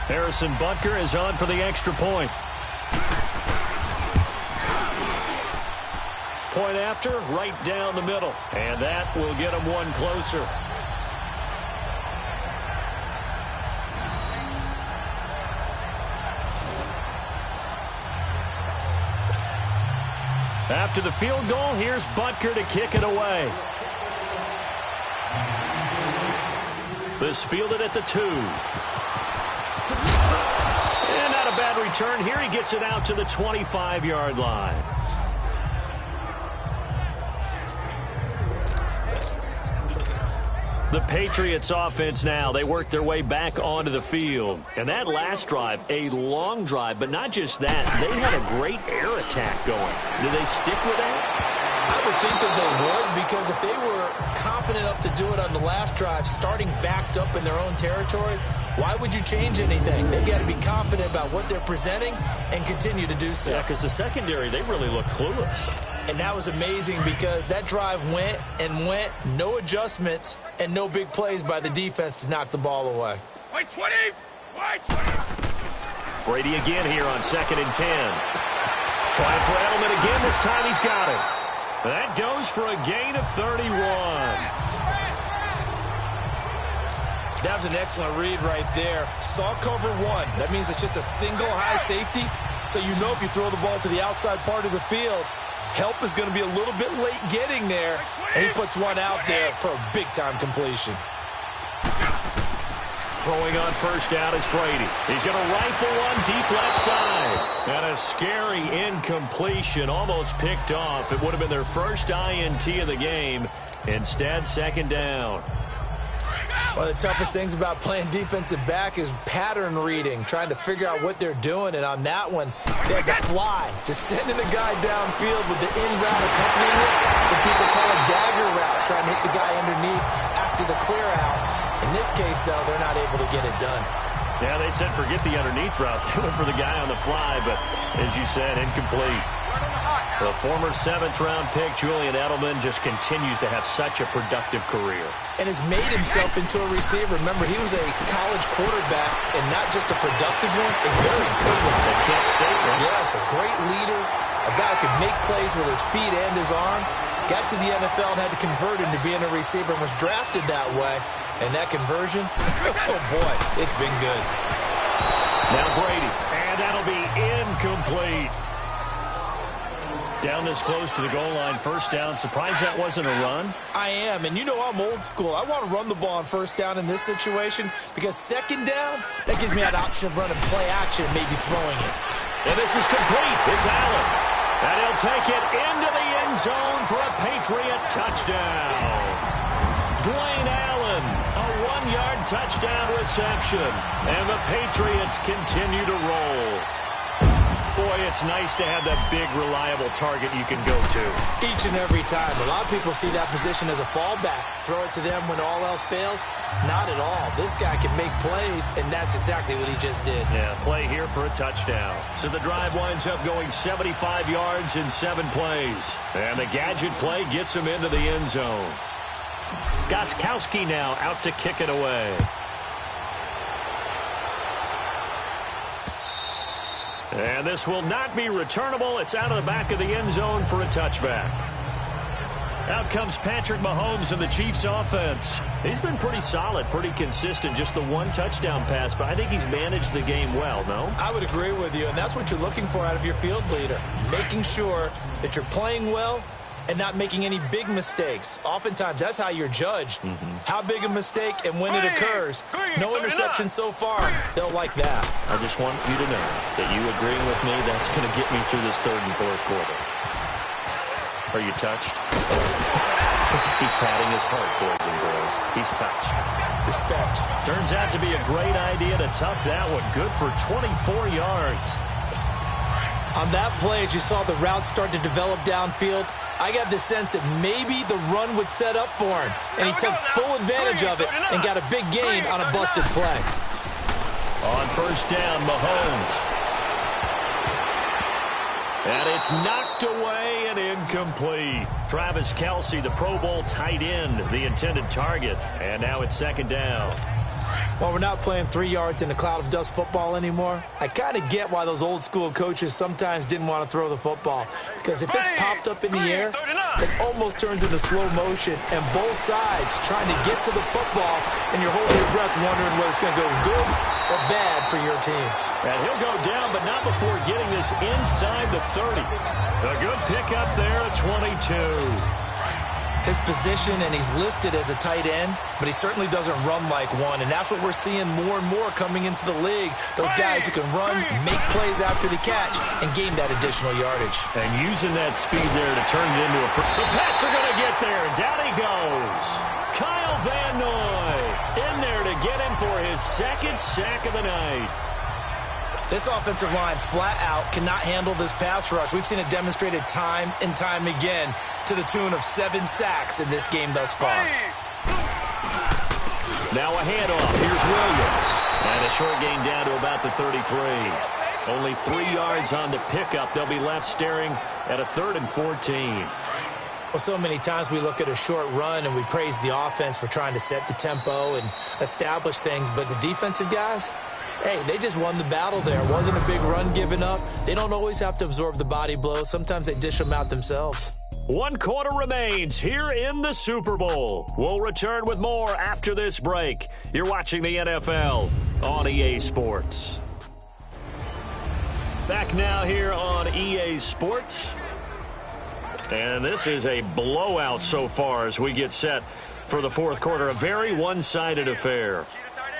Harrison Butker is on for the extra point. Point after, right down the middle. And that will get them one closer. After the field goal, here's Butker to kick it away. This fielded at the 2. And not a bad return here. He gets it out to the 25-yard line. The Patriots offense now, they work their way back onto the field. And that last drive, a long drive, but not just that. They had a great air attack going. Do they stick with that? I would think that they would, because if they were confident enough to do it on the last drive, starting backed up in their own territory, why would you change anything? They've got to be confident about what they're presenting and continue to do so. Yeah, because the secondary, they really look clueless. And that was amazing, because that drive went and went, no adjustments, and no big plays by the defense to knock the ball away. White 20! White 20! Brady again here on 2nd and 10. Trying for Edelman again. This time he's got it. That goes for a gain of 31. That was an excellent read right there. Saw cover 1. That means it's just a single high safety. So you know if you throw the ball to the outside part of the field, help is going to be a little bit late getting there. And he puts one out there for a big-time completion. Throwing on first down is Brady. He's going to rifle one deep left side. And a scary incompletion, almost picked off. It would have been their first INT of the game. Instead, 2nd down. One of the toughest things about playing defensive back is pattern reading, trying to figure out what they're doing. And on that one, they had to fly, just sending a guy downfield with the in route accompanying it. What people call a dagger route, trying to hit the guy underneath after the clear out. In this case, though, they're not able to get it done. Yeah, they said forget the underneath route. They went for the guy on the fly, but as you said, incomplete. The former 7th-round pick, Julian Edelman, just continues to have such a productive career. And has made himself into a receiver. Remember, he was a college quarterback, and not just a productive one, a very good one. At Kent State, right? Yes, a great leader, a guy who could make plays with his feet and his arm. Got to the NFL and had to convert into being a receiver and was drafted that way. And that conversion, oh boy, it's been good. Now Brady, and that'll be incomplete. Down this close to the goal line, first down. Surprised that wasn't a run? I am, and you know I'm old school. I want to run the ball on first down in this situation, because 2nd down, that gives me that option of running play action and maybe throwing it. And this is complete. It's Allen. And he'll take it into the end zone for a Patriot touchdown. Dwayne Allen, a 1-yard touchdown reception. And the Patriots continue to roll. Boy, it's nice to have that big, reliable target you can go to. Each and every time. A lot of people see that position as a fallback. Throw it to them when all else fails. Not at all. This guy can make plays, and that's exactly what he just did. Yeah, play here for a touchdown. So the drive winds up going 75 yards in 7 plays. And the gadget play gets him into the end zone. Gostkowski now out to kick it away. And this will not be returnable. It's out of the back of the end zone for a touchback. Out comes Patrick Mahomes and the Chiefs offense. He's been pretty solid, pretty consistent. Just the one touchdown pass, but I think he's managed the game well, no? I would agree with you, and that's what you're looking for out of your field leader. Making sure that you're playing well and not making any big mistakes. Oftentimes, that's how you're judged. How big a mistake and when it occurs. No interception so far. They'll like that. I just want you to know that you agreeing with me, that's going to get me through this third and fourth quarter. Are you touched? He's patting his heart, boys and girls. He's touched. Respect. Turns out to be a great idea to tuck that one. Good for 24 yards. On that play, as you saw the route start to develop downfield, I got the sense that maybe the run would set up for him. And he took full advantage of it and got a big gain on a busted play. On first down, Mahomes. And it's knocked away and incomplete. Travis Kelce, the Pro Bowl tight end, the intended target. And now it's second down. While we're not playing 3 yards in a cloud of dust football anymore, I kind of get why those old school coaches sometimes didn't want to throw the football. Because if it's popped up in the air, it almost turns into slow motion. And both sides trying to get to the football, and you're holding your breath wondering whether it's going to go good or bad for your team. And he'll go down, but not before getting this inside the 30. A good pickup there at 22. His position, and he's listed as a tight end, but he certainly doesn't run like one, and that's what we're seeing more and more coming into the league. Those guys who can run, make plays after the catch, and gain that additional yardage. And using that speed there to turn it into a... The Pats are going to get there, and down he goes. Kyle Van Noy in there to get him for his second sack of the night. This offensive line flat out cannot handle this pass rush. We've seen it demonstrated time and time again to the tune of 7 sacks in this game thus far. Now a handoff. Here's Williams. And a short gain down to about the 33. Only 3 yards on the pickup. They'll be left staring at a 3rd and 14. Well, so many times we look at a short run and we praise the offense for trying to set the tempo and establish things, but the defensive guys... Hey, they just won the battle there. It wasn't a big run given up. They don't always have to absorb the body blows. Sometimes they dish them out themselves. 1 quarter remains here in the Super Bowl. We'll return with more after this break. You're watching the NFL on EA Sports. Back now here on EA Sports. And this is a blowout so far as we get set for the fourth quarter. A very one-sided affair.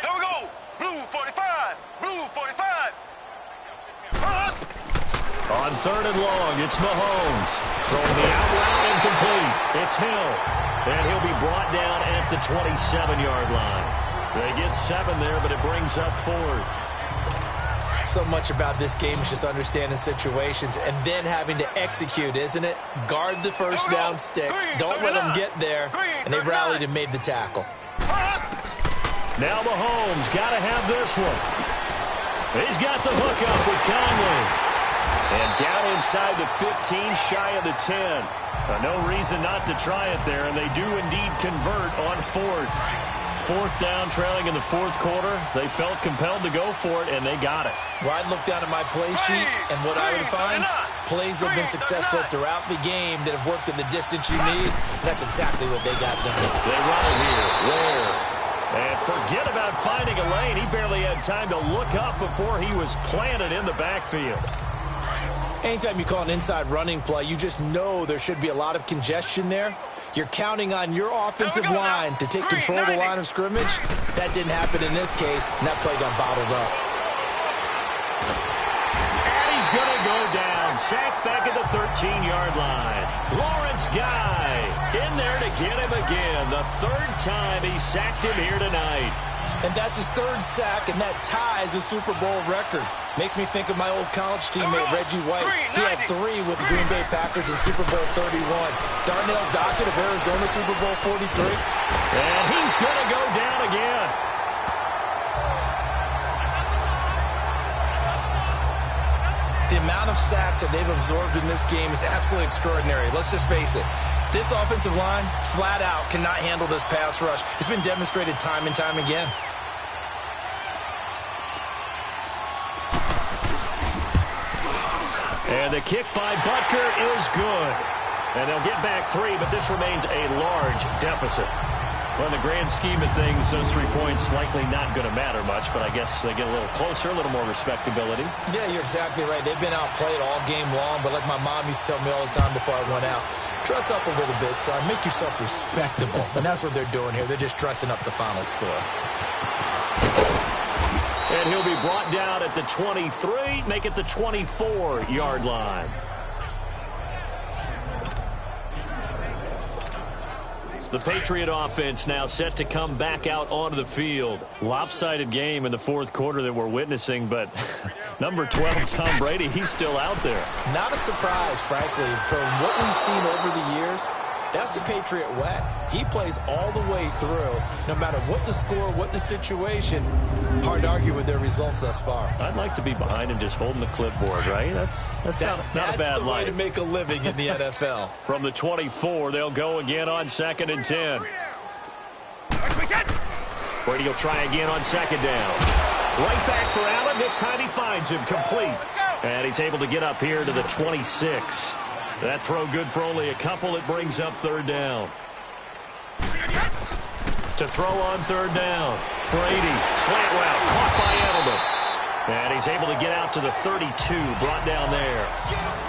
Here we go. Blue 45. Blue 45. On 3rd and long, it's Mahomes. Throwing the out route incomplete. It's Hill. And he'll be brought down at the 27-yard line. They get 7 there, but it brings up 4th. So much about this game is just understanding situations and then having to execute, isn't it? Guard the first down sticks. Don't let them get there. And they rallied and made the tackle. Now Mahomes got to have this one. He's got the hook up with Conley. And down inside the 15, shy of the 10. No reason not to try it there, and they do indeed convert on 4th. 4th down, trailing in the 4th quarter. They felt compelled to go for it, and they got it. Well, I'd look down at my play sheet, and what I would find, plays have been successful throughout the game that have worked in the distance you need. That's exactly what they got done. They run it here. Where? And forget about finding a lane. He barely had time to look up before he was planted in the backfield. Anytime you call an inside running play, you just know there should be a lot of congestion there. You're counting on your offensive line to take control of the line of scrimmage. That didn't happen in this case, and that play got bottled up. And he's going to go down. Sacked back at the 13-yard line. Lawrence Guy in there to get him again. The 3rd time he sacked him here tonight. And that's his 3rd sack, and that ties a Super Bowl record. Makes me think of my old college teammate, Reggie White. He had 3 with the Green Bay Packers in Super Bowl 31. Darnell Dockett of Arizona, Super Bowl 43. And he's going to go down again. The amount of sacks that they've absorbed in this game is absolutely extraordinary. Let's just face it. This offensive line, flat out, cannot handle this pass rush. It's been demonstrated time and time again. And the kick by Butker is good. And they'll get back 3, but this remains a large deficit. Well, in the grand scheme of things, those 3 points likely not going to matter much, but I guess they get a little closer, a little more respectability. Yeah, you're exactly right. They've been outplayed all game long, but like my mom used to tell me all the time before I went out, dress up a little bit, son. Make yourself respectable. And that's what they're doing here. They're just dressing up the final score. And he'll be brought down at the 23, make it the 24-yard line. The Patriot offense now set to come back out onto the field. Lopsided game in the fourth quarter that we're witnessing, but number 12, Tom Brady, he's still out there. Not a surprise, frankly. From what we've seen over the years, that's the Patriot way. He plays all the way through, no matter what the score, what the situation. Hard to argue with their results thus far. I'd like to be behind him just holding the clipboard, right? That's not a bad life. That's the way to make a living in the NFL. From the 24, they'll go again on 2nd and 10. Brady will try again on 2nd down. Right back for Allen. This time he finds him complete. And he's able to get up here to the 26. That throw good for only a couple. It brings up 3rd down. To throw on 3rd down. Brady, slant route, caught by Edelman. And he's able to get out to the 32, brought down there.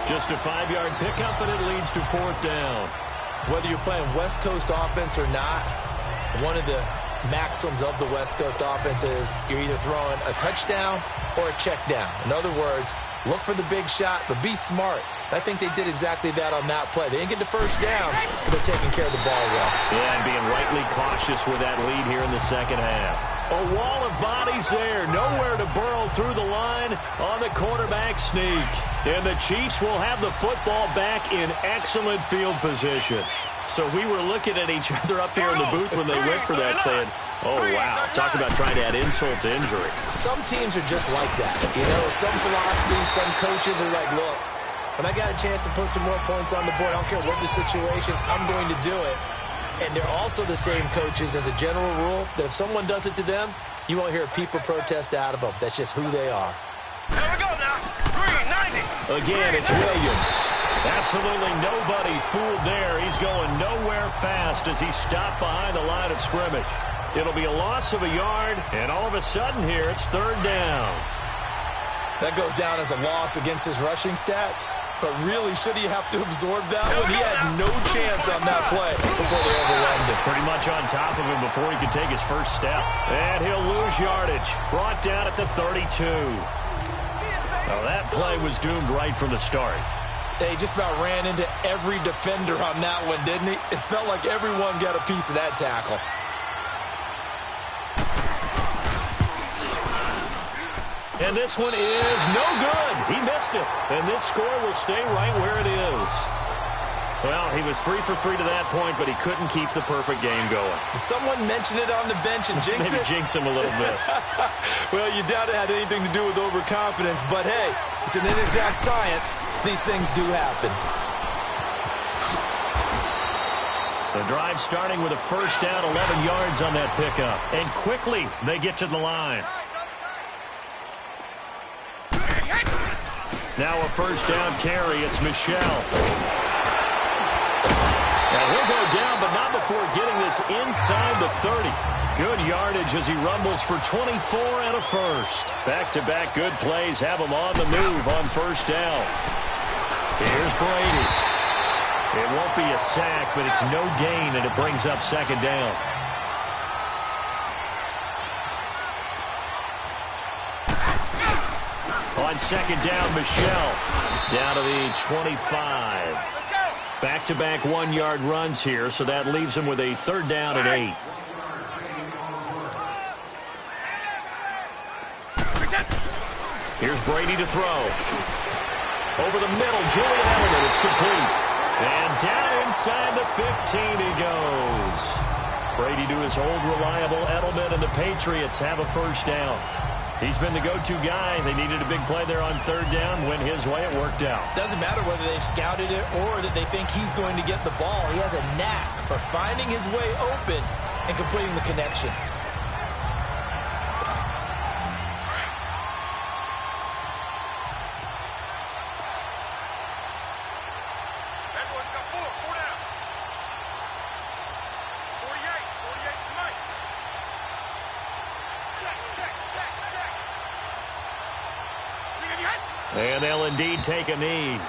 Just a 5-yard pickup, and it leads to 4th down. Whether you're playing West Coast offense or not, one of the maxims of the West Coast offense is you're either throwing a touchdown or a check down. In other words, look for the big shot, but be smart. I think they did exactly that on that play. They didn't get the first down, but they're taking care of the ball well. Yeah, and being rightly cautious with that lead here in the second half. A wall of bodies there. Nowhere to burrow through the line on the quarterback sneak. And the Chiefs will have the football back in excellent field position. So we were looking at each other up here in the booth when they went for that saying, oh, wow, talk about trying to add insult to injury. Some teams are just like that. You know, some philosophies, some coaches are like, look, when I got a chance to put some more points on the board, I don't care what the situation, I'm going to do it. And they're also the same coaches as a general rule that if someone does it to them, you won't hear a peep or protest out of them. That's just who they are. There we go now. Green, 90. Again, it's Williams. Absolutely nobody fooled there. He's going nowhere fast as he's stopped behind the line of scrimmage. It'll be a loss of a yard, and all of a sudden here, it's 3rd down. That goes down as a loss against his rushing stats. But really, should he have to absorb that one? He had no chance on that play before they overwhelmed him. Pretty much on top of him before he could take his first step. And he'll lose yardage. Brought down at the 32. Now that play was doomed right from the start. They just about ran into every defender on that one, didn't he? It felt like everyone got a piece of that tackle. And this one is no good. He missed it. And this score will stay right where it is. Well, he was 3 for 3 to that point, but he couldn't keep the perfect game going. Did someone mention it on the bench and jinx Maybe it? jinx him a little bit. Well, you doubt it had anything to do with overconfidence, but hey, it's an inexact science. These things do happen. The drive starting with a first down, 11 yards on that pickup. And quickly, they get to the line. Now a first down carry. It's Michelle. Now he'll go down, but not before getting this inside the 30. Good yardage as he rumbles for 24 and a first. Back-to-back good plays have him on the move on first down. Here's Brady. It won't be a sack, but it's no gain, and it brings up 2nd down. On 2nd down, Michelle. Down to the 25. Back-to-back 1-yard runs here, so that leaves him with a 3rd down and 8. Here's Brady to throw. Over the middle, Julian Edelman. It's complete. And down inside the 15 he goes. Brady to his old reliable Edelman, and the Patriots have a first down. He's been the go-to guy. They needed a big play there on 3rd down. Went his way. It worked out. Doesn't matter whether they've scouted it or that they think he's going to get the ball. He has a knack for finding his way open and completing the connection. And they'll indeed take a knee.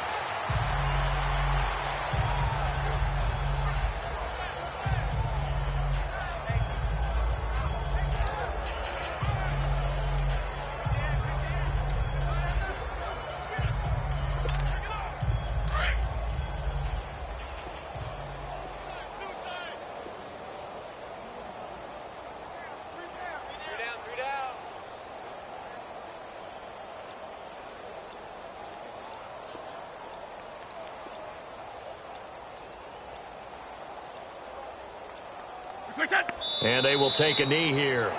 And they will take a knee here.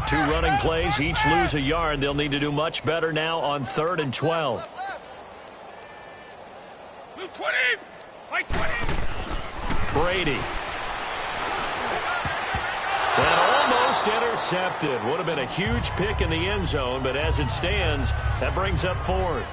Two running plays, each lose a yard. They'll need to do much better now on 3rd and 12. 20! Brady. And almost intercepted. Would have been a huge pick in the end zone, but as it stands, that brings up 4th.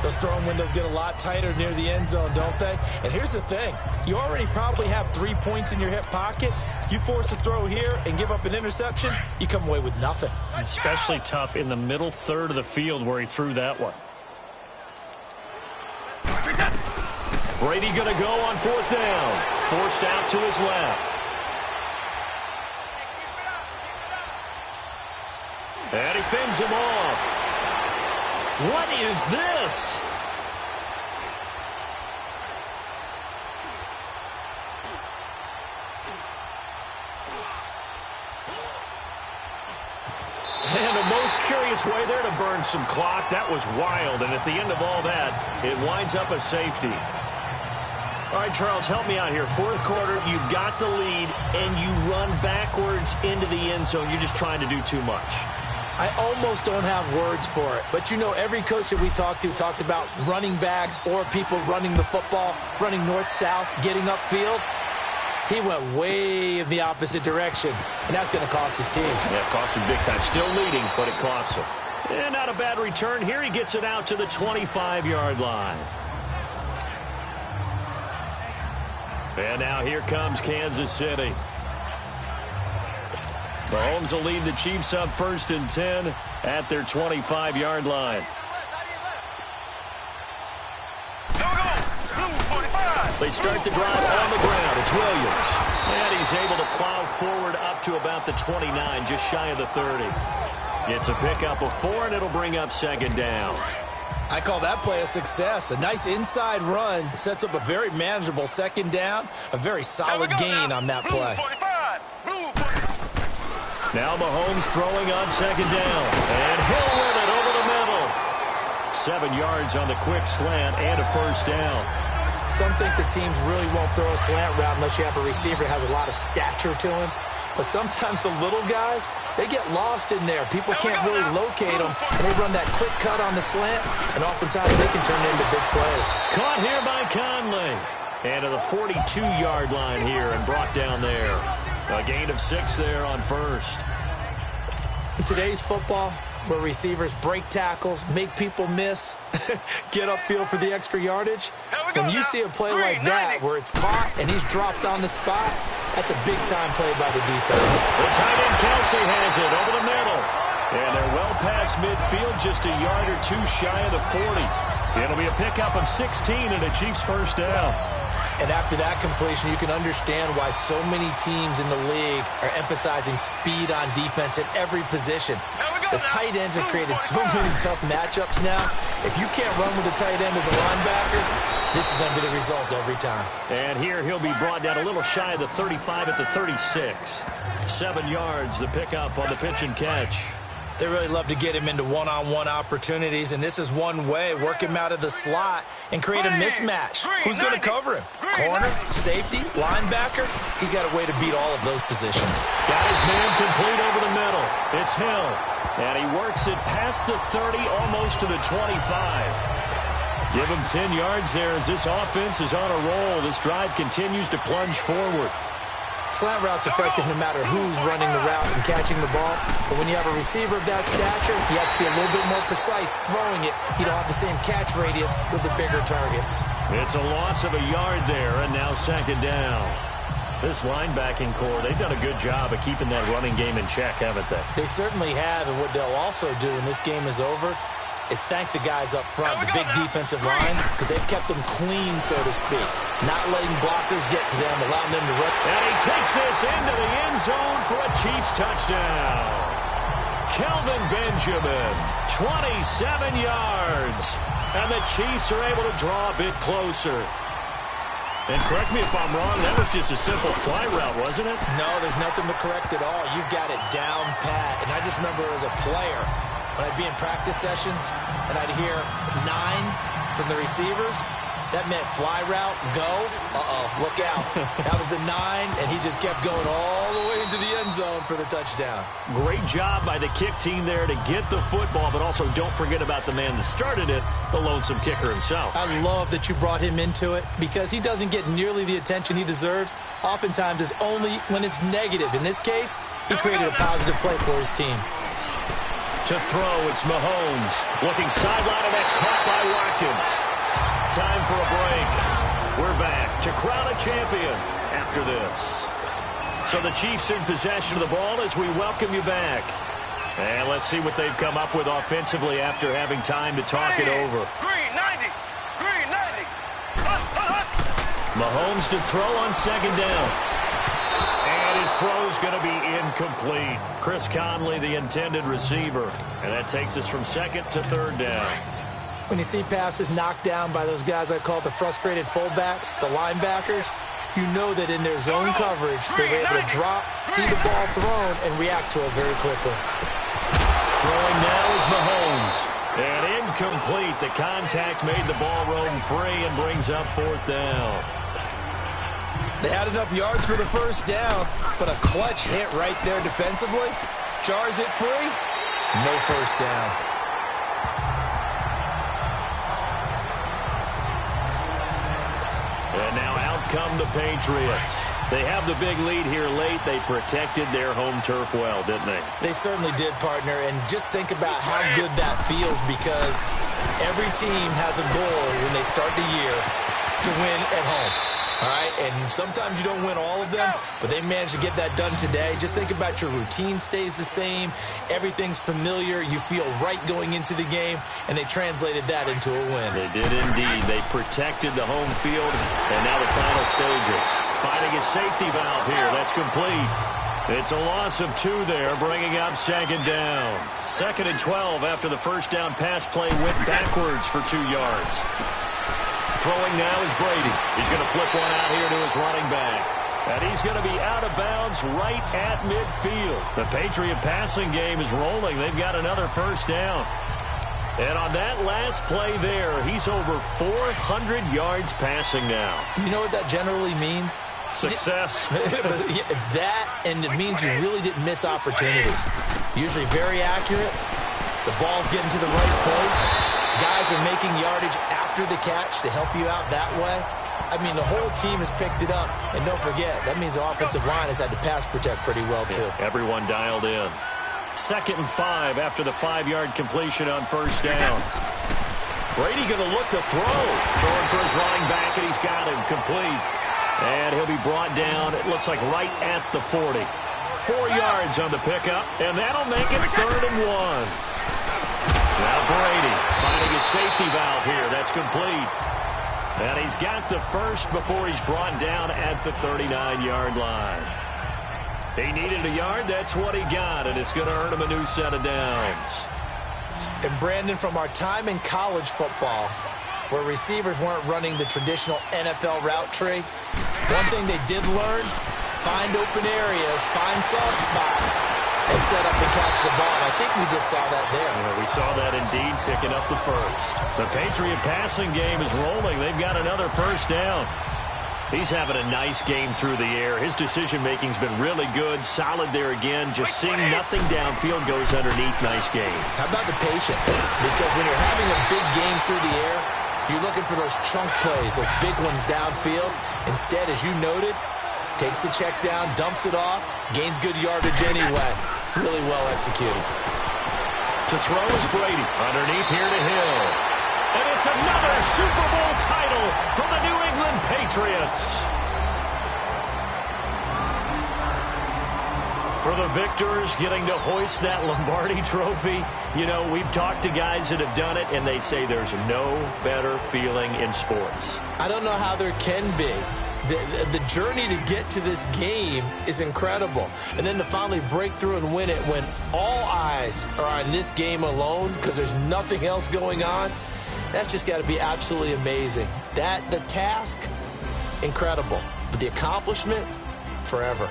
Those throwing windows get a lot tighter near the end zone, don't they? And here's the thing. You already probably have 3 points in your hip pocket. You force a throw here and give up an interception, you come away with nothing. Especially tough in the middle 3rd of the field where he threw that one. Brady going to go on 4th down. Forced out to his left. And he fends him off. What is this? And a most curious way there to burn some clock. That was wild. And at the end of all that, it winds up a safety. All right, Charles, help me out here. 4th quarter, you've got the lead, and you run backwards into the end zone. You're just trying to do too much. I almost don't have words for it. But, you know, every coach that we talk to talks about running backs or people running the football, running north-south, getting upfield. He went way in the opposite direction, and that's going to cost his team. Yeah, it cost him big time. Still leading, but it costs him. And not a bad return here. He gets it out to the 25-yard line. And now here comes Kansas City. Mahomes will lead the Chiefs up 1st and 10 at their 25-yard line. They start the drive on the ground. It's Williams. And he's able to plow forward up to about the 29, just shy of the 30. It's a pickup of 4, and it'll bring up 2nd down. I call that play a success. A nice inside run sets up a very manageable 2nd down. A very solid gain on that play. Now Mahomes throwing on 2nd down. And Hill with it over the middle. 7 yards on the quick slant and a 1st down. Some think the teams really won't throw a slant route unless you have a receiver that has a lot of stature to him. But sometimes the little guys, they get lost in there. People can't really locate them, and they run that quick cut on the slant, and oftentimes they can turn into big plays. Caught here by Conley. And to the 42-yard line here and brought down there. A gain of 6 there on 1st. In today's football, where receivers break tackles, make people miss, get upfield for the extra yardage, when you see a play like that where it's caught and he's dropped on the spot, that's a big-time play by the defense. The tight end Kelsey has it over the middle. And they're well past midfield, just a yard or 2 shy of the 40. It'll be a pickup of 16 and a Chiefs 1st down. And after that completion, you can understand why so many teams in the league are emphasizing speed on defense at every position. The tight ends have created so many tough matchups now. If you can't run with a tight end as a linebacker, this is going to be the result every time. And here he'll be brought down a little shy of the 35 at the 36. 7 yards, the pickup on the pitch and catch. They really love to get him into one-on-one opportunities, and this is one way. Work him out of the slot and create a mismatch. Who's going to cover him? Corner, safety, linebacker? He's got a way to beat all of those positions. Got his man complete over the middle. It's Hill. And he works it past the 30, almost to the 25. Give him 10 yards there as this offense is on a roll. This drive continues to plunge forward. Slant route's effective no matter who's running the route and catching the ball. But when you have a receiver of that stature, you have to be a little bit more precise throwing it. You don't have the same catch radius with the bigger targets. It's a loss of a yard there, and now second down. This linebacking core, they've done a good job of keeping that running game in check, haven't they? They certainly have, and what they'll also do when this game is over is thank the guys up front, the big defensive line, because they've kept them clean, so to speak. Not letting blockers get to them, allowing them to run. And he takes this into the end zone for a Chiefs touchdown. Kelvin Benjamin, 27 yards. And the Chiefs are able to draw a bit closer. And correct me if I'm wrong, that was just a simple fly route, wasn't it? No, there's nothing to correct at all. You've got it down pat. And I just remember as a player, when I'd be in practice sessions and I'd hear 9 from the receivers, that meant fly route, go, look out. That was the 9, and he just kept going all the way into the end zone for the touchdown. Great job by the kick team there to get the football, but also don't forget about the man that started it, the lonesome kicker himself. I love that you brought him into it because he doesn't get nearly the attention he deserves. Oftentimes it's only when it's negative. In this case, he created a positive play for his team. To throw, it's Mahomes. Looking sideline, and that's caught by Watkins. Time for a break. We're back to crown a champion after this. So the Chiefs in possession of the ball as we welcome you back. And let's see what they've come up with offensively after having time to talk it over. Green 90. Green 90. Mahomes to throw on second down. And his throw's going to be incomplete. Chris Conley, the intended receiver. And that takes us from second to third down. When you see passes knocked down by those guys I call the frustrated fullbacks, the linebackers, you know that in their zone coverage, they were able to drop, see the ball thrown, and react to it very quickly. Throwing now is Mahomes. And incomplete. The contact made the ball roam free and brings up fourth down. They had enough yards for the first down, but a clutch hit right there defensively jars it free. No first down. And now out come the Patriots. They have the big lead here late. They protected their home turf well, didn't they? They certainly did, partner. And just think about how good that feels because every team has a goal when they start the year to win at home. All right, and sometimes you don't win all of them, but they managed to get that done today. Just think about your routine stays the same. Everything's familiar. You feel right going into the game, and they translated that into a win. They did indeed. They protected the home field, and now the final stages. Finding a safety valve here. That's complete. It's a loss of 2 there, bringing up second down. 2nd and 12 after the first down pass play went backwards for 2 yards. Throwing now is Brady. He's going to flip one out here to his running back. And he's going to be out of bounds right at midfield. The Patriot passing game is rolling. They've got another first down. And on that last play there, he's over 400 yards passing now. You know what that generally means? Success. That, and it means you really didn't miss opportunities. Usually very accurate. The ball's getting to the right place. Guys are making yardage after the catch to help you out that way. I mean, the whole team has picked it up. And don't forget, that means the offensive line has had to pass protect pretty well, too. Yeah, everyone dialed in. 2nd and 5 after the 5-yard completion on first down. Brady going to look to throw. Throwing for his running back, and he's got him complete. And he'll be brought down, it looks like right at the 40. 4 yards on the pickup, and that'll make it 3rd and 1. Now Brady finding a safety valve here. That's complete. And he's got the first before he's brought down at the 39-yard line. He needed a yard. That's what he got, and it's going to earn him a new set of downs. And Brandon, from our time in college football, where receivers weren't running the traditional NFL route tree, one thing they did learn, find open areas, find soft spots, and set up and catch the ball. I think we just saw that there. Yeah, we saw that indeed, picking up the first. The Patriot passing game is rolling. They've got another first down. He's having a nice game through the air. His decision-making's been really good. Solid there again. Just seeing nothing downfield goes underneath. Nice game. How about the patience? Because when you're having a big game through the air, you're looking for those chunk plays, those big ones downfield. Instead, as you noted, Takes the check down, dumps it off, gains good yardage anyway. Really well executed. To throw is Brady. Underneath here to Hill. And it's another Super Bowl title for the New England Patriots. For the victors getting to hoist that Lombardi trophy, you know, we've talked to guys that have done it, and they say there's no better feeling in sports. I don't know how there can be. The journey to get to this game is incredible. And then to finally break through and win it when all eyes are on this game alone because there's nothing else going on, that's just got to be absolutely amazing. The task, incredible. But the accomplishment, forever.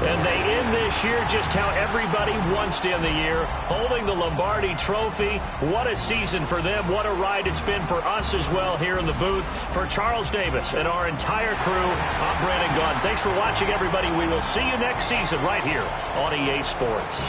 And they end this year just how everybody wants to end the year, holding the Lombardi trophy. What a season for them. What a ride it's been for us as well here in the booth. For Charles Davis and our entire crew, I'm Brandon Gaudin. Thanks for watching, everybody. We will see you next season right here on EA Sports.